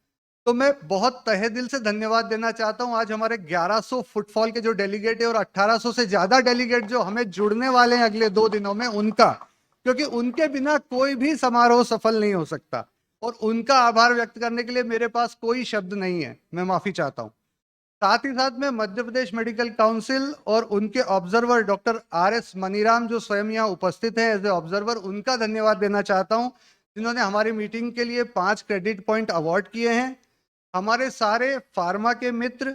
तो मैं बहुत तहे दिल से धन्यवाद देना चाहता हूं आज हमारे 1100 फुटफॉल के जो डेलीगेट है और 1800 से ज्यादा डेलीगेट जो हमें जुड़ने वाले हैं अगले 2 दिनों में, उनका, क्योंकि उनके बिना कोई भी समारोह सफल नहीं हो सकता, और उनका आभार व्यक्त करने के लिए मेरे पास कोई शब्द नहीं है, मैं माफी चाहता हूं। साथ ही साथ में मध्य प्रदेश मेडिकल काउंसिल और उनके ऑब्जर्वर डॉक्टर RS मनीराम जो स्वयं यहाँ उपस्थित हैं एज ए ऑब्जर्वर, उनका धन्यवाद देना चाहता हूं, जिन्होंने हमारी मीटिंग के लिए 5 क्रेडिट पॉइंट अवार्ड किए हैं। हमारे सारे फार्मा के मित्र,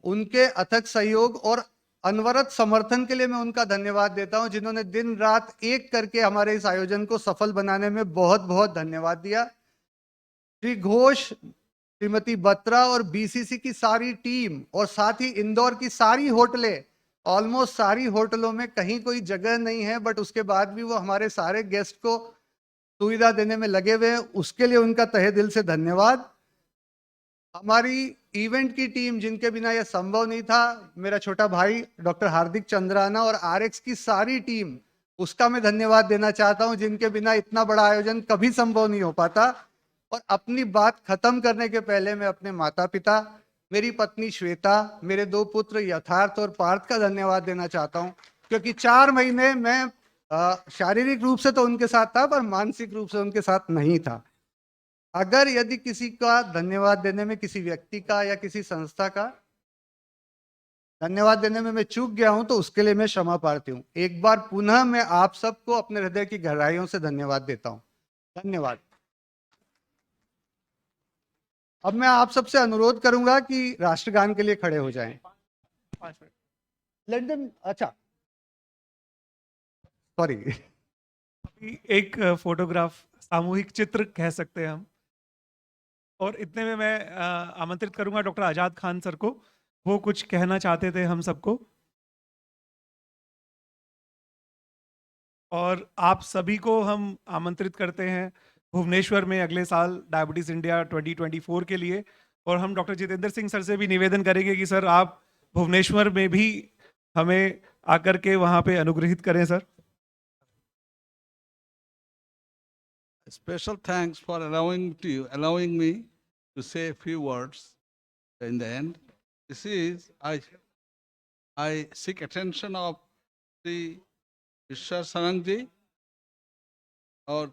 उनके अथक सहयोग और अनवरत समर्थन के लिए मैं उनका धन्यवाद देता हूं, जिन्होंने दिन रात एक करके हमारे इस आयोजन को सफल बनाने में बहुत बहुत धन्यवाद दिया। श्री घोष, श्रीमती बत्रा और BCC की सारी टीम, और साथ ही इंदौर की सारी होटलें, ऑलमोस्ट सारी होटलों में कहीं कोई जगह नहीं है, बट उसके बाद भी वो हमारे सारे गेस्ट को सुविधा देने में लगे हुए हैं, उसके लिए उनका तहे दिल से धन्यवाद। हमारी इवेंट की टीम जिनके बिना यह संभव नहीं था, मेरा छोटा भाई डॉक्टर हार्दिक चंद्राना और RX की सारी टीम, उसका मैं धन्यवाद देना चाहता हूं, जिनके बिना इतना बड़ा आयोजन कभी संभव नहीं हो पाता। और अपनी बात खत्म करने के पहले मैं अपने माता पिता, मेरी पत्नी श्वेता, मेरे 2 पुत्र यथार्थ और पार्थ का धन्यवाद देना चाहता हूं, क्योंकि 4 महीने मैं शारीरिक रूप से तो उनके साथ था, पर मानसिक रूप से उनके साथ नहीं था। अगर यदि किसी का धन्यवाद देने में, किसी व्यक्ति का या किसी संस्था का धन्यवाद देने में मैं चूक गया हूं, तो उसके लिए मैं क्षमा प्रार्थी हूं। एक बार पुनः मैं आप सबको अपने हृदय की गहराइयों से धन्यवाद देता हूं। धन्यवाद। अब मैं आप सबसे अनुरोध करूंगा कि राष्ट्रगान के लिए खड़े हो जाएं। 5 मिनट। लेट देम, अच्छा, सॉरी। अभी एक फोटोग्राफ, सामूहिक चित्र कह सकते हैं हम। और इतने में मैं आमंत्रित करूंगा डॉक्टर आजाद खान सर को, वो कुछ कहना चाहते थे हम सबको। और आप सभी को हम आमंत्रित करते हैं भुवनेश्वर में अगले साल डायबिटीज इंडिया 2024 के लिए। और हम डॉक्टर जितेंद्र सिंह सर से भी निवेदन करेंगे कि सर आप भुवनेश्वर में भी हमें आकर के वहां पे अनुग्रहित करें sir. Special thanks for allowing me to say a few words in the end. This is, I seek attention of the Vishwa Sarang ji or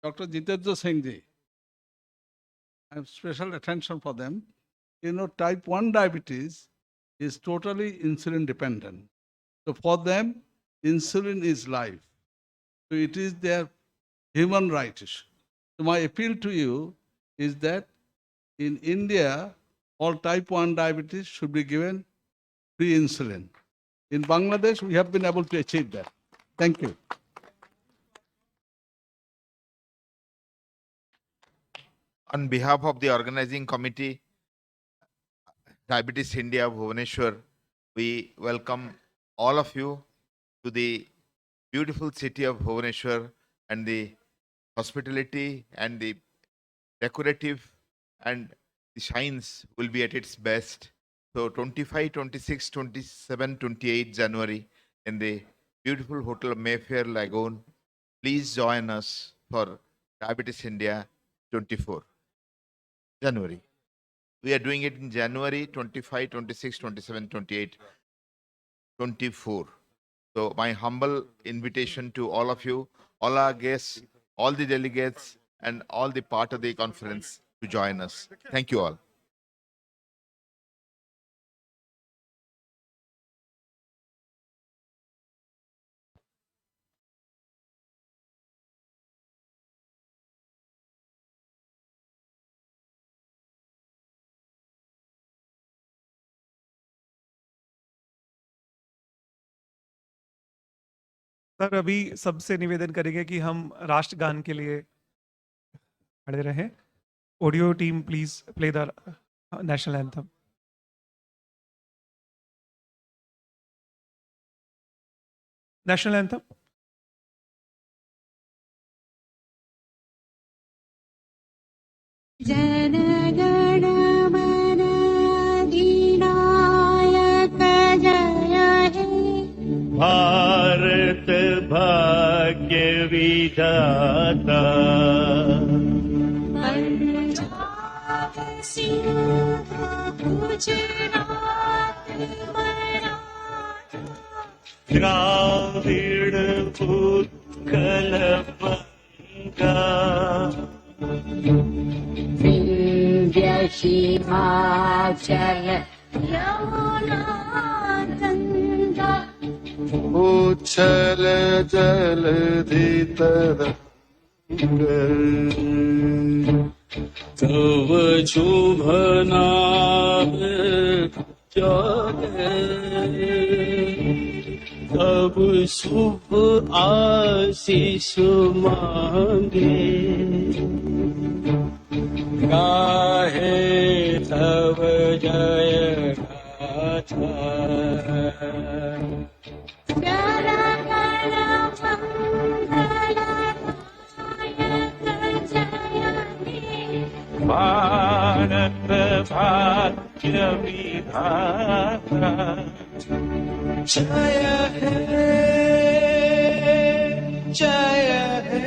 Dr. Jitendra Singh ji. I have special attention for them. You know, type 1 diabetes is totally insulin dependent. So for them, insulin is life. So it is their human right issue. So my appeal to you is that in India, all type 1 diabetes should be given free insulin. In Bangladesh, we have been able to achieve that. Thank you. On behalf of the organizing committee, Diabetes India Bhubaneswar, we welcome all of you to the beautiful city of Bhubaneswar, and the hospitality and the decorative and the shines will be at its best. So 25, 26, 27, 28 January in the beautiful Hotel Mayfair Lagoon. Please join us for Diabetes India 24 January. We are doing it in January 25, 26, 27, 28, 24. So my humble invitation to all of you, all our guests, all the delegates, and all the part of the conference to join us. Thank you all. Sir अभी सबसे निवेदन करेंगे कि हम राष्ट्रगान के लिए खड़े रहें। Audio team please play the national anthem. National anthem. Jana Gana मन अधिनायक जय हे, भारत भाग्य विधाता, पंजाब सिंध गुजरात मराठा, द्राविड उत्कल बंगा, विंध्य हिमाचल यमुना गंगा, उच्छल जलधि तरंग, तव शुभ नाम जागे, तब शुभ आशीष मांगे, गाहे तव जय गाथा, भारत भाग्य विधाता, जय हे जय हे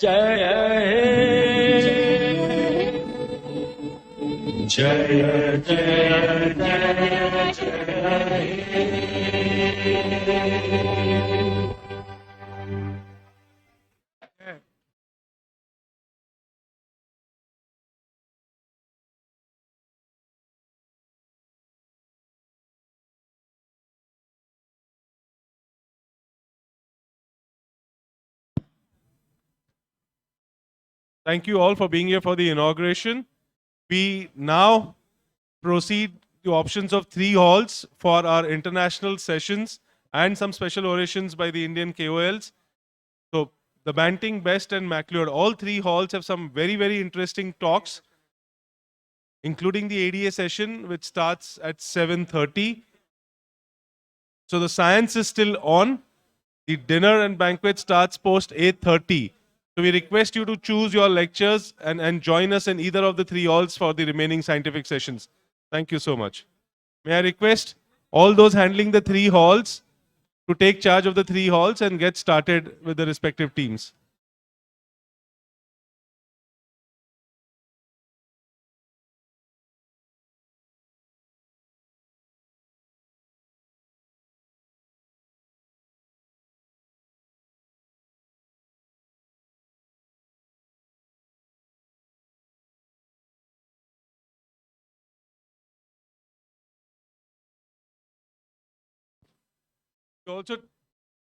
जय हे जय जय जय जय हे Thank you all for being here for the inauguration. We now proceed to options of 3 halls for our international sessions and some special orations by the Indian KOLs. So the Banting, Best and McLeod, all 3 halls have some very, very interesting talks, including the ADA session, which starts at 7:30. So the science is still on. The dinner and banquet starts post 8:30. So we request you to choose your lectures and join us in either of the 3 halls for the remaining scientific sessions. Thank you so much. May I request all those handling the 3 halls to take charge of the 3 halls and get started with the respective teams.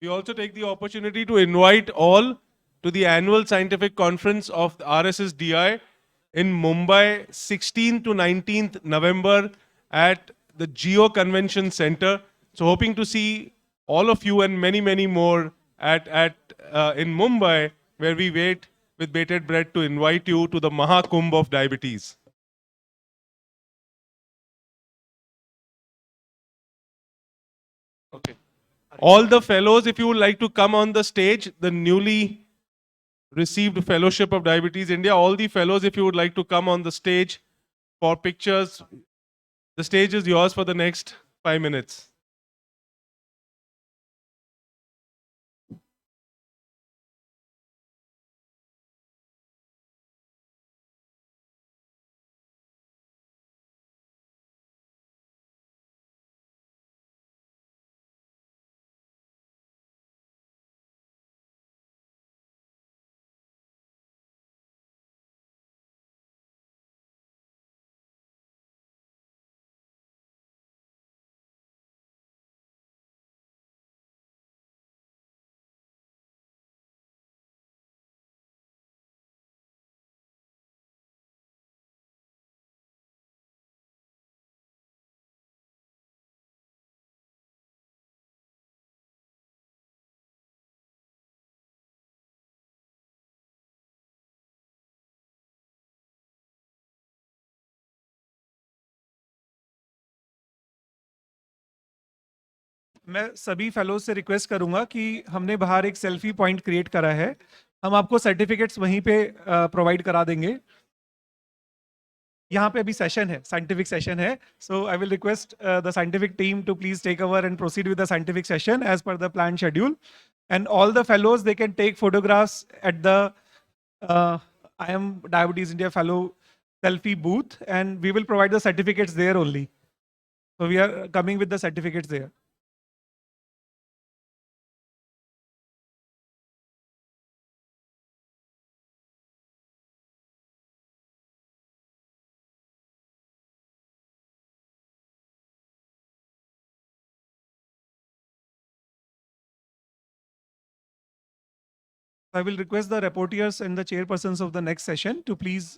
We also take the opportunity to invite all to the annual scientific conference of the RSSDI in Mumbai, 16th to 19th November at the Geo Convention Center. So hoping to see all of you and many, many more in Mumbai, where we wait with bated breath to invite you to the Mahakumbh of diabetes. Okay. All the fellows, if you would like to come on the stage, the newly received Fellowship of Diabetes India, all the fellows, if you would like to come on the stage for pictures, the stage is yours for the next 5 minutes. मैं सभी fellows से request करूंगा कि हमने बाहर एक selfie point create करा है, हम आपको सर्टिफिकेट्स वहीं पे प्रोवाइड करा देंगे. यहाँ पे अभी सेशन है, साइंटिफिक सेशन है, so I will request the scientific team to please take over and proceed with the scientific session as per the plan schedule. And all the fellows they can take photographs at the I am Diabetes India fellow selfie booth, and we will provide the certificates there only. So we are coming with the certificates there. I will request the rapporteurs and the chairpersons of the next session to please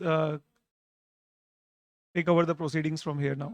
take over the proceedings from here now.